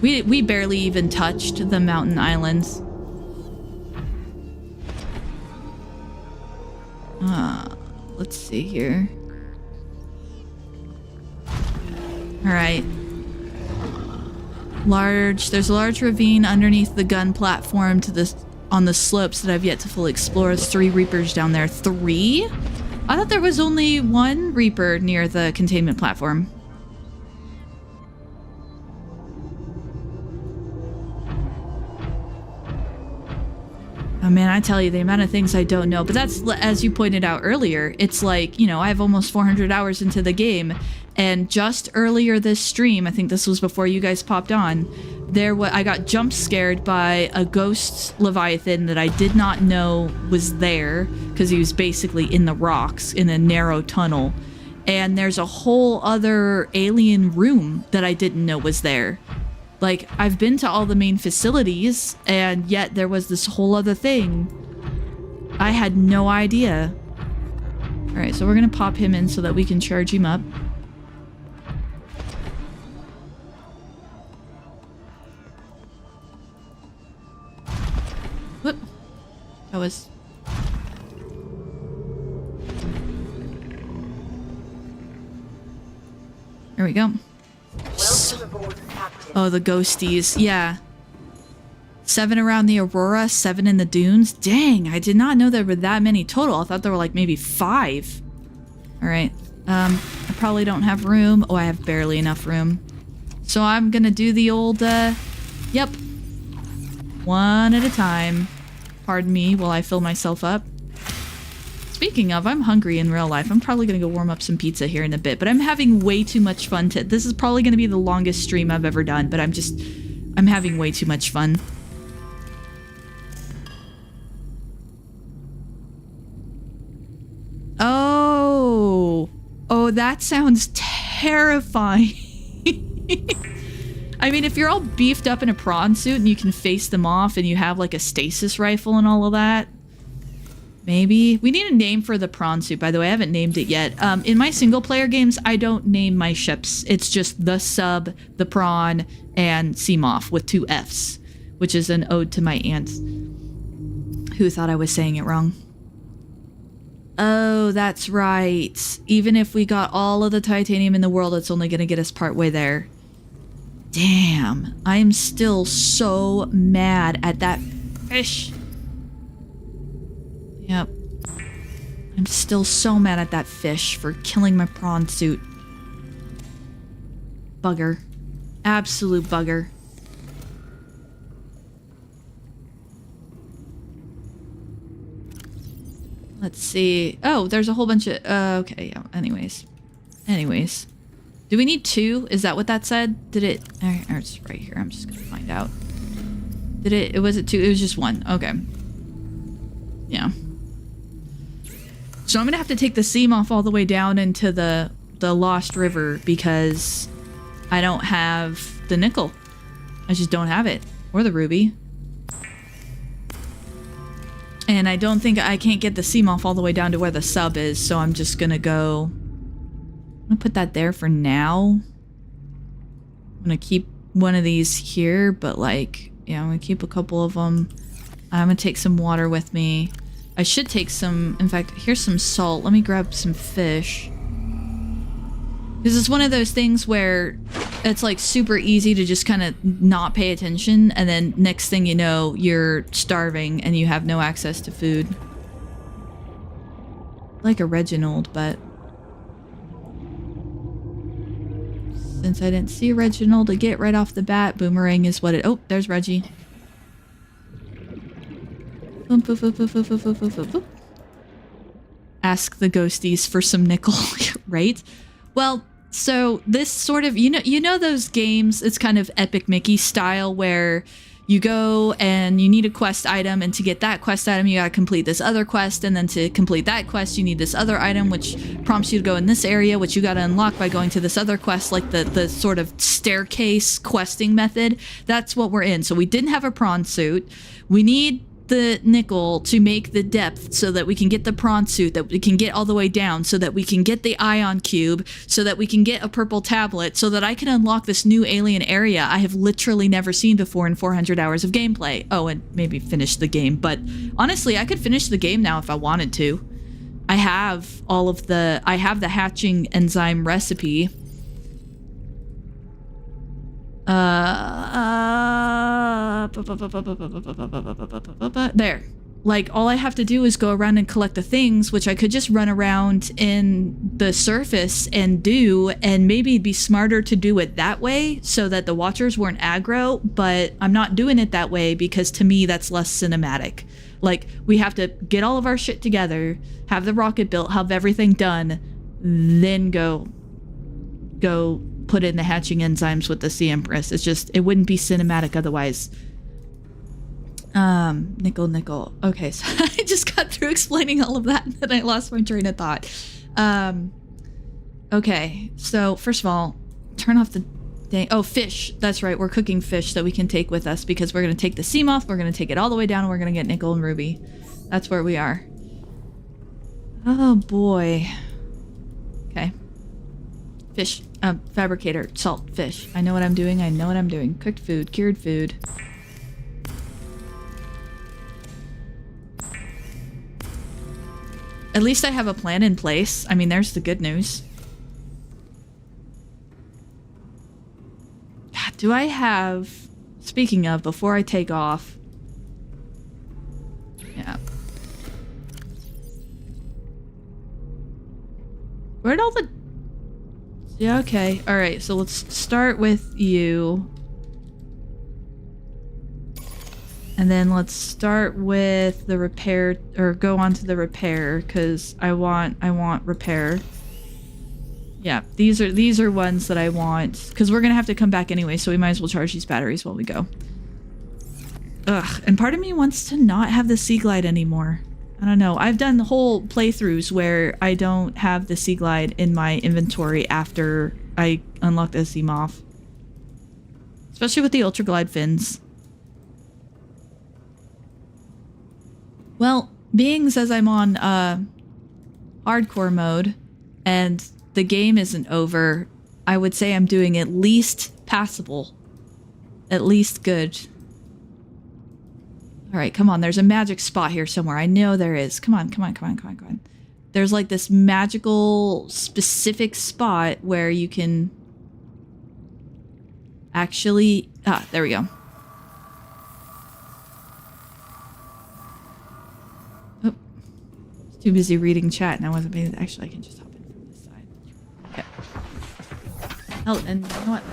We barely even touched the mountain islands. Let's see here. Alright. There's a large ravine underneath the gun platform on the slopes that I've yet to fully explore. There's 3 Reapers down there. 3? I thought there was only 1 Reaper near the containment platform. Oh man, I tell you, the amount of things I don't know. But that's, as you pointed out earlier, it's like, you know, I have almost 400 hours into the game. And just earlier this stream, I think this was before you guys popped on, I got jump scared by a ghost Leviathan that I did not know was there, because he was basically in the rocks in a narrow tunnel. And there's a whole other alien room that I didn't know was there. Like, I've been to all the main facilities, and yet there was this whole other thing. I had no idea. Alright, so we're gonna pop him in so that we can charge him up. Whoop. That was... There we go. Welcome aboard, Captain. Oh, the ghosties. Yeah. 7 around the Aurora, 7 in the dunes. Dang, I did not know there were that many total. I thought there were like maybe 5. Alright. I probably don't have room. Oh, I have barely enough room. So I'm gonna do the old, yep. One at a time. Pardon me while I fill myself up. Speaking of, I'm hungry in real life. I'm probably gonna go warm up some pizza here in a bit, but I'm having way too much fun this is probably gonna be the longest stream I've ever done, but I'm having way too much fun. Oh, that sounds terrifying. I mean, if you're all beefed up in a prawn suit and you can face them off and you have like a stasis rifle and all of that, maybe. We need a name for the prawn suit, by the way. I haven't named it yet. In my single player games, I don't name my ships. It's just the Sub, the Prawn, and Seamoth with 2 Fs, which is an ode to my aunt, who thought I was saying it wrong. Oh, that's right. Even if we got all of the titanium in the world, it's only going to get us partway there. Damn. I am still so mad at that fish. Yep. I'm still so mad at that fish for killing my prawn suit. Bugger. Absolute bugger. Let's see. Oh, there's a whole bunch of... okay, yeah. Anyways. Do we need 2? Is that what that said? Did it... Or it's right here. I'm just gonna find out. Did it... Was it 2? It was just 1. Okay. Yeah. So I'm gonna have to take the Seamoth all the way down into the Lost River because I don't have the nickel. I just don't have it. Or the ruby. And I don't think I can't get the Seamoth all the way down to where the Sub is, so I'm just gonna go... I'm gonna put that there for now. I'm gonna keep one of these here, but like, yeah, I'm gonna keep a couple of them. I'm gonna take some water with me. I should take some, in fact, here's some salt. Let me grab some fish. Because it's one of those things where it's like super easy to just kind of not pay attention, and then next thing you know, you're starving and you have no access to food. Like a Reginald, but... since I didn't see Reginald to get right off the bat, Boomerang is what it... Oh, there's Reggie. Boop, boop, boop, boop, boop, boop, boop, boop, boop. Ask the ghosties for some nickel, right? Well, so this sort of, you know those games, it's kind of Epic Mickey style where you go and you need a quest item, and to get that quest item you gotta complete this other quest, and then to complete that quest you need this other item which prompts you to go in this area, which you gotta unlock by going to this other quest, like the sort of staircase questing method. That's what we're in. So we didn't have a prawn suit. We need the nickel to make the depth so that we can get the prawn suit, that we can get all the way down, so that we can get the ion cube, so that we can get a purple tablet, so that I can unlock this new alien area I have literally never seen before in 400 hours of gameplay. Oh, and maybe finish the game, but honestly I could finish the game now if I wanted to. I have all of the, I have the hatching enzyme recipe. There. Like, all I have to do is go around and collect the things, which I could just run around in the surface and do, and maybe it'd be smarter to do it that way so that the watchers weren't aggro, but I'm not doing it that way because to me that's less cinematic. Like, we have to get all of our shit together, have the rocket built, have everything done, then go put in the hatching enzymes with the Sea Empress. It's just, it wouldn't be cinematic otherwise. Nickel. Okay, so I just got through explaining all of that and then I lost my train of thought. Okay, so first of all, turn off the dang, oh, fish. That's right, we're cooking fish that we can take with us because we're gonna take the sea moth, we're gonna take it all the way down, and we're gonna get nickel and ruby. That's where we are. Oh boy. Okay. Fish. Fabricator. Salt. Fish. I know what I'm doing. I know what I'm doing. Cooked food. Cured food. At least I have a plan in place. I mean, there's the good news. God, do I have... Speaking of, before I take off... Yeah. Where'd all the... Yeah, okay. Alright, so let's start with you. And then let's start with the repair, or go on to the repair, because I want repair. Yeah, these are ones that I want, because we're gonna have to come back anyway, so we might as well charge these batteries while we go. Ugh, and part of me wants to not have the Sea Glide anymore. I don't know. I've done whole playthroughs where I don't have the Sea Glide in my inventory after I unlock the Sea Moth. Especially with the Ultra Glide fins. Well, being as I'm on hardcore mode and the game isn't over, I would say I'm doing at least passable. At least good. Alright, come on. There's a magic spot here somewhere. I know there is. Come on. There's like this magical specific spot where you can actually... Ah, there we go. Oh. I was too busy reading chat and I wasn't paying... Actually, I can just hop in from this side. Okay. Oh, and you know what?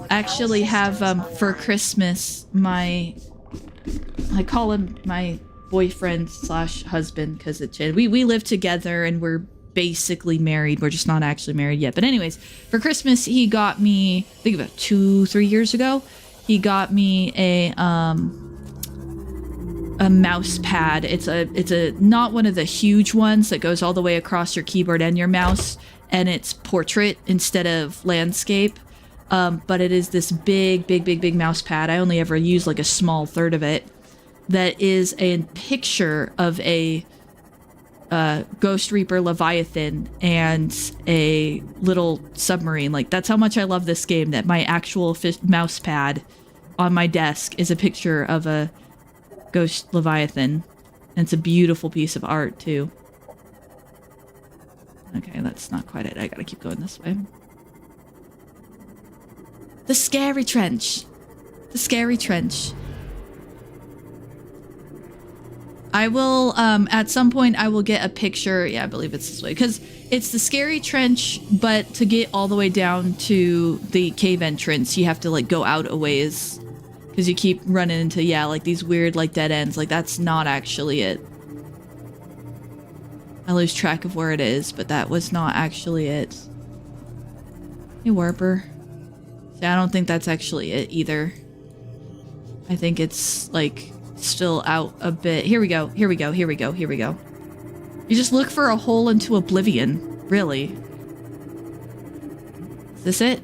Actually have for Christmas I call him my boyfriend slash husband because we live together and we're basically married. We're just not actually married yet, but anyways, for Christmas he got me, I think about 2-3 years ago, he got me a mouse pad. It's a not one of the huge ones that goes all the way across your keyboard and your mouse, and it's portrait instead of landscape. But it is this big mouse pad. I only ever use like a small third of it. That is a picture of a Ghost Reaper Leviathan and a little submarine. Like, that's how much I love this game, that my actual mouse pad on my desk is a picture of a Ghost Leviathan. And it's a beautiful piece of art, too. Okay, that's not quite it. I gotta keep going this way. The scary trench. The scary trench. I will, at some point I will get a picture. Yeah, I believe it's this way. Because it's the scary trench, but to get all the way down to the cave entrance, you have to, like, go out a ways. Because you keep running into, yeah, like, these weird, like, dead ends. Like, that's not actually it. I lose track of where it is, but that was not actually it. Hey, Warper. See, I don't think that's actually it either. I think it's like still out a bit. Here we go. Here we go. Here we go. Here we go. You just look for a hole into oblivion. Really. Is this it?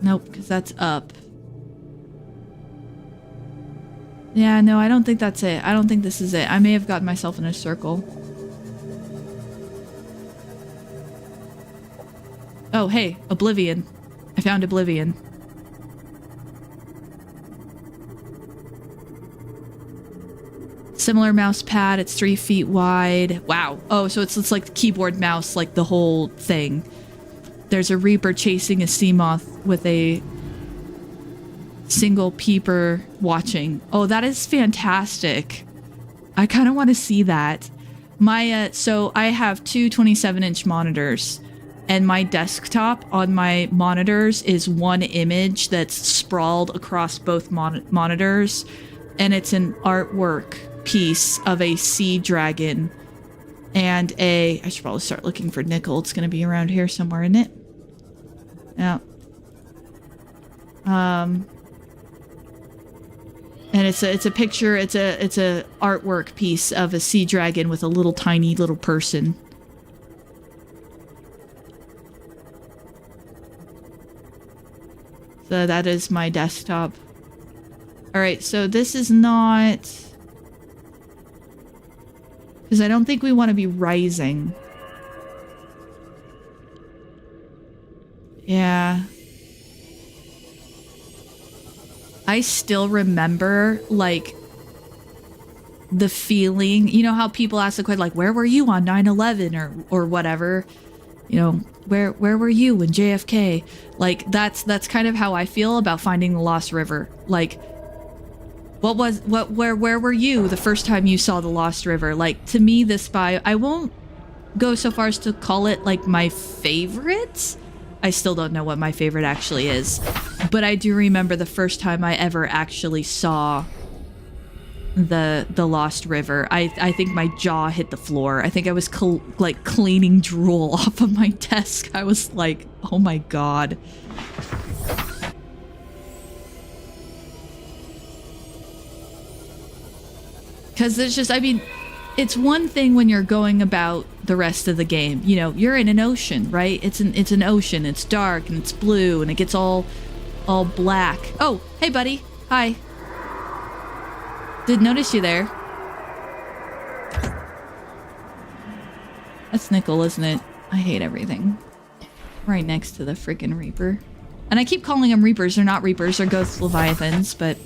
Nope, because that's up. Yeah, no, I don't think that's it. I don't think this is it. I may have gotten myself in a circle. Oh, hey, oblivion. I found oblivion. Similar mouse pad. It's 3 feet wide. Wow. Oh, so it's like the keyboard mouse, like the whole thing. There's a Reaper chasing a sea moth with a single peeper watching. Oh, that is fantastic. I kind of want to see that. My so I have two 27-inch monitors, and my desktop on my monitors is one image that's sprawled across both monitors, and it's an artwork piece of a sea dragon and I should probably start looking for nickel. It's going to be around here somewhere, isn't it? Yeah. And it's a picture, it's a artwork piece of a sea dragon with a little tiny little person. So that is my desktop. Alright, so this is not... because I don't think we want to be rising. Yeah. I still remember, like, the feeling, you know how people ask the question, like, where were you on 9/11 or whatever, you know, where were you when JFK? Like, that's kind of how I feel about finding the Lost River. Like, where were you the first time you saw the Lost River? Like, to me, this I won't go so far as to call it, like, my favorite. I still don't know what my favorite actually is. But I do remember the first time I ever actually saw the Lost River. I think my jaw hit the floor. I think I was like cleaning drool off of my desk. I was like, oh my god. Because there's just, I mean, it's one thing when you're going about the rest of the game. You know, you're in an ocean, right? It's an ocean. It's dark and it's blue and it gets all black. Oh, hey buddy. Hi. Didn't notice you there. That's nickel, isn't it? I hate everything. Right next to the freaking Reaper. And I keep calling them Reapers. They're not Reapers. They're Ghost Leviathans, but...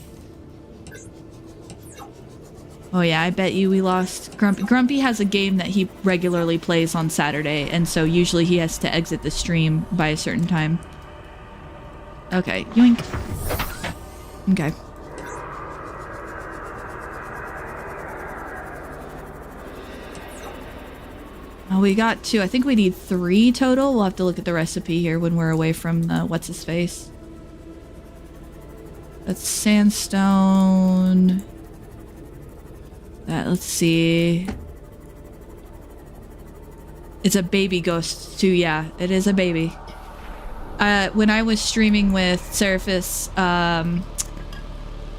oh yeah, I bet you we lost Grumpy. Grumpy has a game that he regularly plays on Saturday, and so usually he has to exit the stream by a certain time. Okay, yoink. Okay. Oh, we got 2. I think we need 3 total. We'll have to look at the recipe here when we're away from the what's-his-face. That's sandstone... let's see. It's a baby ghost too, yeah. It is a baby. When I was streaming with Seraphis,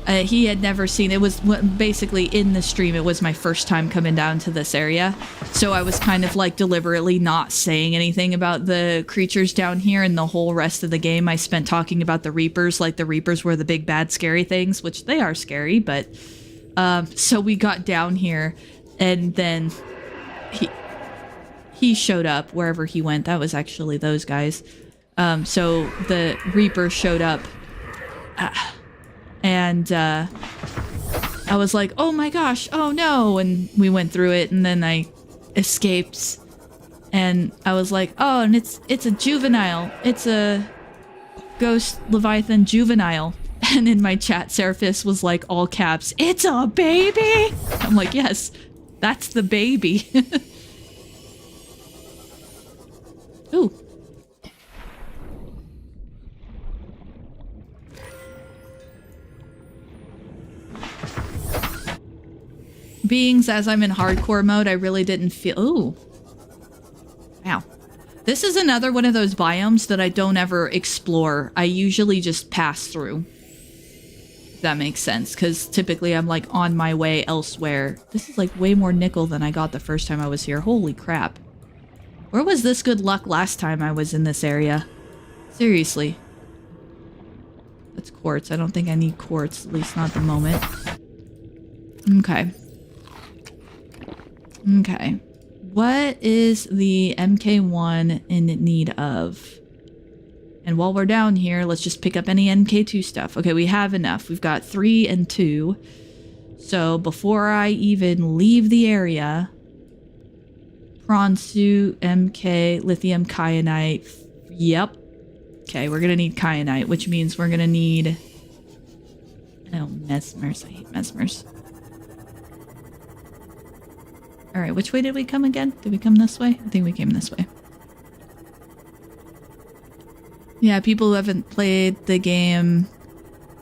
he had never seen... it was basically in the stream. It was my first time coming down to this area. So I was kind of like deliberately not saying anything about the creatures down here, and the whole rest of the game I spent talking about the Reapers, like the Reapers were the big bad scary things, which they are scary, but... so we got down here, and then he showed up wherever he went. That was actually those guys. So the Reaper showed up, and I was like, oh my gosh, oh no, and we went through it, and then I escaped, and I was like, oh, and it's a juvenile. It's a Ghost Leviathan juvenile. And in my chat, Seraphis was like, all caps, it's a baby! I'm like, yes, that's the baby. Ooh. Beings, as I'm in hardcore mode, I really didn't feel... ooh. Wow. This is another one of those biomes that I don't ever explore. I usually just pass through. If that makes sense, because typically I'm like on my way elsewhere. This is like way more nickel than I got the first time I was here. Holy crap. Where was this good luck last time I was in this area? Seriously. That's quartz. I don't think I need quartz, at least not at the moment. Okay. Okay. What is the MK1 in need of? And while we're down here, let's just pick up any MK2 stuff. Okay, we have enough. We've got 3 and 2. So before I even leave the area, prawn suit, MK, lithium kyanite. Yep. Okay, we're gonna need kyanite, which means we're gonna need... Oh, mesmers. I hate mesmers. Alright, which way did we come again? Did we come this way? I think we came this way. Yeah, people who haven't played the game,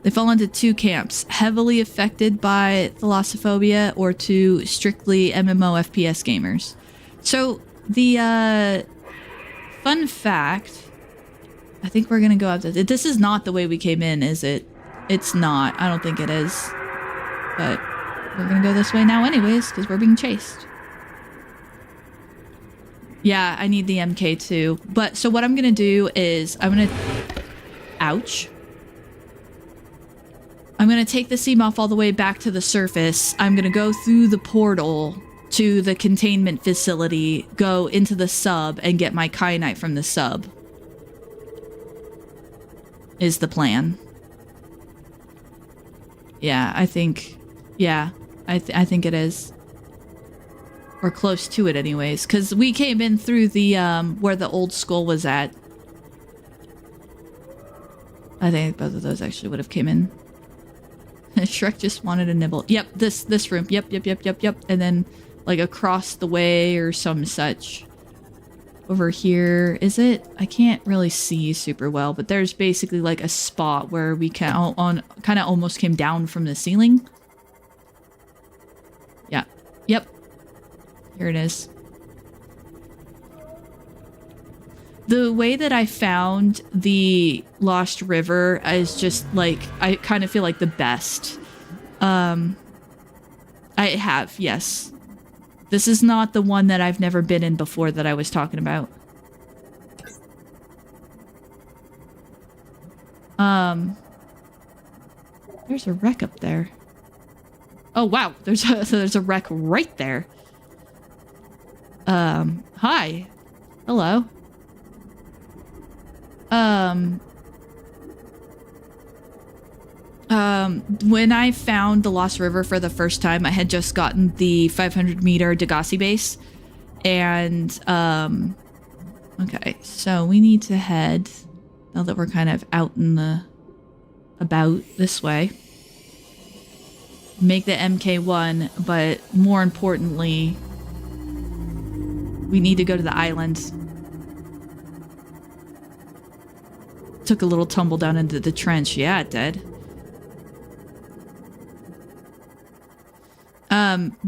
they fall into 2 camps. Heavily affected by thalassophobia or 2 strictly MMO FPS gamers. So, the fun fact... I think we're gonna go out this. This is not the way we came in, is it? It's not. I don't think it is. But we're gonna go this way now anyways, because we're being chased. Yeah, I need the MK2. But, so what I'm gonna do is, I'm gonna... Ouch. I'm gonna take the Seamoth all the way back to the surface. I'm gonna go through the portal to the containment facility, go into the sub, and get my kyanite from the sub. Is the plan. Yeah, I think... Yeah, I think it is. Or close to it anyways. Because we came in through the, where the old skull was at. I think both of those actually would have came in. Shrek just wanted a nibble. Yep, this room. Yep. And then, like, across the way or some such. Over here, is it? I can't really see super well, but there's basically like a spot where we can kind of almost came down from the ceiling. Yeah. Yep. Here it is. The way that I found the Lost River is just like, I kind of feel like the best. I have, yes. This is not the one that I've never been in before that I was talking about. There's a wreck up there. Oh wow, there's a wreck right there. Hi. Hello. When I found the Lost River for the first time, I had just gotten the 500-meter Degassi base. And, okay, so we need to head, now that we're kind of out in the, about this way. Make the MK1, but more importantly, we need to go to the island. Took a little tumble down into the trench. Yeah, it did.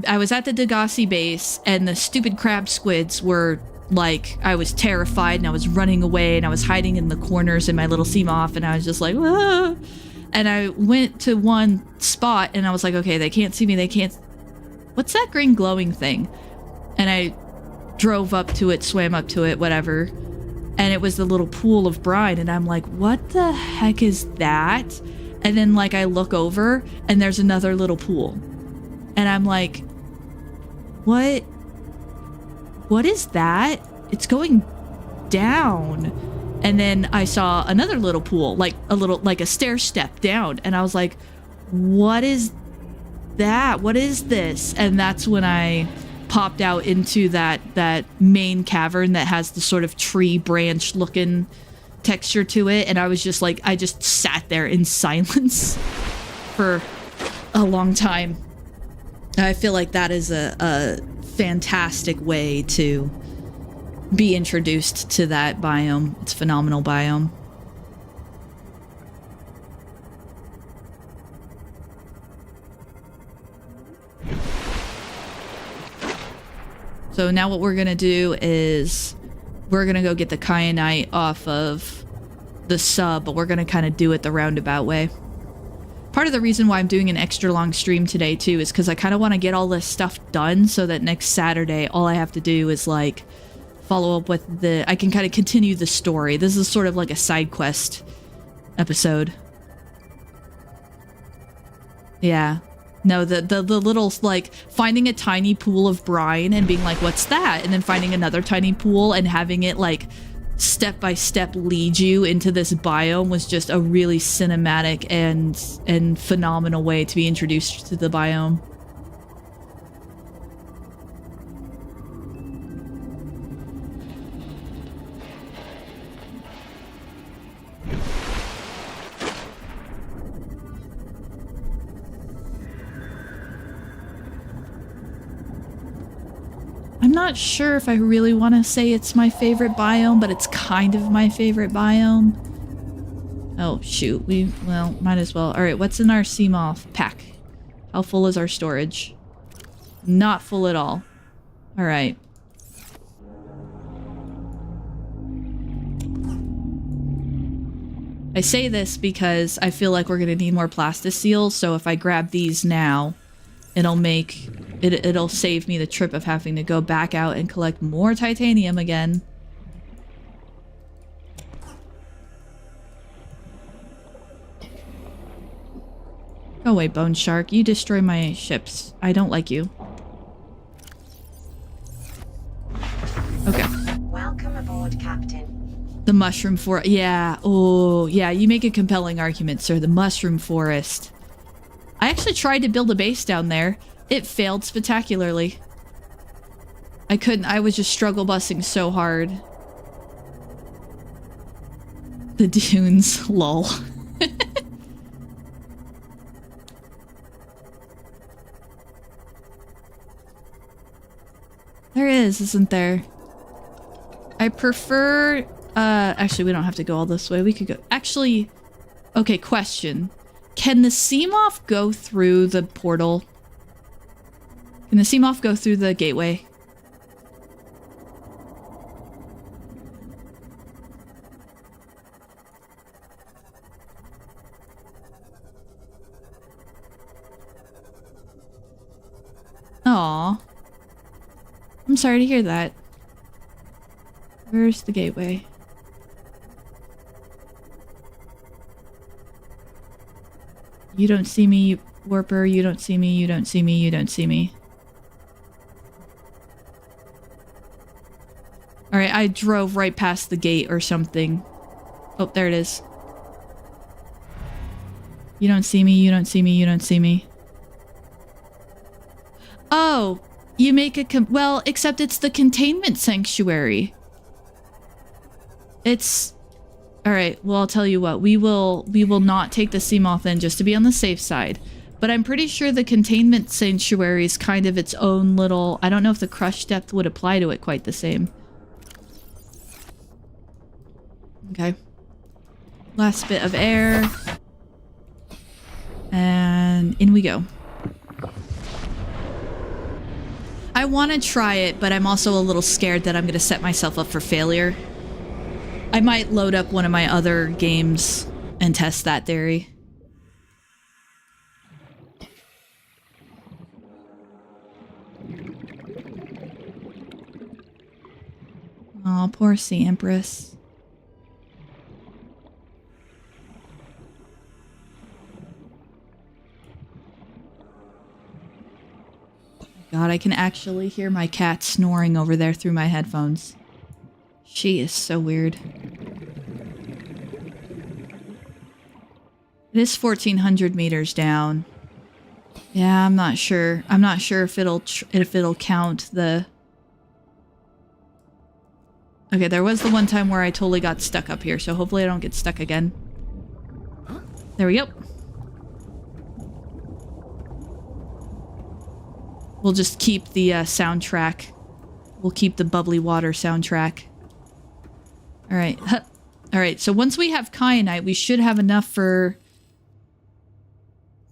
I was at the Degassi base, and the stupid crab squids were, like, I was terrified, and I was running away, and I was hiding in the corners in my little Seamoth, and I was just like, ah! And I went to one spot, and I was like, okay, they can't see me, they can't... What's that green glowing thing? And I drove up to it, swam up to it, whatever, and it was the little pool of brine, and I'm like, what the heck is that? And then, like, I look over, and there's another little pool. And I'm like, what is that? It's going down. And then I saw another little pool, like a stair step down. And I was like, what is that? What is this? And that's when I popped out into that main cavern that has the sort of tree branch looking texture to it. And I was just like, I just sat there in silence for a long time. I feel like that is a fantastic way to be introduced to that biome. It's a phenomenal biome. So now what we're gonna do is we're gonna go get the kyanite off of the sub, but we're gonna kind of do it the roundabout way. Part of the reason why I'm doing an extra long stream today too is because I kind of want to get all this stuff done so that next Saturday all I have to do is like follow up with I can kind of continue the story. This is sort of like a side quest episode. Yeah. No, the little, like, finding a tiny pool of brine and being like, what's that? And then finding another tiny pool and having it, like, step by step lead you into this biome was just a really cinematic and phenomenal way to be introduced to the biome. I'm not sure if I really want to say it's my favorite biome, but it's kind of my favorite biome. Oh, shoot. Well, might as well. Alright, what's in our Seamoth pack? How full is our storage? Not full at all. Alright. I say this because I feel like we're going to need more plasticine, so if I grab these now, it'll make... It'll save me the trip of having to go back out and collect more titanium again. Go away, Bone Shark. You destroy my ships. I don't like you. Okay. Welcome aboard, Captain. The Mushroom Forest. Yeah. Oh, yeah. You make a compelling argument, sir. The Mushroom Forest. I actually tried to build a base down there. It failed spectacularly. I couldn't. I was just struggle busing so hard. The dunes. Lol. There is, isn't there? I prefer... actually, we don't have to go all this way. We could go... Actually... Okay, question. Can the Seamoth go through the portal? Can the Seamoth go through the gateway? Aw. I'm sorry to hear that. Where's the gateway? You don't see me, Warper. You don't see me. You don't see me. You don't see me. Alright, I drove right past the gate or something. Oh, there it is. You don't see me, you don't see me, you don't see me. Oh, you make a well, except it's the containment sanctuary. It's... Alright, well, I'll tell you what. We will not take the Seamoth in just to be on the safe side. But I'm pretty sure the containment sanctuary is kind of its own little... I don't know if the crush depth would apply to it quite the same. Okay. Last bit of air. And in we go. I want to try it, but I'm also a little scared that I'm going to set myself up for failure. I might load up one of my other games and test that theory. Oh, poor Sea Empress. God, I can actually hear my cat snoring over there through my headphones. She is so weird. It is 1,400 meters down. Yeah, I'm not sure. I'm not sure if it'll count the... Okay, there was the one time where I totally got stuck up here, so hopefully I don't get stuck again. There we go. We'll just keep the soundtrack. We'll keep the bubbly water soundtrack. Alright. Alright, so once we have kyanite, we should have enough for...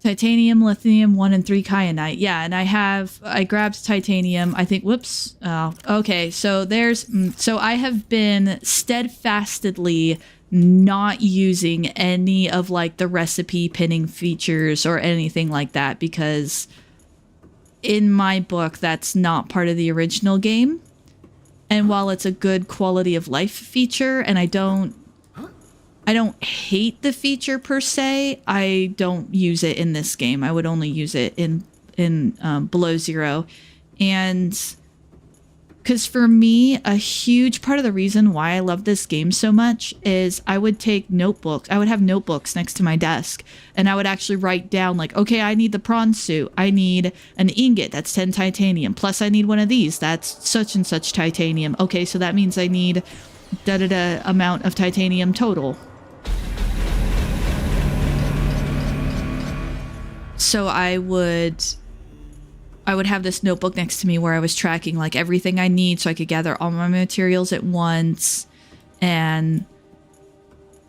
Titanium, lithium, 1 and 3 kyanite. Yeah, and I grabbed titanium. I think, whoops. Oh, okay. So so I have been steadfastly not using any of like the recipe pinning features or anything like that because in my book, that's not part of the original game. And while it's a good quality of life feature, and I don't hate the feature per se, I don't use it in this game. I would only use it in Below Zero. And because for me, a huge part of the reason why I love this game so much is I would take notebooks. I would have notebooks next to my desk and I would actually write down like, okay, I need the prawn suit. I need an ingot. That's 10 titanium. Plus I need one of these. That's such and such titanium. Okay, so that means I need da-da-da amount of titanium total. So I would have this notebook next to me where I was tracking like everything I need so I could gather all my materials at once. And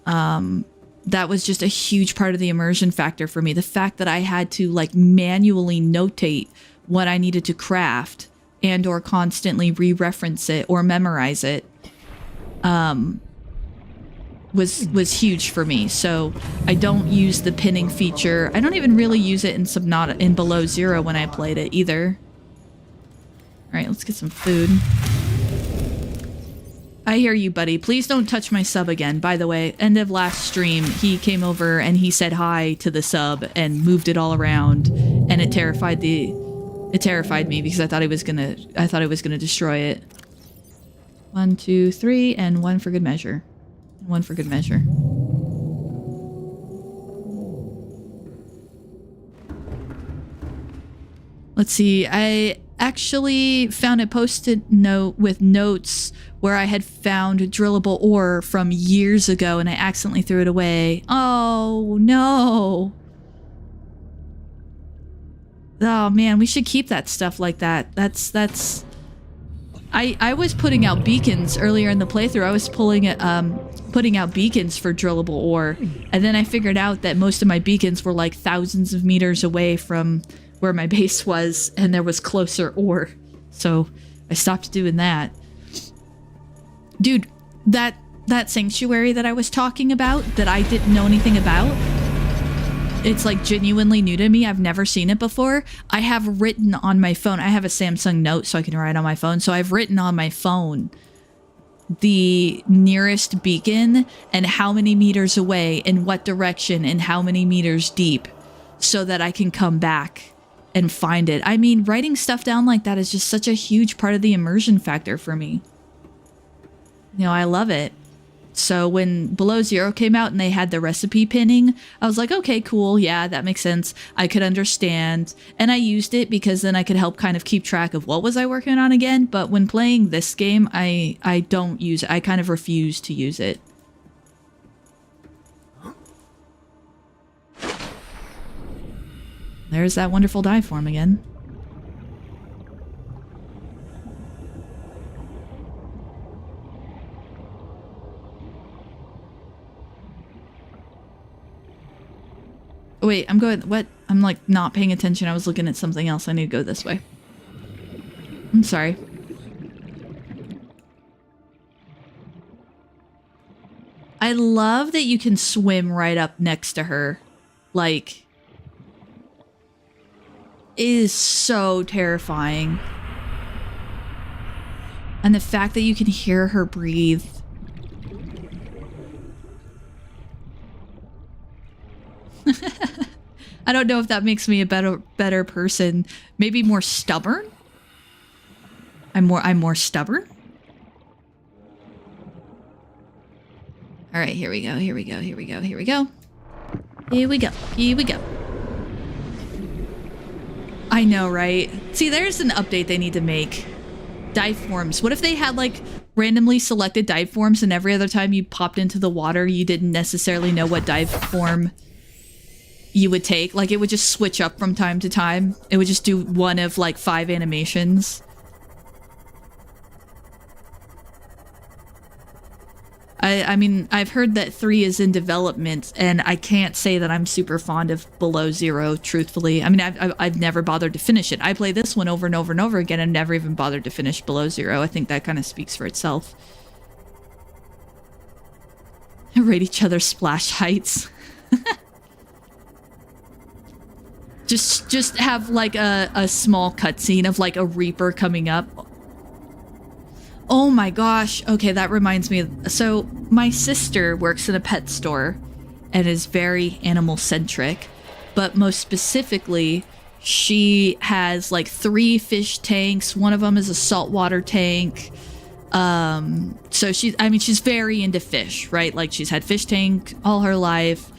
that was just a huge part of the immersion factor for me. The fact that I had to like manually notate what I needed to craft and or constantly re-reference it or memorize it was huge for me. So I don't use the pinning feature. I don't even really use it in Subnautica in Below Zero when I played it either. All right, let's get some food. I hear you, buddy. Please don't touch my sub again. By the way, end of last stream, he came over and he said hi to the sub and moved it all around, and it terrified me because I thought I was gonna destroy it. 1, 2, 3, and 1 for good measure. 1 for good measure. Let's see. I actually found a post-it note with notes where I had found drillable ore from years ago and I accidentally threw it away. Oh, no. Oh, man. We should keep that stuff like that. That's... I was putting out beacons earlier in the playthrough. I was putting out beacons for drillable ore, and then I figured out that most of my beacons were like thousands of meters away from where my base was, and there was closer ore. So I stopped doing that. Dude, that sanctuary that I was talking about, that I didn't know anything about, it's like genuinely new to me. I've never seen it before. I have written on my phone. I have a Samsung Note so I can write on my phone. So I've written on my phone the nearest beacon and how many meters away, in what direction, and how many meters deep, so that I can come back and find it. I mean, writing stuff down like that is just such a huge part of the immersion factor for me. You know, I love it. So when Below Zero came out and they had the recipe pinning, I was like, okay, cool. Yeah, that makes sense. I could understand. And I used it because then I could help kind of keep track of what was I working on again. But when playing this game, I don't use it. I kind of refuse to use it. There's that wonderful dive form again. Wait, I'm going... What? I'm like not paying attention. I was looking at something else. I need to go this way. I'm sorry. I love that you can swim right up next to her. Like... It is so terrifying. And the fact that you can hear her breathe. I don't know if that makes me a better person. Maybe more stubborn? I'm more stubborn? All right, here we go. Here we go. Here we go. Here we go. Here we go. Here we go. I know, right? See, there's an update they need to make. Dive forms. What if they had like randomly selected dive forms and every other time you popped into the water, you didn't necessarily know what dive form you would take? Like it would just switch up from time to time. It would just do one of like 5 animations. I mean, I've heard that 3 is in development, and I can't say that I'm super fond of Below Zero, truthfully. I mean, I've never bothered to finish it. I play this one over and over and over again and never even bothered to finish Below Zero. I think that kind of speaks for itself. Rate each other's splash heights. Just have like a small cutscene of like a Reaper coming up. Oh my gosh. Okay, that reminds me. So my sister works in a pet store and is very animal centric, but most specifically, she has like 3 fish tanks. One of them is a saltwater tank. So she's very into fish, right? Like she's had fish tank all her life.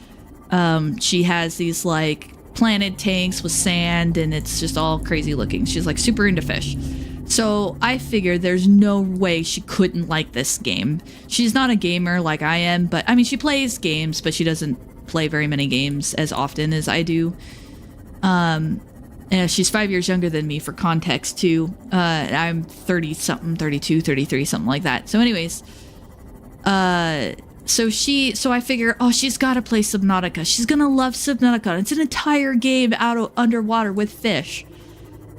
She has these like planted tanks with sand, and it's just all crazy looking. She's like super into fish. So I figured there's no way she couldn't like this game. She's not a gamer like I am, but I mean, she plays games, but she doesn't play very many games as often as I do. And she's 5 years younger than me for context too. I'm 30 something, 32, 33, something like that. So anyways, so I figure, oh, she's got to play Subnautica. She's going to love Subnautica. It's an entire game underwater with fish.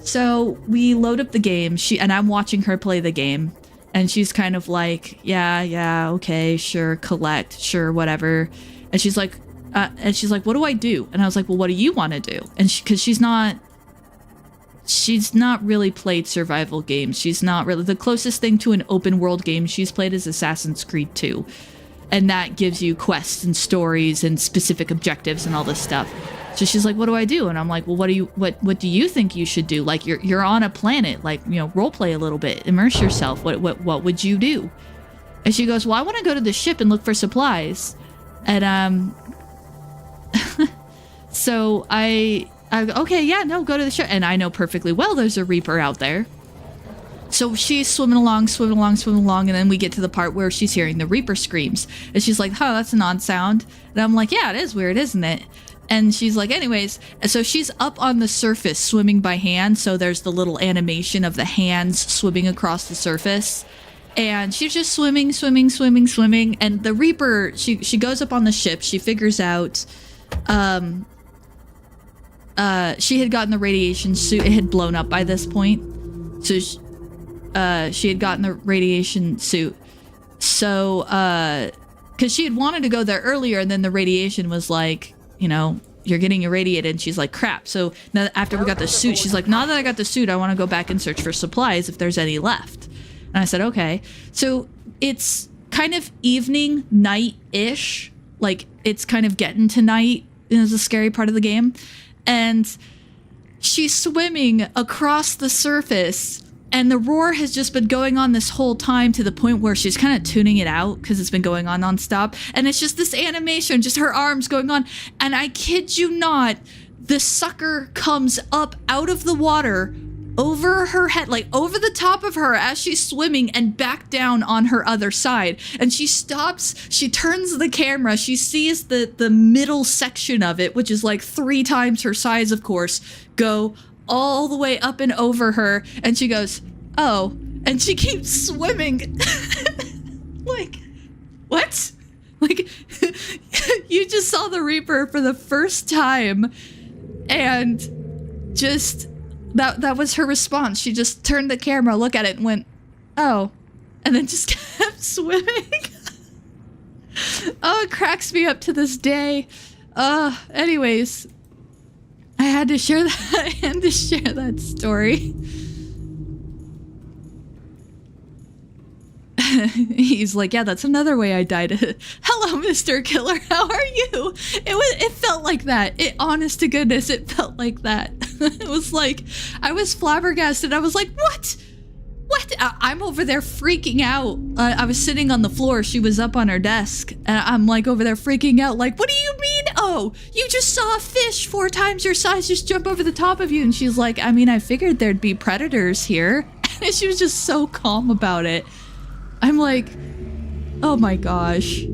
So we load up the game, and I'm watching her play the game, and she's kind of like, yeah, okay, sure, collect, sure, whatever. And she's like, what do I do? And I was like, well, what do you want to do? And because she's not really played survival games. She's not really, the closest thing to an open world game she's played is Assassin's Creed 2. And that gives you quests and stories and specific objectives and all this stuff. So she's like, what do I do? And I'm like, well, what do you think you should do? Like, you're on a planet, like, you know, role play a little bit, immerse yourself. What would you do? And she goes, well, I want to go to the ship and look for supplies. And so I okay, yeah, no, go to the ship. And I know perfectly well there's a Reaper out there. So she's swimming along, and then we get to the part where she's hearing the Reaper screams. And she's like, oh, that's an odd sound. And I'm like, yeah, it is weird, isn't it? And she's like, anyways, so she's up on the surface swimming by hand. So there's the little animation of the hands swimming across the surface. And she's just swimming. And the Reaper, she goes up on the ship. She figures out, she had gotten the radiation suit. It had blown up by this point. So she had gotten the radiation suit. So, because she had wanted to go there earlier, and then the radiation was like, you know, you're getting irradiated. And she's like, crap. So now after we got the suit, she's like, now that I got the suit, I want to go back and search for supplies if there's any left. And I said, okay. So it's kind of evening, night-ish. Like, it's kind of getting to night. Is the scary part of the game. And she's swimming across the surface, and the roar has just been going on this whole time, to the point where she's kind of tuning it out because it's been going on nonstop. And it's just this animation, just her arms going on. And I kid you not, the sucker comes up out of the water over her head, like over the top of her as she's swimming, and back down on her other side. And she stops, she turns the camera, she sees the middle section of it, which is like 3 times her size, of course, go all the way up and over her. And she goes, oh, and she keeps swimming. Like, what? Like, you just saw the Reaper for the first time, and just... That was her response. She just turned the camera, looked at it, and went, oh, and then just kept swimming. Oh, it cracks me up to this day. Anyways, I had to share that. I had to share that story. He's like, yeah, that's another way I died. Hello, Mr. Killer. How are you? It felt like that. Honest to goodness, it felt like that. It was like, I was flabbergasted. I was like, what? I'm over there freaking out. I was sitting on the floor. She was up on her desk. And I'm like over there freaking out. Like, what do you mean? Oh, you just saw a fish 4 times your size just jump over the top of you. And she's like, I mean, I figured there'd be predators here. And she was just so calm about it. I'm like, oh my gosh.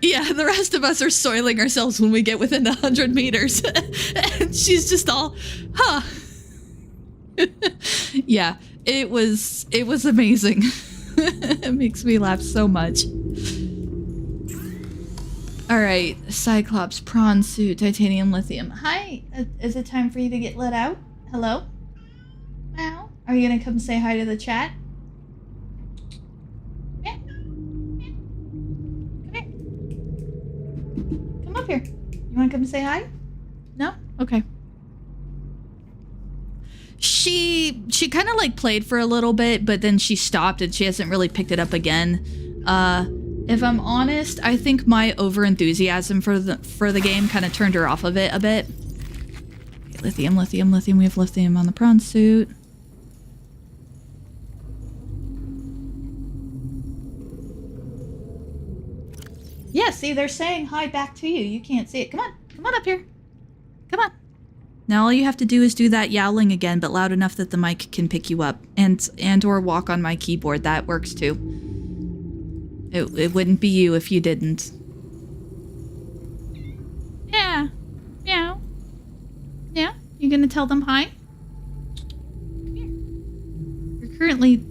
Yeah, the rest of us are soiling ourselves when we get within 100 meters. And she's just all, huh. Yeah, it was amazing. It makes me laugh so much. All right, Cyclops, prawn suit, titanium, lithium. Hi, is it time for you to get let out? Hello? Meow. Are you gonna come say hi to the chat? Yeah. Yeah. Come here. Come up here. You wanna come say hi? No? Okay. She kind of like played for a little bit, but then she stopped and she hasn't really picked it up again. If I'm honest, I think my overenthusiasm for the game kind of turned her off of it a bit. Okay, lithium, lithium, lithium. We have lithium on the prawn suit. Yeah, see, they're saying hi back to you. You can't see it. Come on up here. Come on. Now all you have to do is do that yowling again, but loud enough that the mic can pick you up, and or walk on my keyboard. That works too. It wouldn't be you if you didn't. Yeah. Meow. Yeah? You gonna tell them hi? Come here. You're currently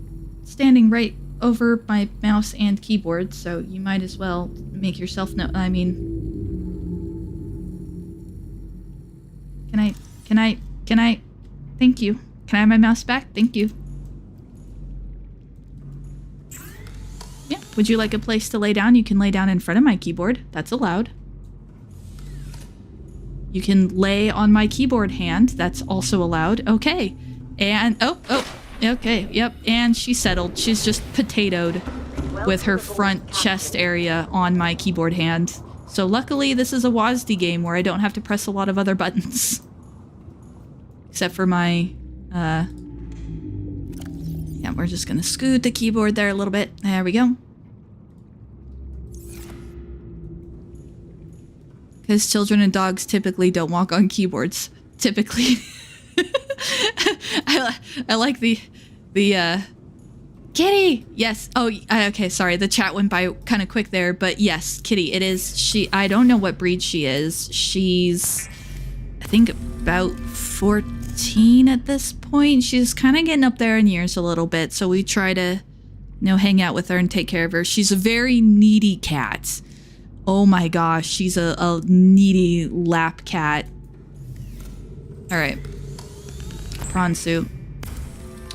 standing right over my mouse and keyboard, so you might as well make yourself know. I mean... Can I? Thank you. Can I have my mouse back? Thank you. Yeah. Would you like a place to lay down? You can lay down in front of my keyboard. That's allowed. You can lay on my keyboard hand. That's also allowed. Okay. And, oh, okay, yep. And she settled. She's just potatoed with her front chest area on my keyboard hand. So luckily, this is a WASD game where I don't have to press a lot of other buttons. Except for my, yeah, we're just gonna scoot the keyboard there a little bit. There we go. Because children and dogs typically don't walk on keyboards. Typically. I like the Kitty! Yes. Oh, okay, sorry. The chat went by kind of quick there, but yes, Kitty. It is, I don't know what breed she is. She's, I think, about 14 at this point. She's kind of getting up there in years a little bit, so we try to, hang out with her and take care of her. She's a very needy cat. Oh my gosh, she's a needy lap cat. All right. Prawn suit.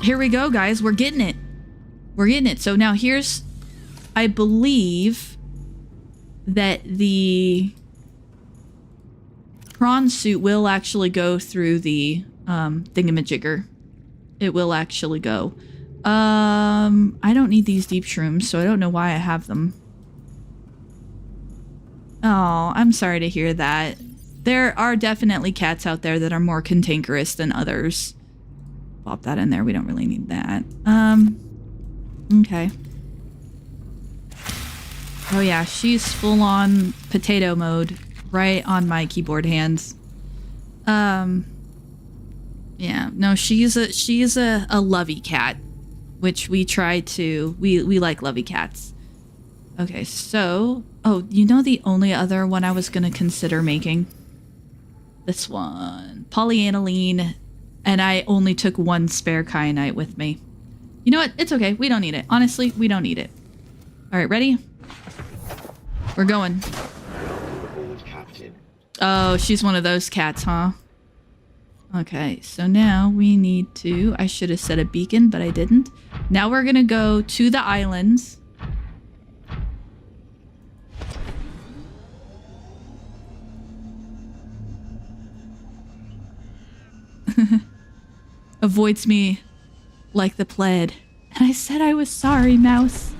Here we go, guys. We're getting it. We're getting it. So now here's, I believe that the prawn suit will actually go through the thingamajigger. It will actually go. I don't need these deep shrooms, so I don't know why I have them. Oh, I'm sorry to hear that. There are definitely cats out there that are more cantankerous than others. Pop that in there. We don't really need that. Okay. Oh yeah, she's full on potato mode right on my keyboard hands. Yeah, no, she is a lovey cat, which we try to, we like lovey cats. Okay, so, oh, the only other one I was gonna consider making? This one. Polyaniline, and I only took one spare kyanite with me. You know what? It's okay. We don't need it. Honestly, we don't need it. All right, ready? We're going. Oh, she's one of those cats, huh? Okay, so now we need to... I should have set a beacon, but I didn't. Now we're gonna go to the islands. Avoids me like the plaid. And I said I was sorry, mouse.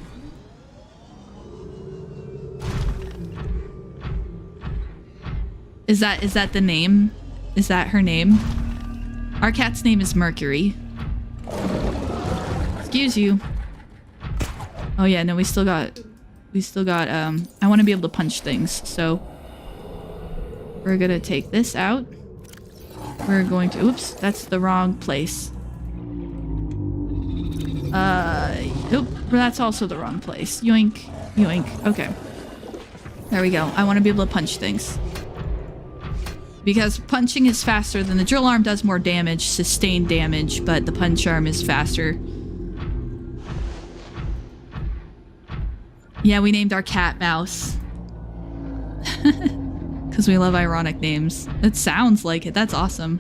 Is that the name? Is that her name? Our cat's name is Mercury. Excuse you. Oh yeah, no, we still got, I want to be able to punch things, so we're gonna take this out. We're going to, oops, that's the wrong place. Nope, that's also the wrong place. Yoink, yoink, okay. There we go. I want to be able to punch things. Because punching is faster than the drill arm, does more damage, sustained damage, but the punch arm is faster. Yeah, we named our cat Mouse. Because we love ironic names. It sounds like it. That's awesome.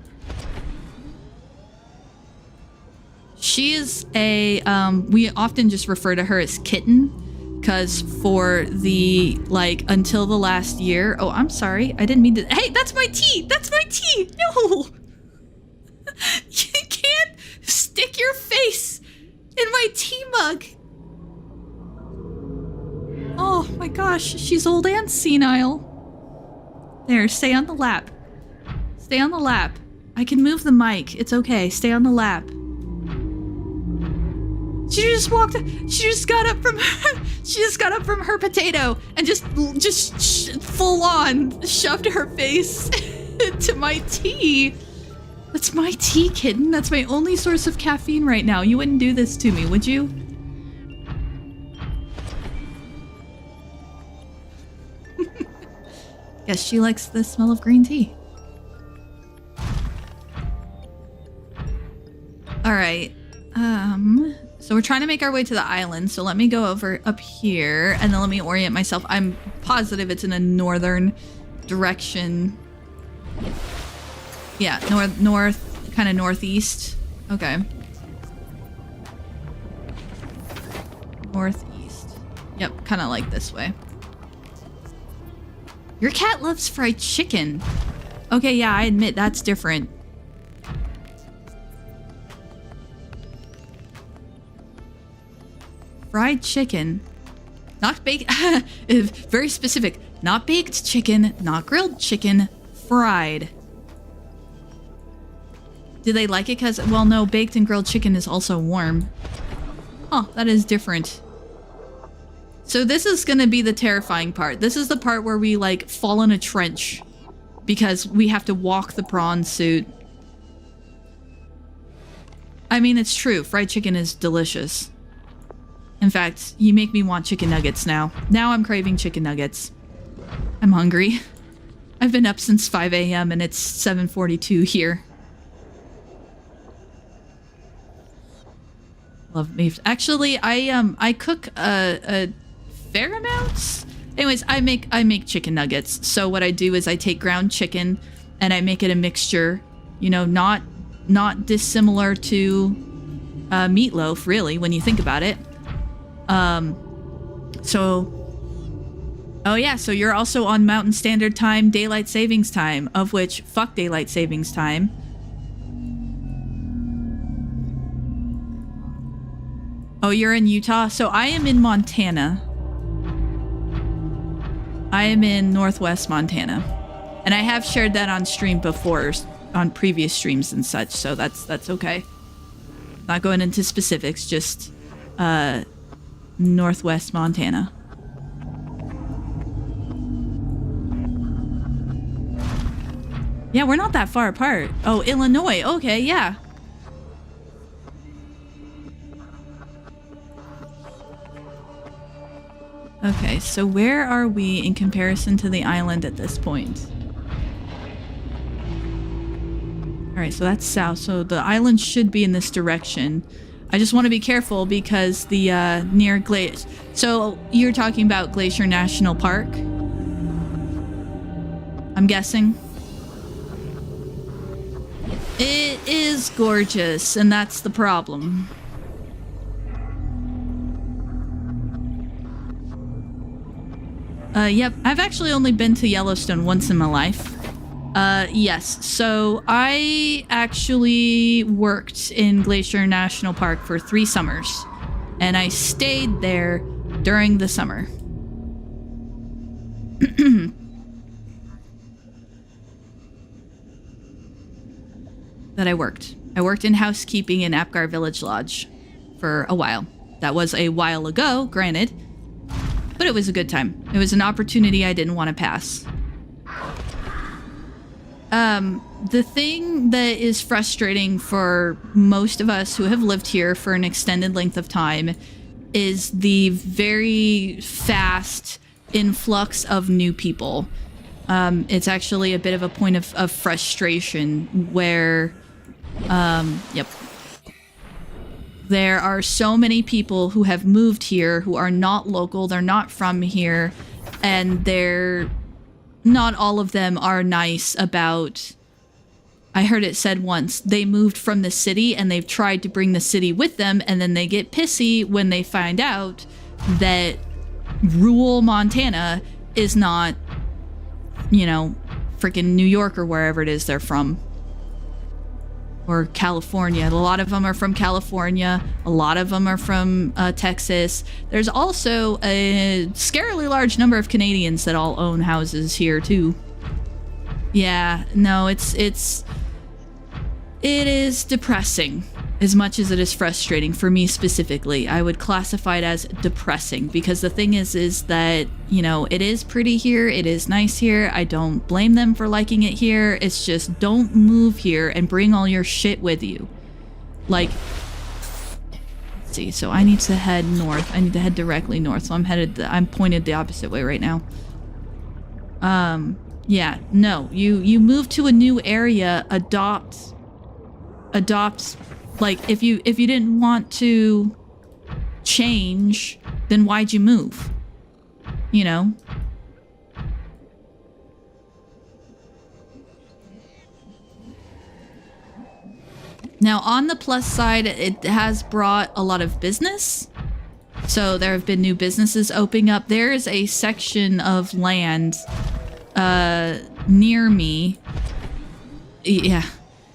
She is a, we often just refer to her as Kitten. Because for the, like, until the last year... Oh, I'm sorry. I didn't mean to... Hey, that's my tea! That's my tea! No! You can't stick your face in my tea mug! Oh my gosh, she's old and senile. There, stay on the lap. Stay on the lap. I can move the mic. It's okay. Stay on the lap. She just walked. She just got up from. She just got up from her potato and just full on shoved her face into my tea. That's my tea, kitten. That's my only source of caffeine right now. You wouldn't do this to me, would you? Guess she likes the smell of green tea. All right. So we're trying to make our way to the island. So let me go over up here and then let me orient myself. I'm positive it's in a northern direction. Yeah, north, kind of northeast. Okay. Northeast. Yep, kind of like this way. Your cat loves fried chicken. Okay, yeah, I admit that's different. Fried chicken. Not baked. Very specific. Not baked chicken, not grilled chicken, fried. Do they like it because, well, no, baked and grilled chicken is also warm. Oh, that is different. So this is gonna be the terrifying part. This is the part where we, like, fall in a trench because we have to walk the prawn suit. I mean, it's true. Fried chicken is delicious. In fact, you make me want chicken nuggets now. Now I'm craving chicken nuggets. I'm hungry. I've been up since 5 a.m. and it's 7:42 here. Love beef. Actually, I cook a fair amount. Anyways, I make chicken nuggets. So what I do is I take ground chicken and I make it a mixture, you know, not dissimilar to meatloaf, really, when you think about it. Oh yeah, so you're also on Mountain Standard Time, Daylight Savings Time, of which, fuck Daylight Savings Time. Oh, you're in Utah? So I am in Montana. I am in Northwest Montana. And I have shared that on stream before, on previous streams and such, so that's okay. Not going into specifics, just, Northwest Montana. Yeah, we're not that far apart. Oh, Illinois. Okay, yeah. Okay, so where are we in comparison to the island at this point? Alright, so that's south. So the island should be in this direction. I just want to be careful because the near Glacier... So you're talking about Glacier National Park? I'm guessing? It is gorgeous, and that's the problem. Yep, I've actually only been to Yellowstone once in my life. Yes, so I actually worked in Glacier National Park for 3 summers, and I stayed there during the summer. That I worked. I worked in housekeeping in Apgar Village Lodge for a while. That was a while ago, granted, but it was a good time. It was an opportunity I didn't want to pass. The thing that is frustrating for most of us who have lived here for an extended length of time is the very fast influx of new people. It's actually a bit of a point of frustration where, yep. There are so many people who have moved here who are not local, they're not from here, and not all of them are nice about, I heard it said once, they moved from the city and they've tried to bring the city with them, and then they get pissy when they find out that rural Montana is not, you know, freaking New York or wherever it is they're from. Or California. A lot of them are from California. A lot of them are from Texas. There's also a scarily large number of Canadians that all own houses here too. Yeah, no, it is depressing as much as it is frustrating for me specifically. I would classify it as depressing because the thing is that, you know, it is pretty here. It is nice here. I don't blame them for liking it here. It's just don't move here and bring all your shit with you. Like, let's see. So I need to head north. I need to head directly north. So I'm pointed the opposite way right now. Yeah, no, you move to a new area, adopt, like, if you didn't want to change, then why'd you move? You know? Now, on the plus side, it has brought a lot of business. So there have been new businesses opening up. There is a section of land near me. Yeah.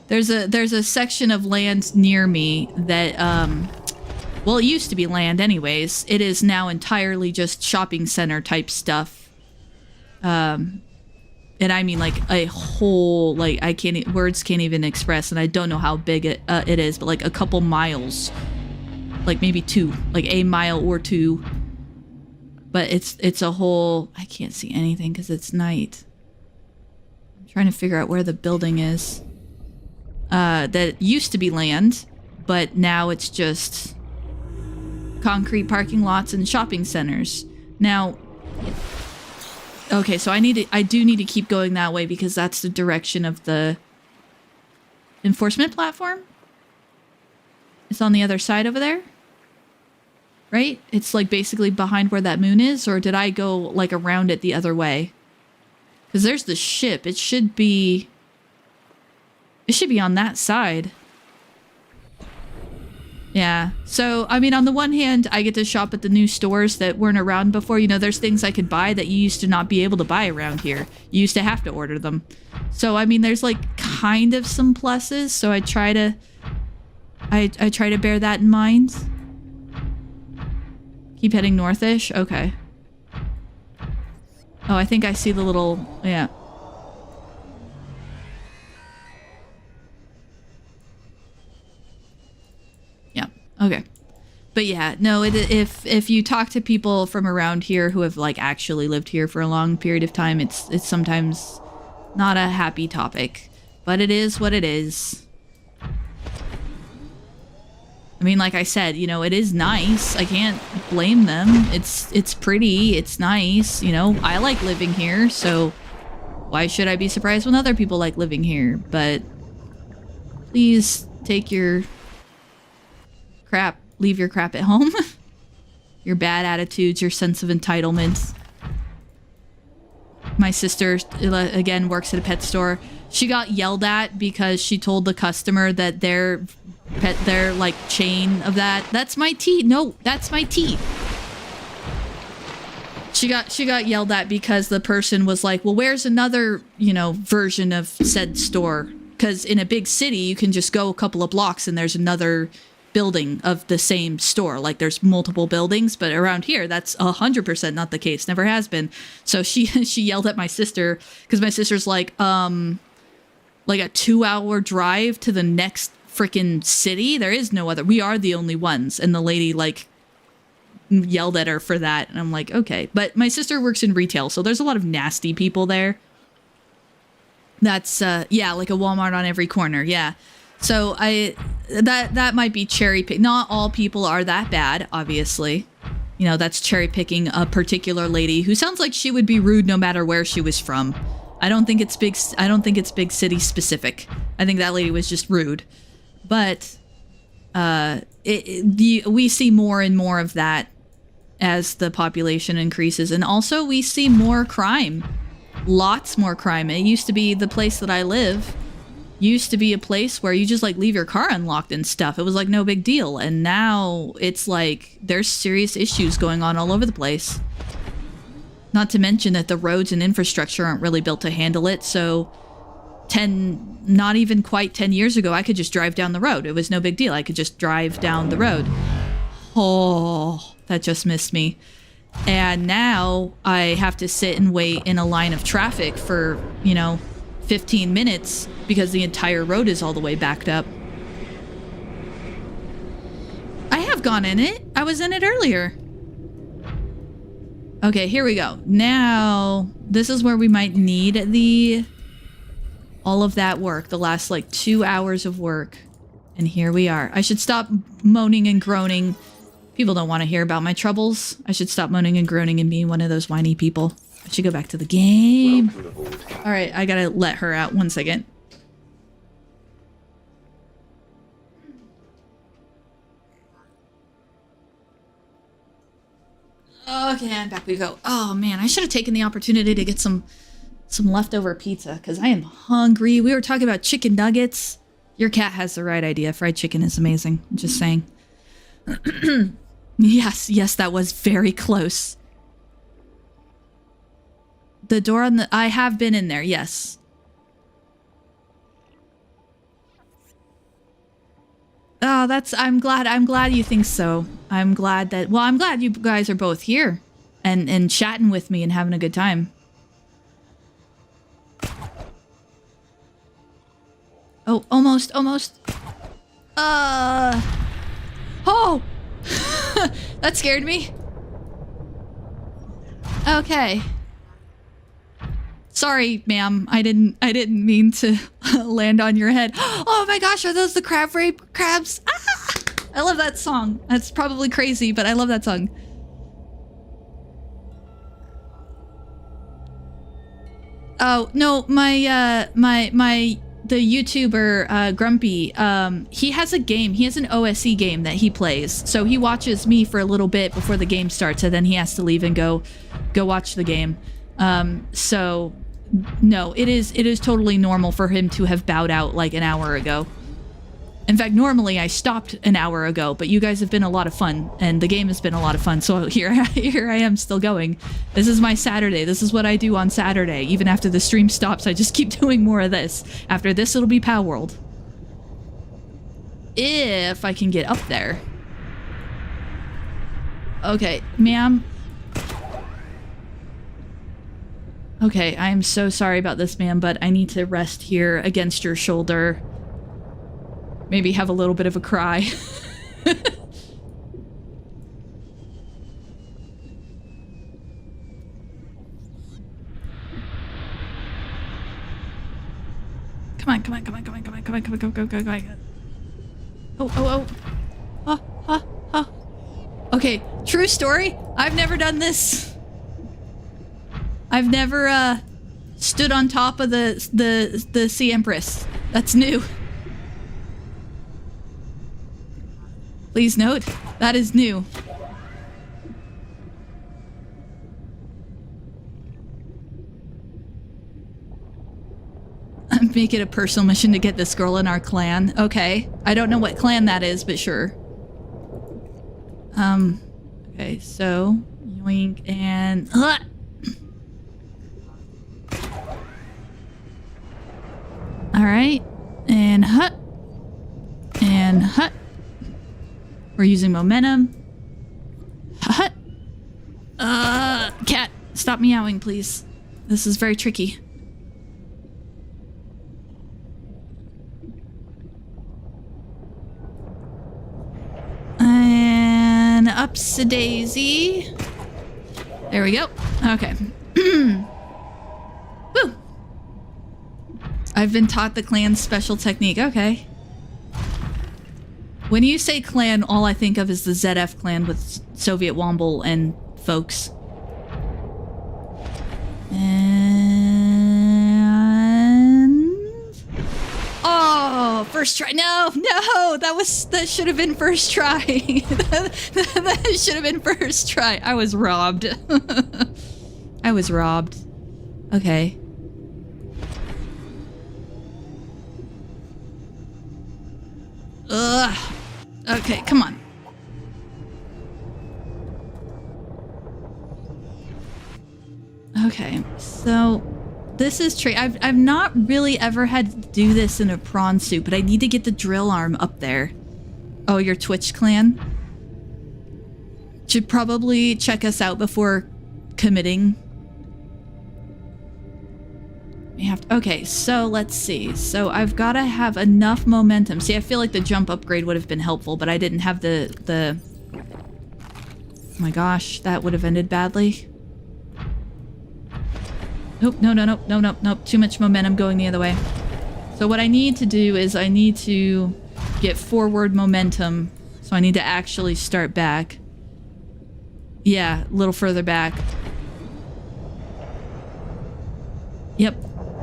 There's a section of land near me that, well, it used to be land anyways. It is now entirely just shopping center type stuff. And I mean like a whole, like, words can't even express, and I don't know how big it is, but like a couple miles. Like maybe 2, like a mile or 2. But it's a whole, I can't see anything because it's night. I'm trying to figure out where the building is. That used to be land, but now it's just concrete parking lots and shopping centers. Now, okay, so I do need to keep going that way because that's the direction of the enforcement platform. It's on the other side over there, right? It's like basically behind where that moon is, or did I go like around it the other way? Because there's the ship. It should be on that side. Yeah. So, I mean, on the one hand, I get to shop at the new stores that weren't around before. You know, there's things I could buy that you used to not be able to buy around here. You used to have to order them. So, I mean, there's like kind of some pluses. So I try to bear that in mind. Keep heading northish. Okay. Oh, I think I see the little, yeah. Okay. But yeah, no, if you talk to people from around here who have like actually lived here for a long period of time, it's sometimes not a happy topic, but it is what it is. I mean, like I said, you know, it is nice. I can't blame them. It's pretty, it's nice, you know. I like living here, so why should I be surprised when other people like living here? But please take your crap, leave your crap at home. Your bad attitudes, your sense of entitlement. My sister, again, works at a pet store. She got yelled at because she told the customer that their like chain of that's my teeth. No, that's my teeth. She got yelled at because the person was like, well, where's another, you know, version of said store? Because in a big city, you can just go a couple of blocks and there's another building of the same store. Like there's multiple buildings, but around here that's 100% not the case. Never has been. So she yelled at my sister because my sister's like a 2-hour drive to the next freaking city. There is no other. We are the only ones. And the lady like yelled at her for that. And I'm like, okay. But my sister works in retail, so there's a lot of nasty people there. That's yeah, like a Walmart on every corner. Yeah. So that might be cherry pick. Not all people are that bad, obviously. You know, that's cherry picking a particular lady who sounds like she would be rude no matter where she was from. I don't think it's big city specific. I think that lady was just rude. But we see more and more of that as the population increases, and also we see more crime. Lots more crime. It used to be the place that I live used to be a place where you just like leave your car unlocked and stuff. It was like no big deal, and now it's like there's serious issues going on all over the place. Not to mention that the roads and infrastructure aren't really built to handle it, so not even quite 10 years ago, I could just drive down the road. It was no big deal. I could just drive down the road. Oh, that just missed me. And now I have to sit and wait in a line of traffic for, 15 minutes because the entire road is all the way backed up. I have gone in it. I was in it earlier. Okay, here we go. Now, this is where we might need all of that work, the last like 2 hours of work. And here we are. I should stop moaning and groaning. People don't want to hear about my troubles. I should stop moaning and groaning and being one of those whiny people. I should go back to the game. All right, I gotta let her out 1 second. Okay, and back we go. Oh man, I should have taken the opportunity to get some leftover pizza because I am hungry. We were talking about chicken nuggets. Your cat has the right idea. Fried chicken is amazing. I'm just saying. Yes, that was very close. The door on the... I have been in there, yes. Oh, I'm glad you think so. I'm glad you guys are both here and chatting with me and having a good time. Oh, almost. Oh! That scared me. Okay. Sorry, ma'am. I didn't mean to land on your head. Oh my gosh, are those the crab rape crabs? Ah! I love that song. That's probably crazy, but I love that song. Oh, no, the YouTuber, Grumpy, he has a game. He has an OSE game that he plays. So he watches me for a little bit before the game starts, and then he has to leave and go watch the game. So no, it is totally normal for him to have bowed out like an hour ago. In fact, normally I stopped an hour ago, but you guys have been a lot of fun, and the game has been a lot of fun, so here I am still going. This is my Saturday. This is what I do on Saturday. Even after the stream stops, I just keep doing more of this. After this, it'll be Pow World. If I can get up there. Okay, ma'am. Okay, I am so sorry about this, ma'am, but I need to rest here against your shoulder. Maybe have a little bit of a cry. Come on. Oh. Okay, true story. I've never done this. I've never stood on top of the Sea Empress. That's new. Please note, that is new. Make it a personal mission to get this girl in our clan. Okay. I don't know what clan that is, but sure. Okay, so yoink and Alright. And and we're using momentum. Cat, stop meowing, please. This is very tricky. And ups-a-daisy. There we go. Okay. Woo! I've been taught the clan's special technique. Okay. When you say clan, all I think of is the ZF clan with Soviet Womble and folks. And Oh, first try. No, that should have been first try. That should have been first try. I was robbed. I was robbed. Okay. Ugh. Okay, come on. Okay, so this is true. I've not really ever had to do this in a prawn suit, but I need to get the drill arm up there. Oh, your Twitch clan? Should probably check us out before committing. We have to, okay, so let's see. So I've got to have enough momentum. See, I feel like the jump upgrade would have been helpful, but I didn't have the... Oh my gosh, that would have ended badly. Nope, nope. Too much momentum going the other way. So what I need to do is I need to get forward momentum. So I need to actually start back. Yeah, a little further back. Yep.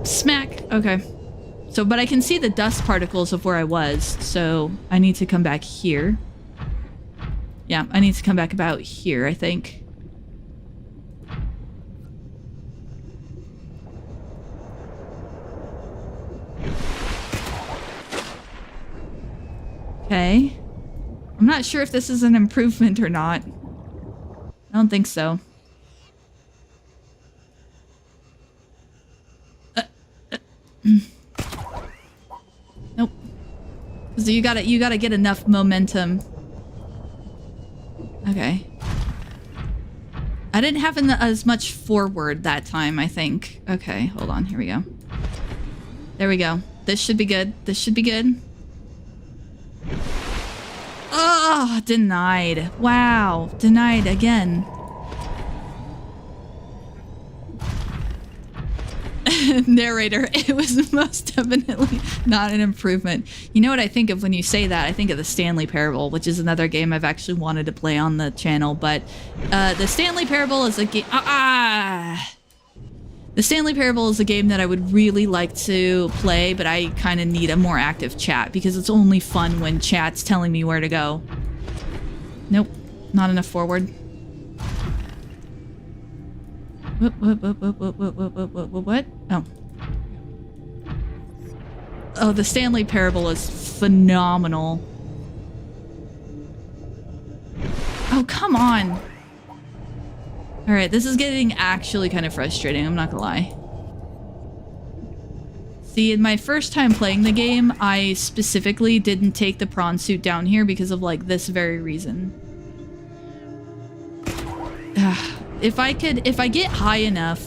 Smack. Okay. So, but I can see the dust particles of where I was. So I need to come back here. Yeah, I need to come back about here, I think. Okay. I'm not sure if this is an improvement or not. I don't think so. Nope. So you gotta get enough momentum. Okay. I didn't have as much forward that time, I think. Okay, hold on. Here we go. There we go. This should be good. This should be good. Oh, denied. Wow. Denied again. Narrator, it was most definitely not an improvement. You know what I think of when you say that? I think of the Stanley Parable, which is another game I've actually wanted to play on the channel, but the Stanley Parable is a game... The Stanley Parable is a game that I would really like to play, but I kind of need a more active chat because it's only fun when chat's telling me where to go. Nope, not enough forward. What? Oh. Oh, the Stanley Parable is phenomenal. Oh, come on. Alright, this is getting actually kind of frustrating, I'm not gonna lie. See, in my first time playing the game, I specifically didn't take the prawn suit down here because of, like, this very reason. If I get high enough...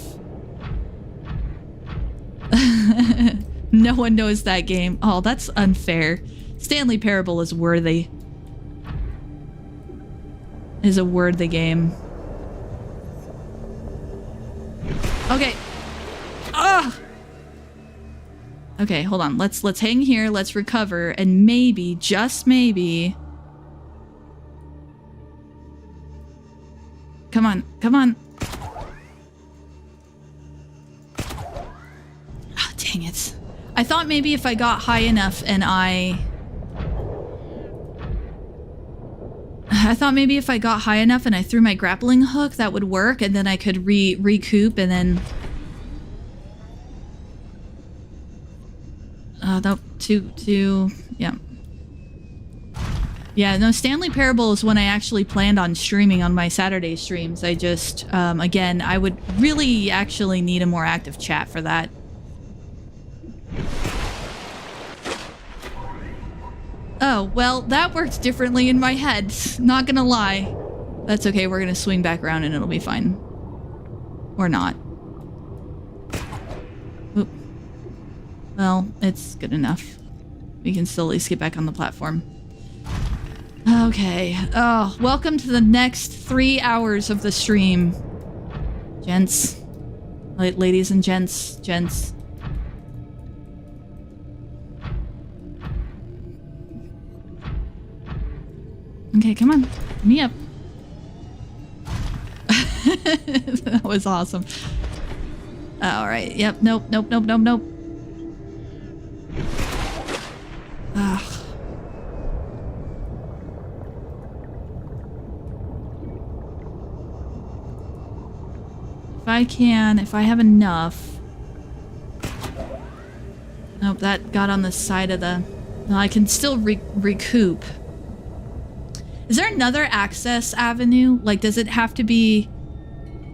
No one knows that game. Oh, that's unfair. Stanley Parable is worthy. Is a worthy game. Okay. Ah! Okay, hold on. Let's hang here, let's recover, and maybe, just maybe... Come on, come on. Oh, dang it. I thought maybe if I got high enough and I thought maybe if I got high enough and I threw my grappling hook, that would work, and then I could recoup and then... no, yeah. Yeah, no, Stanley Parable is when I actually planned on streaming on my Saturday streams. I just, again, I would really actually need a more active chat for that. Oh, well, that worked differently in my head. Not gonna lie. That's okay, we're gonna swing back around and it'll be fine. Or not. Oop. Well, it's good enough. We can still at least get back on the platform. Okay. Oh, welcome to the next 3 hours of the stream. Gents. Ladies and gents. Okay, come on. Get me up. That was awesome. Alright, yep, nope. Ugh. If I have enough. Nope, that got on the side of the... No, I can still recoup. Is there another access avenue? Like, does it have to be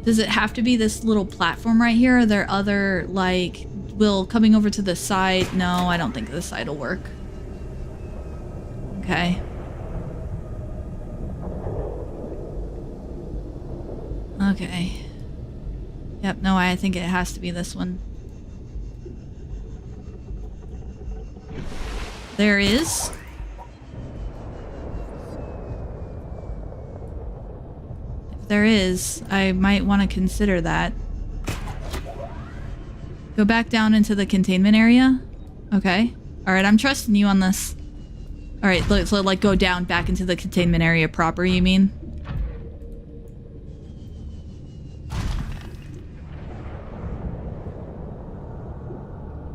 this little platform right here? Are there other, like, coming over to the side? No, I don't think this side will work. Okay. Okay. Yep, no, I think it has to be this one. There is. If there is, I might want to consider that. Go back down into the containment area. Okay. Alright, I'm trusting you on this. Alright, so like go down back into the containment area proper, you mean?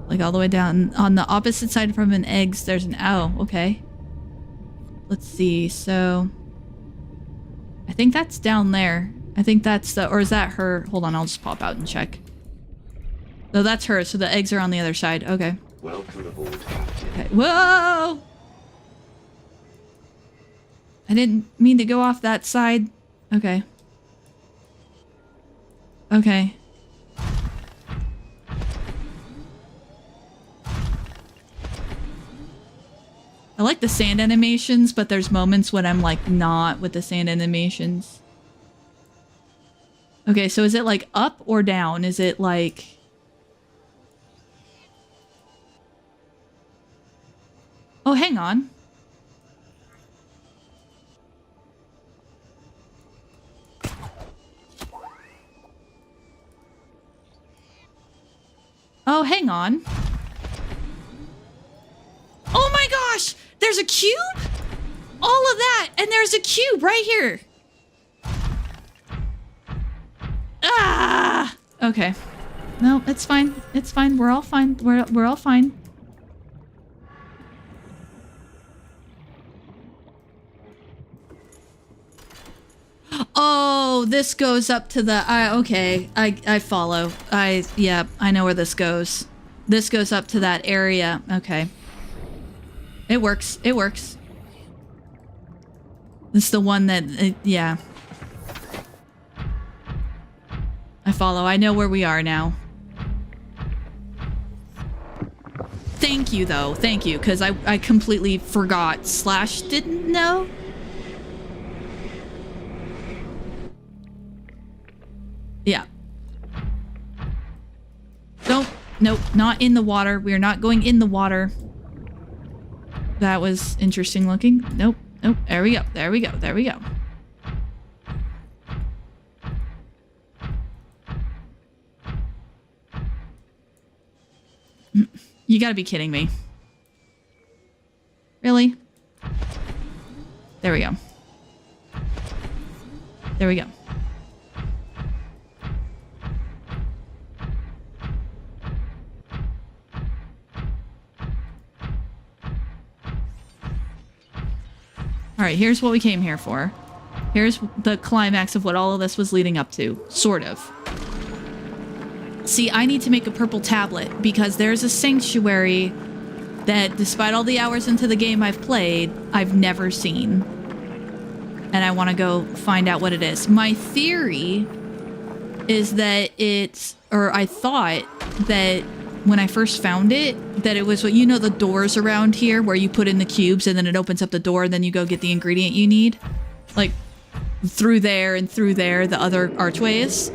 Like all the way down. On the opposite side from an eggs, there's an... Oh, okay. Let's see, so... I think that's down there. I think that's the... Or is that her? Hold on, I'll just pop out and check. No, that's her, so the eggs are on the other side. Okay. Welcome aboard, Captain. Okay. Whoa! I didn't mean to go off that side. Okay. Okay. I like the sand animations, but there's moments when I'm like not with the sand animations. Okay, so is it like up or down? Is it like... Oh, hang on. Oh, hang on. Oh my gosh! There's a cube? All of that! And there's a cube right here! Ah! Okay. No, it's fine. It's fine. We're all fine. We're all fine. Oh, this goes up to the... okay. I follow. Yeah, I know where this goes. This goes up to that area. Okay. It works. It works. It's the one that... yeah. I follow. I know where we are now. Thank you, though. Thank you, because I completely forgot / didn't know. Yeah. Nope, not in the water. We are not going in the water. That was interesting looking. Nope. There we go. There we go. There we go. You gotta be kidding me. Really? There we go. There we go. Alright, here's what we came here for. Here's the climax of what all of this was leading up to. Sort of. See, I need to make a purple tablet because there's a sanctuary that, despite all the hours into the game I've played, I've never seen. And I want to go find out what it is. My theory is that it's... Or I thought that when I first found it, that it was what, you know, the doors around here where you put in the cubes and then it opens up the door and then you go get the ingredient you need. Like, through there and through there, the other archways.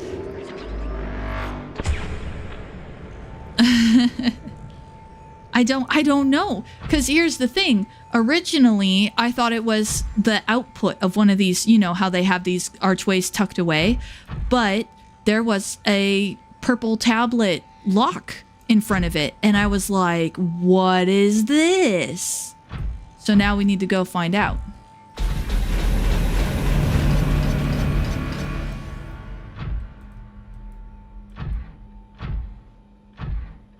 I don't know. Because here's the thing. Originally, I thought it was the output of one of these, you know, how they have these archways tucked away. But there was a purple tablet lock in front of it. And I was like, what is this? So now we need to go find out.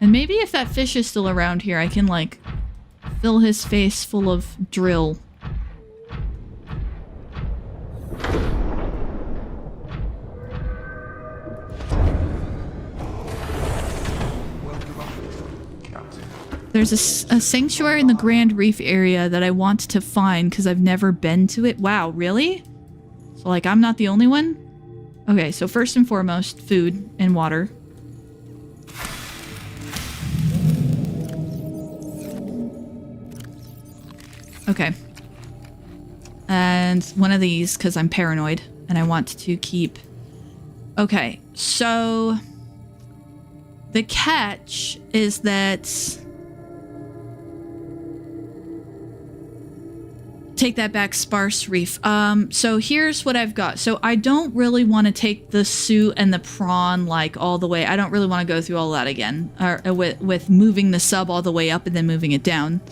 And maybe if that fish is still around here, I can, like, fill his face full of drill. There's a sanctuary in the Grand Reef area that I want to find because I've never been to it. Wow, really? So, like, I'm not the only one? Okay, so first and foremost, food and water. Okay. And one of these because I'm paranoid and I want to keep... Okay, so... The catch is that... Take that back, sparse reef. So here's what I've got. So I don't really want to take the suit and the prawn like all the way. I don't really want to go through all that again. With moving the sub all the way up and then moving it down.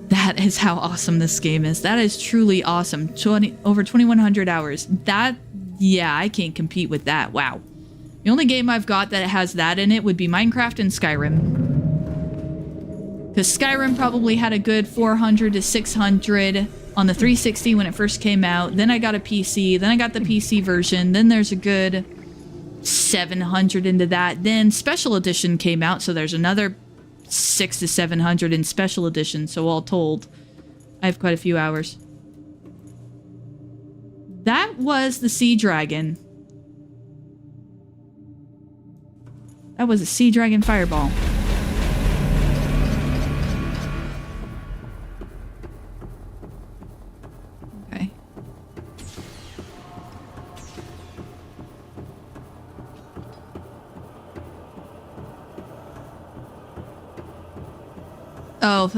That is how awesome this game is. That is truly awesome. Over 2,100 hours. That, yeah, I can't compete with that. Wow. The only game I've got that has that in it would be Minecraft and Skyrim. Because Skyrim probably had a good 400 to 600 on the 360 when it first came out. Then I got a PC. Then I got the PC version. Then there's a good 700 into that. Then Special Edition came out, so there's another 600 to 700 in Special Edition. So all told, I have quite a few hours. That was the Sea Dragon. That was a Sea Dragon Fireball. Oh,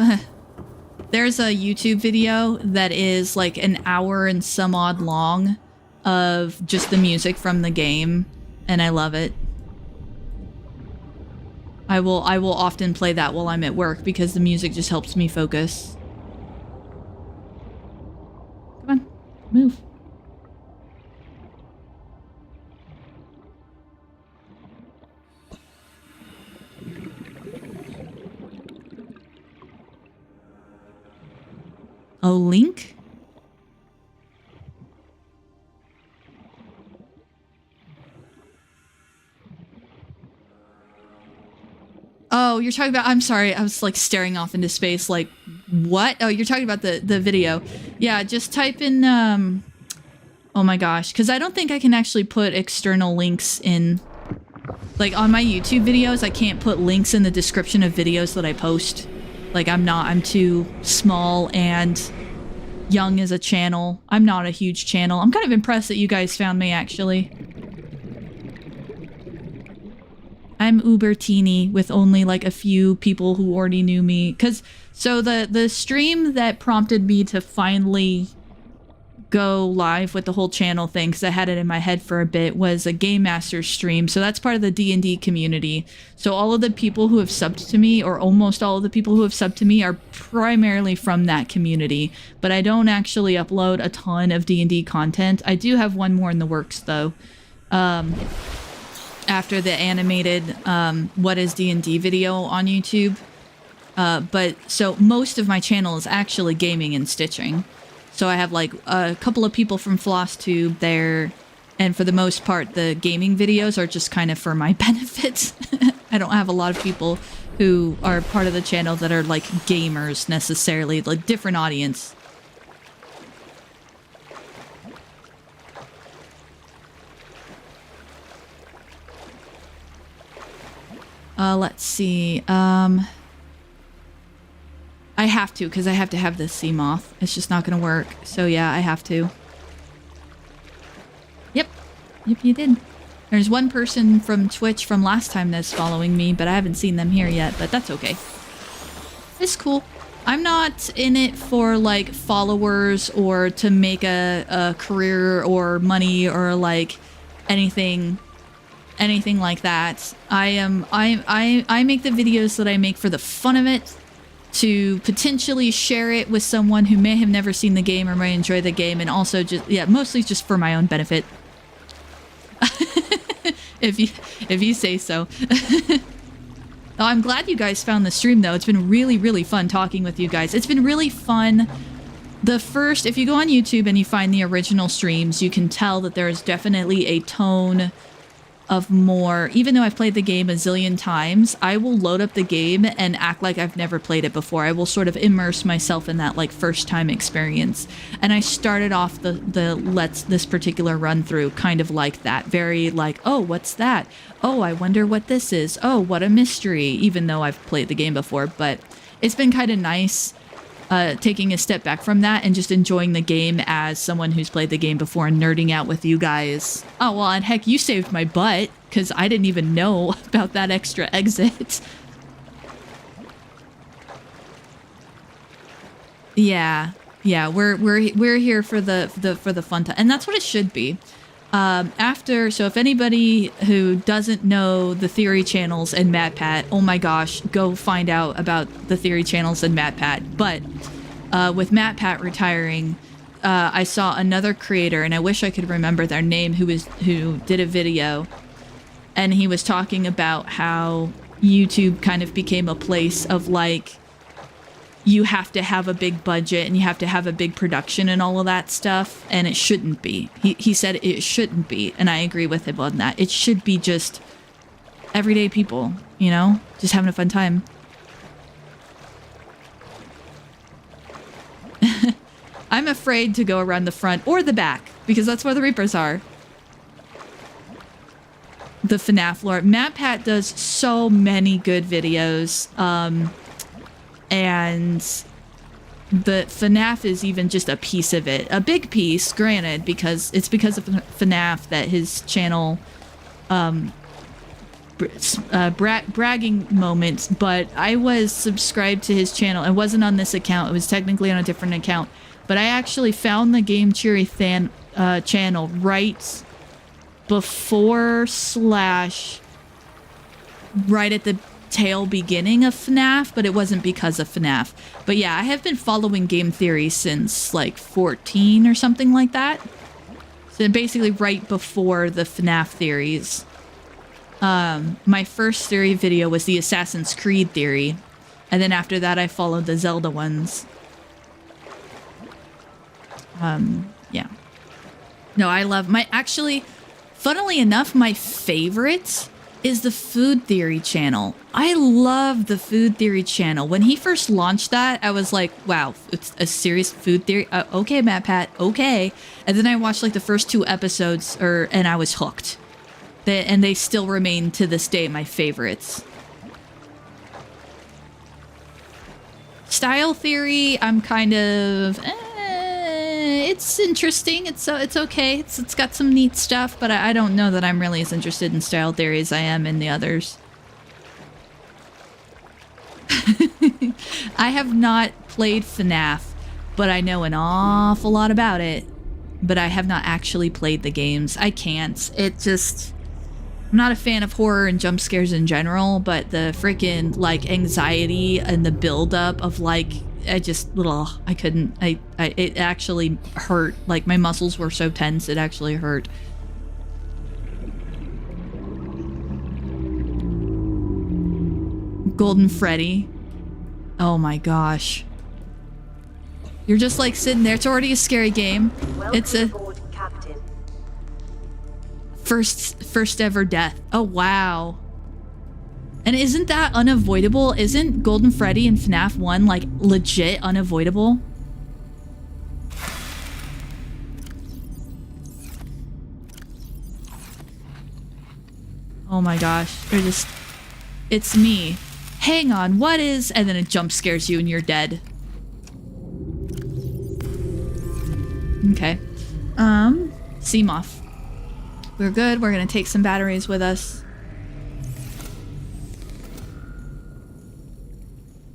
there's a YouTube video that is like an hour and some odd long of just the music from the game, and I love it. I will often play that while I'm at work because the music just helps me focus. Come on, move. Oh, Link? Oh, you're talking about... I'm sorry, I was like staring off into space like, what? Oh, you're talking about the video. Yeah, just type in... Oh my gosh, because I don't think I can actually put external links in... Like, on my YouTube videos, I can't put links in the description of videos that I post. Like, I'm too small and young as a channel. I'm not a huge channel. I'm kind of impressed that you guys found me, actually. I'm uber teeny with only like a few people who already knew me. So the stream that prompted me to finally go live with the whole channel thing, because I had it in my head for a bit, was a Game Master stream. So that's part of the D&D community. So all of the people who have subbed to me, or almost all of the people who have subbed to me, are primarily from that community. But I don't actually upload a ton of D&D content. I do have one more in the works, though. After the animated What is D&D video on YouTube. But so most of my channel is actually gaming and stitching. So I have like a couple of people from FlossTube there, and for the most part the gaming videos are just kind of for my benefit. I don't have a lot of people who are part of the channel that are like gamers necessarily, like different audience. Let's see. I have to, because I have to have this sea moth. It's just not going to work. So yeah, I have to. Yep. Yep, you did. There's one person from Twitch from last time that's following me, but I haven't seen them here yet, but that's okay. It's cool. I'm not in it for, like, followers or to make a career or money or, like, anything like that. I make the videos that I make for the fun of it, to potentially share it with someone who may have never seen the game or may enjoy the game, and also just, yeah, mostly just for my own benefit. If you say so. Oh, I'm glad you guys found the stream, though. It's been really, really fun talking with you guys. It's been really fun. If you go on YouTube and you find the original streams, you can tell that there is definitely a tone of more, even though I've played the game a zillion times, I will load up the game and act like I've never played it before. I will sort of immerse myself in that like first time experience. And I started off this particular run through kind of like that, very like, oh, what's that? Oh, I wonder what this is. Oh, what a mystery, even though I've played the game before. But it's been kind of nice taking a step back from that and just enjoying the game as someone who's played the game before and nerding out with you guys. Oh, well, and heck, you saved my butt because I didn't even know about that extra exit. Yeah, we're here for the fun time, and that's what it should be. So if anybody who doesn't know the Theory channels and MatPat, oh my gosh, go find out about the Theory channels and MatPat. But with MatPat retiring, I saw another creator, and I wish I could remember their name, who did a video, and he was talking about how YouTube kind of became a place of like, you have to have a big budget and you have to have a big production and all of that stuff, and it shouldn't be. He said it shouldn't be, and I agree with him on that. It should be just everyday people, you know, just having a fun time. I'm afraid to go around the front or the back because that's where the Reapers are. The FNAF lore. MatPat does so many good videos. And the FNAF is even just a piece of it. A big piece, granted, because it's because of FNAF that his channel, bragging moments, but I was subscribed to his channel. It wasn't on this account. It was technically on a different account. But I actually found the Game Cheery channel right before / right at the tail beginning of FNAF, but it wasn't because of FNAF. But yeah, I have been following game theory since like 14 or something like that. So basically right before the FNAF theories. My first theory video was the Assassin's Creed theory, and then after that I followed the Zelda ones. Yeah. No, I love funnily enough, my favorite is the Food Theory channel. I love the Food Theory channel. When he first launched that, I was like, wow, it's a serious food theory. Okay, MatPat, okay. And then I watched like the first 2 episodes and I was hooked. And they still remain to this day my favorites. Style Theory, I'm kind of... it's interesting. It's okay. It's got some neat stuff, but I don't know that I'm really as interested in Style Theory as I am in the others. I have not played FNAF, but I know an awful lot about it. But I have not actually played the games. I can't. I'm not a fan of horror and jump scares in general, but the freaking like anxiety and the buildup of like, I couldn't. It actually hurt. Like my muscles were so tense, it actually hurt. Golden Freddy. Oh my gosh. You're just like sitting there. It's already a scary game. It's a first ever death. Oh wow. And isn't that unavoidable? Isn't Golden Freddy in FNAF 1 like legit unavoidable? Oh my gosh. It's me. Hang on, what is... And then it jump scares you and you're dead. Okay. Seamoth. We're good. We're gonna take some batteries with us.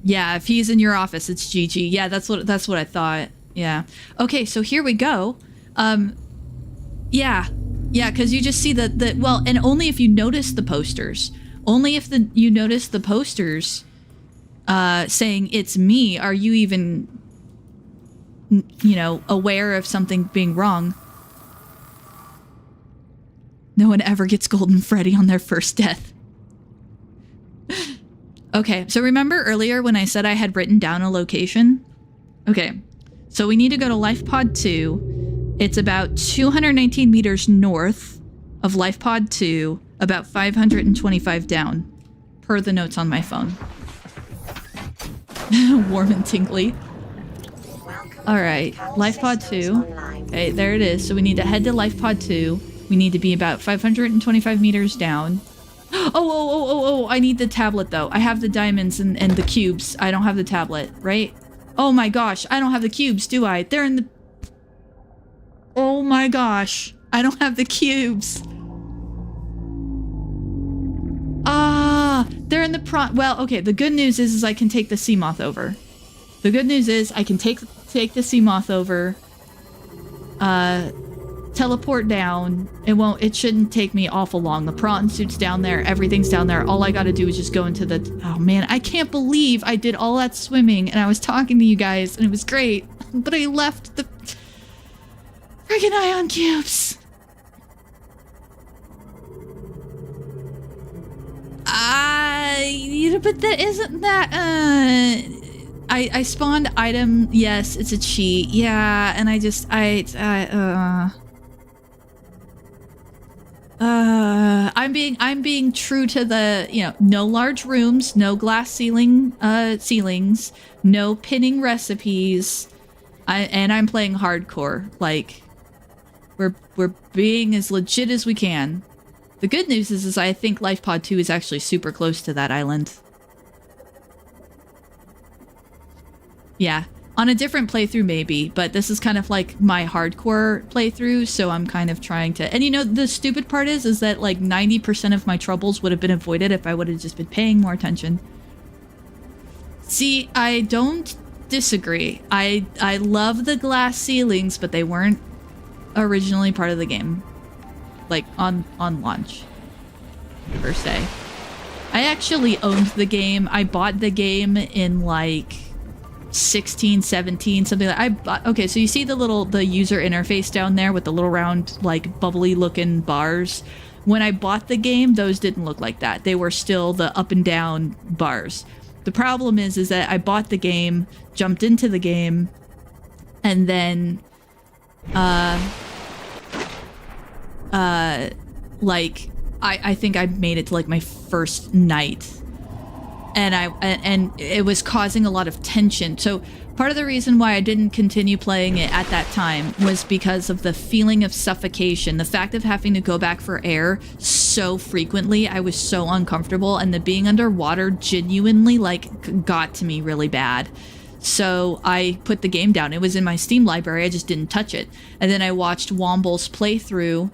Yeah, if he's in your office, it's GG. Yeah, that's what I thought. Yeah. Okay, so here we go. Yeah, because you just see well, and only if you notice the posters. Only if you notice the posters saying it's me, are you even, you know, aware of something being wrong. No one ever gets Golden Freddy on their first death. Okay, so remember earlier when I said I had written down a location? Okay, so we need to go to Life Pod 2. It's about 219 meters north of Life Pod 2, about 525 down, per the notes on my phone. Warm and tingly. Alright, Life Pod 2. Okay, there it is. So we need to head to Life Pod 2. We need to be about 525 meters down. Oh, I need the tablet though. I have the diamonds and the cubes. I don't have the tablet, right? Oh my gosh, I don't have the cubes, do I? They're in the... Oh my gosh, I don't have the cubes. They're in the well, okay, the good news is I can take the sea moth over. The good news is I can take the sea moth over, teleport down. It shouldn't take me awful long. The prawn suit's down there, everything's down there. All I gotta do is just go into the... Oh man, I can't believe I did all that swimming and I was talking to you guys and it was great, but I left the friggin' ion cubes. But that isn't that, I spawned item, yes, it's a cheat, yeah, and I'm being true to the, you know, no large rooms, no glass ceilings, no pinning recipes, and I'm playing hardcore, like, we're being as legit as we can. The good news is I think Life Pod 2 is actually super close to that island. Yeah, on a different playthrough maybe, but this is kind of like my hardcore playthrough, so I'm kind of trying to... And you know, the stupid part is that like 90% of my troubles would have been avoided if I would have just been paying more attention. See, I don't disagree. I love the glass ceilings, but they weren't originally part of the game. Like, on launch, per se. I actually owned the game. I bought the game in, like, 16, 17, something like that. Okay, so you see the user interface down there with the little round, like, bubbly-looking bars? When I bought the game, those didn't look like that. They were still the up and down bars. The problem is that I bought the game, jumped into the game, and then, like, I think I made it to like my first night, and it was causing a lot of tension. So part of the reason why I didn't continue playing it at that time was because of the feeling of suffocation, the fact of having to go back for air so frequently. I was so uncomfortable, and the being underwater genuinely like got to me really bad. So I put the game down. It was in my Steam library, I just didn't touch it. And then I watched Womble's playthrough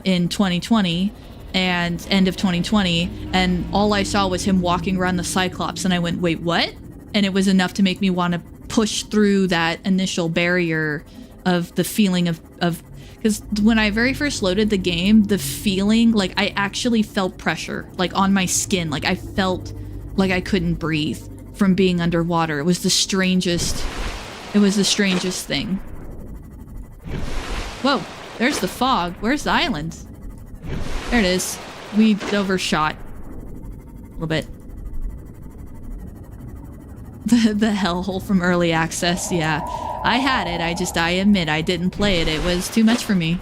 in 2020 and end of 2020, and all I saw was him walking around the Cyclops, and I went, wait, what? And it was enough to make me want to push through that initial barrier of the feeling of because when I very first loaded the game, the feeling, like, I actually felt pressure, like, on my skin. Like, I felt like I couldn't breathe from being underwater. It was the strangest thing. Whoa. There's the fog. Where's the island? There it is. We overshot a little bit. The hellhole from early access. Yeah, I had it. I admit I didn't play it. It was too much for me.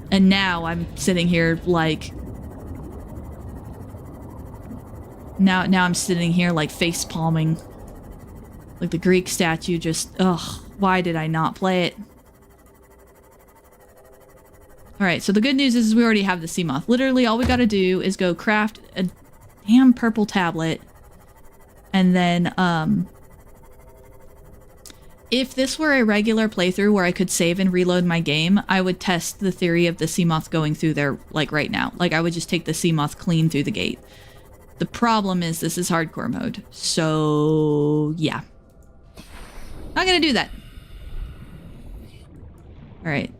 And now I'm sitting here like... Now I'm sitting here like face palming. Like the Greek statue just... Ugh. Why did I not play it? Alright, so the good news is we already have the sea moth. Literally, all we gotta do is go craft a damn purple tablet. And then, if this were a regular playthrough where I could save and reload my game, I would test the theory of the sea moth going through there, like, right now. Like, I would just take the sea moth clean through the gate. The problem is this is hardcore mode. So, yeah. Not gonna do that. Alright.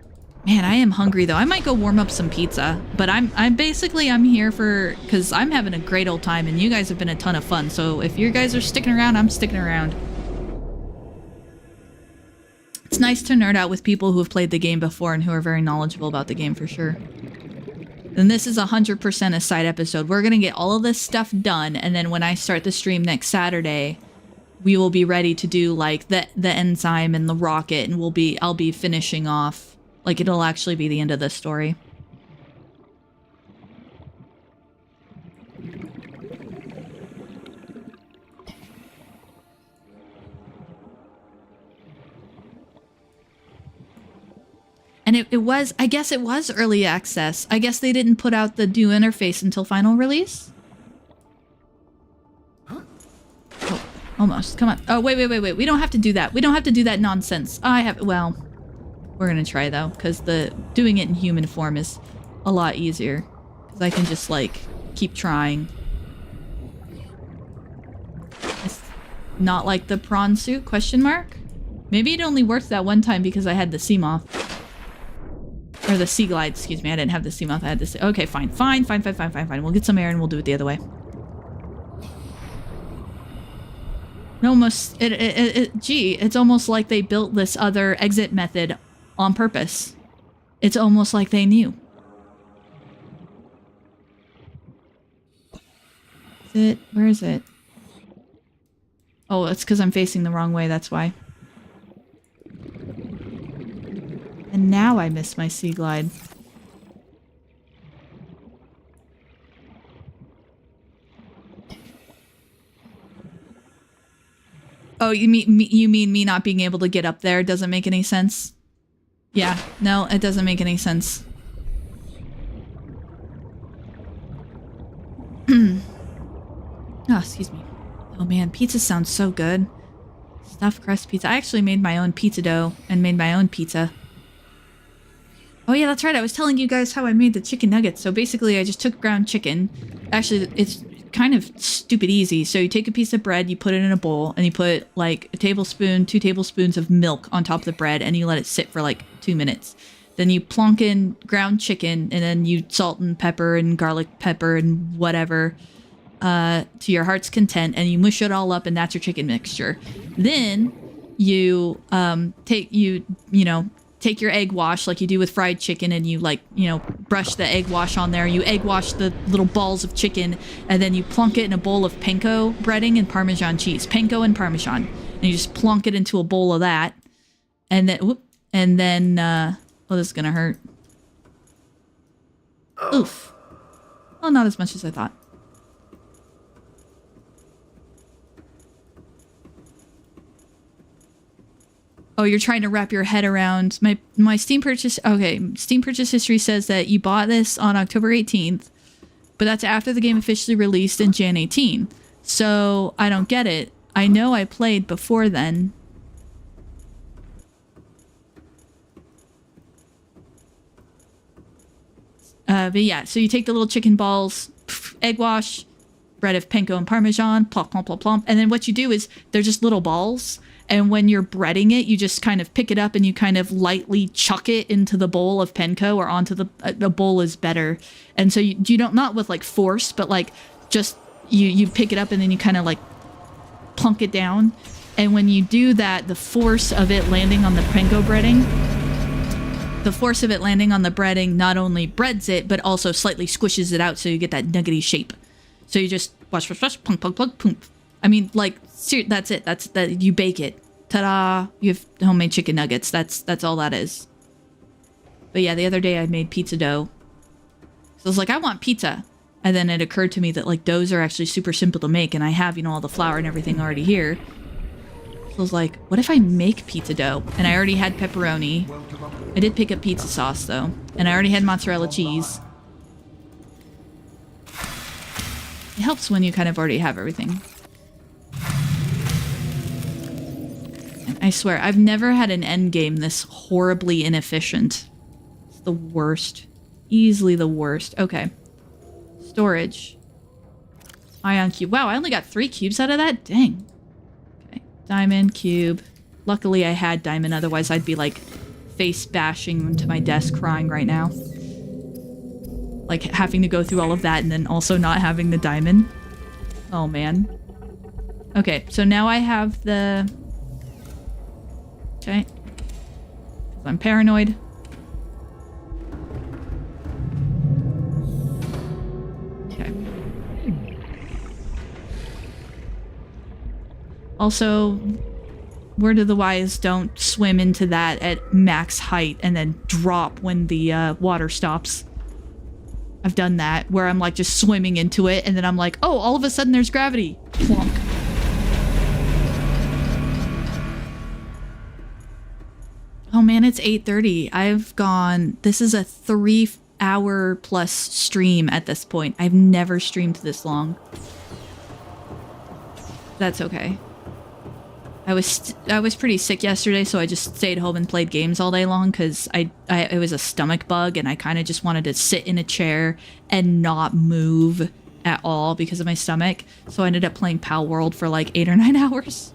Man, I am hungry though. I might go warm up some pizza, but I'm here for, because I'm having a great old time and you guys have been a ton of fun. So if you guys are sticking around, I'm sticking around. It's nice to nerd out with people who have played the game before and who are very knowledgeable about the game for sure. And this is 100% a side episode. We're gonna get all of this stuff done, and then when I start the stream next Saturday, we will be ready to do like the enzyme and the rocket, and I'll be finishing off. Like it'll actually be the end of the story. And it was, I guess it was early access. I guess they didn't put out the new interface until final release. Oh, almost. Come on. Oh, wait. We don't have to do that. We don't have to do that nonsense. Well, we're going to try though, because doing it in human form is a lot easier. Because I can just like keep trying. It's not like the prawn suit, question mark? Maybe it only worked that one time because I had the sea moth. Or the sea glide, excuse me. I didn't have the sea moth. I had this. Okay, fine. We'll get some air and we'll do it the other way. Gee, it's almost like they built this other exit method on purpose. It's almost like they knew. Where is it? Oh, it's because I'm facing the wrong way, that's why. And now I miss my sea glide. Oh, you mean me not being able to get up there doesn't make any sense? Yeah, no, it doesn't make any sense. Oh, excuse me. Oh man, pizza sounds so good. Stuffed crust pizza. I actually made my own pizza dough and made my own pizza. Oh yeah, that's right. I was telling you guys how I made the chicken nuggets. So basically I just took ground chicken. Actually, it's kind of stupid easy. So you take a piece of bread, you put it in a bowl, and you put like a tablespoon, 2 tablespoons of milk on top of the bread, and you let it sit for like 2 minutes. Then you plonk in ground chicken, and then you salt and pepper and garlic pepper and whatever to your heart's content, and you mush it all up, and that's your chicken mixture. Then you take your egg wash like you do with fried chicken, and you brush the egg wash on there. You egg wash the little balls of chicken, and then you plunk it in a bowl of panko breading and Parmesan cheese. Panko and Parmesan. And you just plunk it into a bowl of that. And then, oh, this is gonna hurt. Oof. Well, not as much as I thought. Oh, you're trying to wrap your head around my Steam purchase. Okay, Steam purchase history says that you bought this on October 18th, but that's after the game officially released in Jan 18. So I don't get it. I know I played before then. But yeah, so you take the little chicken balls, egg wash, bread of panko and Parmesan, plop, plop, plop, plop. And then what you do is they're just little balls. And when you're breading it, you just kind of pick it up and you kind of lightly chuck it into the bowl of panko, or onto the bowl is better. And so you don't, not with like force, but like just you pick it up and then you kind of like plunk it down. And when you do that, the force of it landing on the panko breading, not only breads it, but also slightly squishes it out so you get that nuggety shape. So you just wash, plunk, plunk, plunk, plunk. I mean, like, that's it. That's that. You bake it. Ta-da! You have homemade chicken nuggets. That's all that is. But yeah, the other day I made pizza dough. So I was like, I want pizza. And then it occurred to me that like doughs are actually super simple to make, and I have, all the flour and everything already here. So I was like, what if I make pizza dough? And I already had pepperoni. I did pick up pizza sauce though, and I already had mozzarella cheese. It helps when you kind of already have everything. I swear, I've never had an end game this horribly inefficient. It's the worst. Easily the worst. Okay. Storage. Ion cube. Wow, I only got 3 cubes out of that? Dang. Okay. Diamond, cube. Luckily I had diamond, otherwise I'd be like face bashing into my desk crying right now. Like having to go through all of that and then also not having the diamond. Oh man. Okay, so now I have the... Okay. I'm paranoid. Also, word of the wise, don't swim into that at max height and then drop when the water stops. I've done that, where I'm like just swimming into it and then I'm like, oh, all of a sudden there's gravity. Plonk. Oh man, it's 8:30. I've gone, this is a 3-hour plus stream at this point. I've never streamed this long. That's okay. I was pretty sick yesterday, so I just stayed home and played games all day long because it was a stomach bug and I kind of just wanted to sit in a chair and not move at all because of my stomach. So I ended up playing Pal World for like 8 or 9 hours.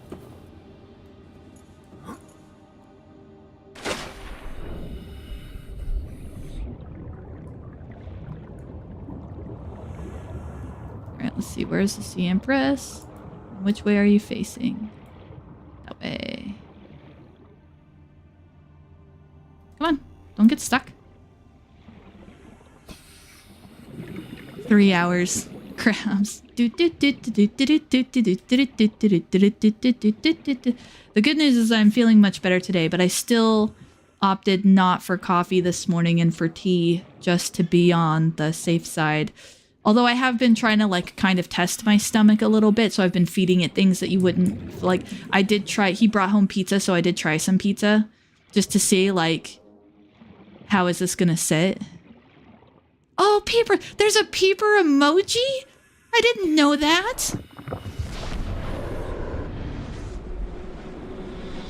Alright, let's see. Where's the Sea Empress? Which way are you facing? That way. Come on. Don't get stuck. 3 hours. Crabs. The good news is I'm feeling much better today, but I still opted not for coffee this morning and for tea just to be on the safe side. Although I have been trying to like kind of test my stomach a little bit, so I've been feeding it things that you wouldn't like. I did try, he brought home pizza, so I did try some pizza just to see like, how is this gonna sit? Oh, peeper, there's a peeper emoji? I didn't know that.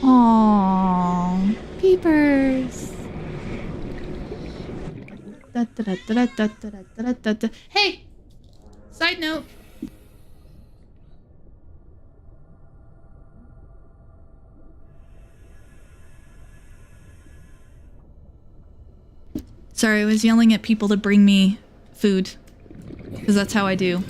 Aww, peepers. Hey! Side note. Sorry, I was yelling at people to bring me food. Because that's how I do.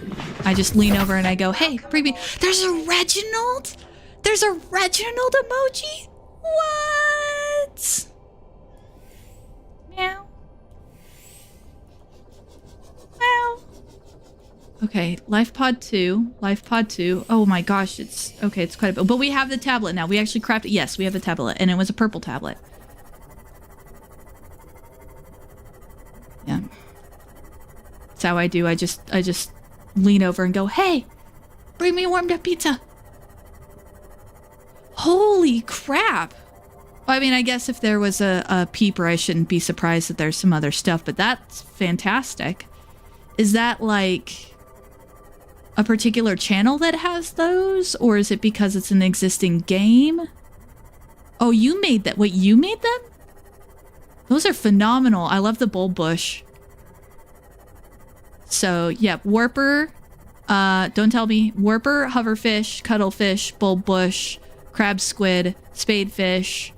I just lean over and I go, hey, bring me... There's a Reginald? There's a Reginald emoji? What? Meow. Meow. Okay, Life Pod 2. Life Pod 2. Oh my gosh, it's... Okay, it's quite a bit. But we have the tablet now. We actually crafted... Yes, we have the tablet. And it was a purple tablet. Yeah. That's how I do. I just lean over and go, hey, bring me warmed up pizza. Holy crap. Well, I mean, I guess if there was a peeper, I shouldn't be surprised that there's some other stuff, but that's fantastic. Is that like a particular channel that has those? Or is it because it's an existing game? Oh, you made that. Wait, you made them? Those are phenomenal. I love the bulb bush. So, yeah, warper, don't tell me, warper, hoverfish, cuttlefish, bulb bush, crab squid, spadefish.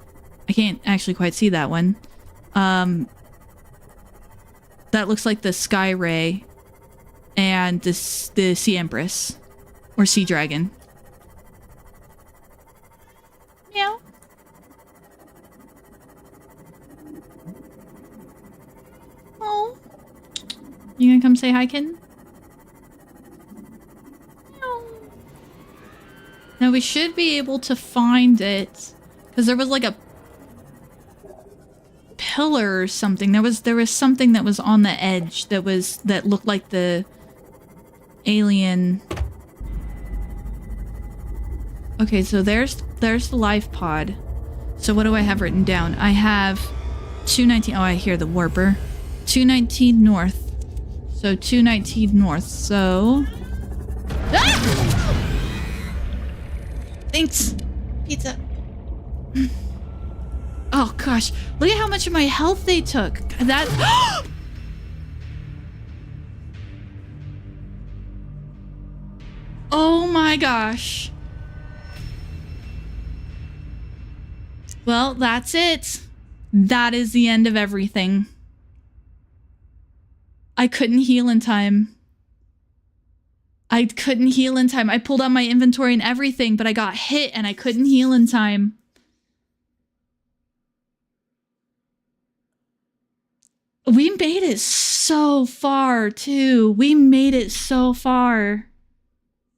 I can't actually quite see that one. That looks like the sky ray and the sea empress or sea dragon. Meow. Oh. You gonna come say hi, kitten? No. Now we should be able to find it because there was like a pillar or something. There was something that was on the edge that looked like the alien. Okay, so there's the life pod. So what do I have written down? I have 219. Oh, I hear the warper. 219 north. So 219 north, so... Ah! Thanks, pizza. Oh gosh, look at how much of my health they took. That... Oh my gosh. Well, that's it. That is the end of everything. I couldn't heal in time. I couldn't heal in time. I pulled out my inventory and everything, but I got hit and I couldn't heal in time. We made it so far, too. We made it so far.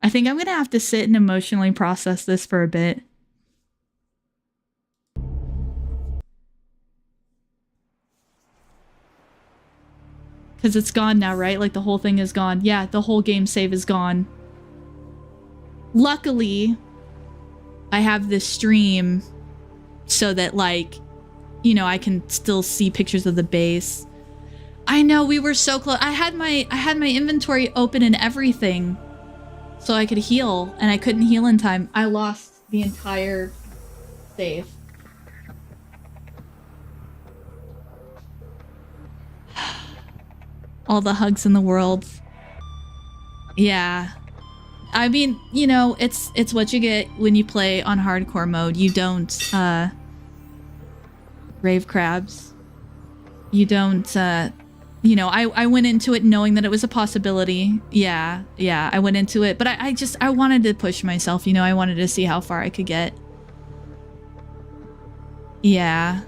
I think I'm gonna have to sit and emotionally process this for a bit. Because it's gone now, right? Like the whole thing is gone. Yeah, the whole game save is gone. Luckily, I have this stream so that, like, you know, I can still see pictures of the base. I know, we were so close. I had my inventory open and everything so I could heal, and I couldn't heal in time. I lost the entire save. All the hugs in the world. Yeah. I mean, you know, it's what you get when you play on hardcore mode. You don't, grave crabs. You don't, you know, I went into it knowing that it was a possibility. Yeah, I went into it, but I wanted to push myself, you know, I wanted to see how far I could get. Yeah.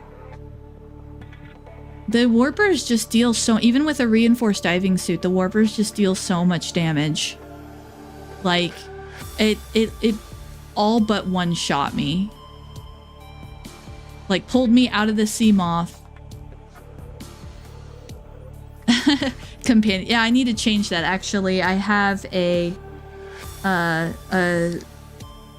The warpers just deal so, even with a reinforced diving suit, the warpers just deal so much damage. Like, it all but one-shot me. Like, pulled me out of the sea moth. Companion. Yeah, I need to change that, actually. I have a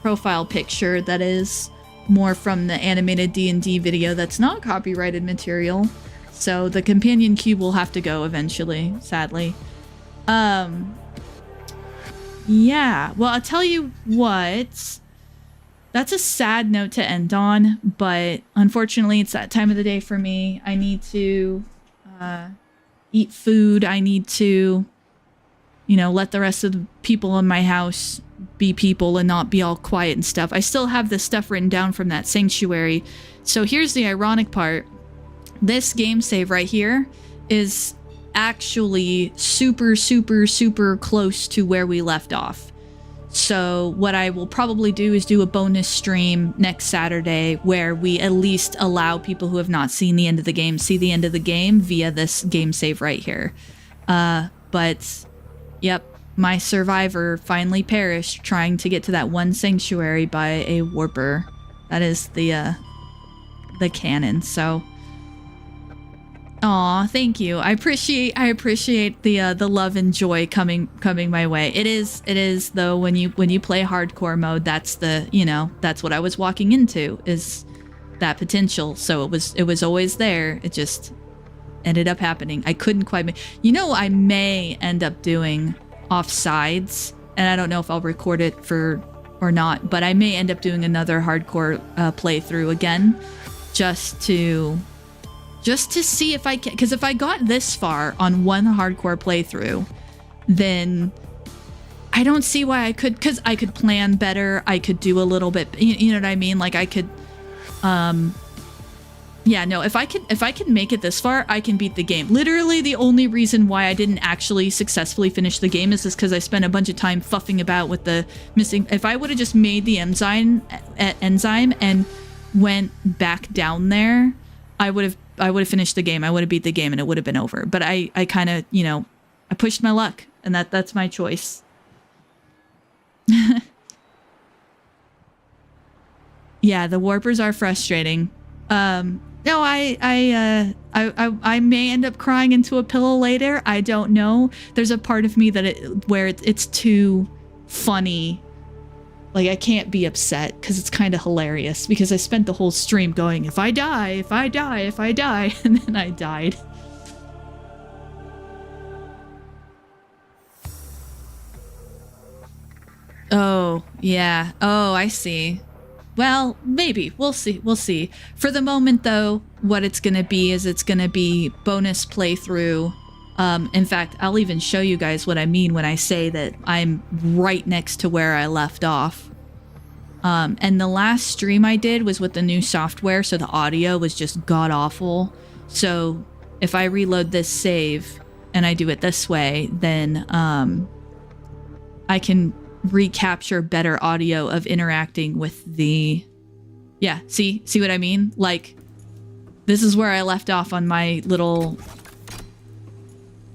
profile picture that is more from the animated D&D video that's not copyrighted material. So the companion cube will have to go eventually, sadly. Yeah, well, I'll tell you what. That's a sad note to end on, but unfortunately, it's that time of the day for me. I need to eat food. I need to, you know, let the rest of the people in my house be people and not be all quiet and stuff. I still have this stuff written down from that sanctuary. So here's the ironic part. This game save right here is actually super, super, super close to where we left off. So what I will probably do is do a bonus stream next Saturday where we at least allow people who have not seen the end of the game see the end of the game via this game save right here. But yep, my survivor finally perished trying to get to that one sanctuary by a warper. That is the canon. So aw, thank you. I appreciate the love and joy coming my way. It is though when you play hardcore mode, that's the, you know, that's what I was walking into, is that potential. So it was always there. It just ended up happening. I couldn't quite you know, I may end up doing offsides, and I don't know if I'll record it or not, but I may end up doing another hardcore playthrough again just to see if I can, because if I got this far on one hardcore playthrough, then I don't see why I could, because I could plan better, I could do a little bit, you know what I mean? Like I could, yeah, no, if I could make it this far, I can beat the game. Literally the only reason why I didn't actually successfully finish the game is just because I spent a bunch of time fuffing about with the missing. If I would have just made the enzyme and went back down there, I would have finished the game. I would have beat the game and it would have been over. But I kind of, you know, I pushed my luck, and that's my choice. Yeah, the warpers are frustrating. No, I may end up crying into a pillow later. I don't know. There's a part of me that it's too funny. Like, I can't be upset because it's kind of hilarious, because I spent the whole stream going, if I die, if I die, if I die, and then I died. Oh, yeah. Oh, I see. Well, maybe. We'll see. We'll see. For the moment, though, what it's going to be is it's going to be bonus playthrough. In fact, I'll even show you guys what I mean when I say that I'm right next to where I left off. And the last stream I did was with the new software, so the audio was just god-awful. So if I reload this save and I do it this way, then I can recapture better audio of interacting with the... Yeah, see what I mean? Like, this is where I left off on my little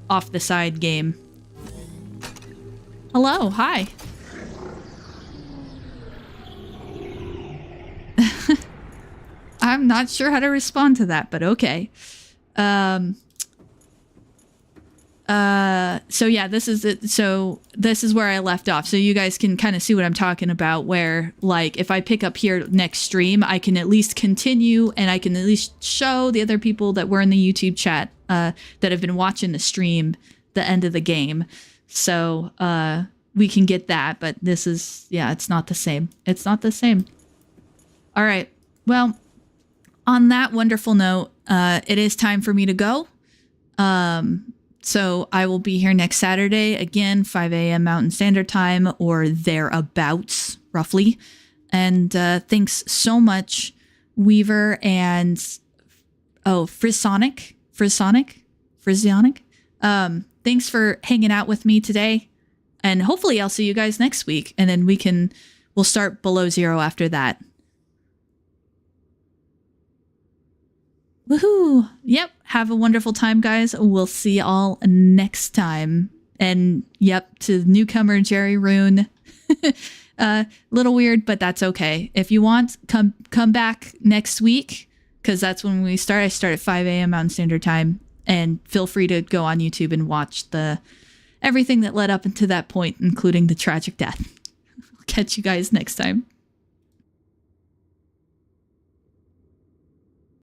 off the side game. Hello, hi. not sure how to respond to that, but okay. So yeah, this is it. So this is where I left off. So you guys can kind of see what I'm talking about, where like if I pick up here next stream, I can at least continue and I can at least show the other people that were in the YouTube chat that have been watching the stream the end of the game. So we can get that, but this is, yeah, it's not the same. It's not the same. All right. Well, on that wonderful note, it is time for me to go. So I will be here next Saturday, again, 5 a.m. Mountain Standard Time or thereabouts, roughly. And thanks so much, Weaver and, Frizzonic. Thanks for hanging out with me today. And hopefully I'll see you guys next week. And then we'll start below zero after that. Woohoo! Yep. Have a wonderful time, guys. We'll see y'all next time. And yep, to newcomer Jerry Rune. Little weird, but that's okay. If you want, come back next week, because that's when we start. I start at 5 a.m. Mountain Standard Time. And feel free to go on YouTube and watch everything that led up into that point, including the tragic death. I'll catch you guys next time.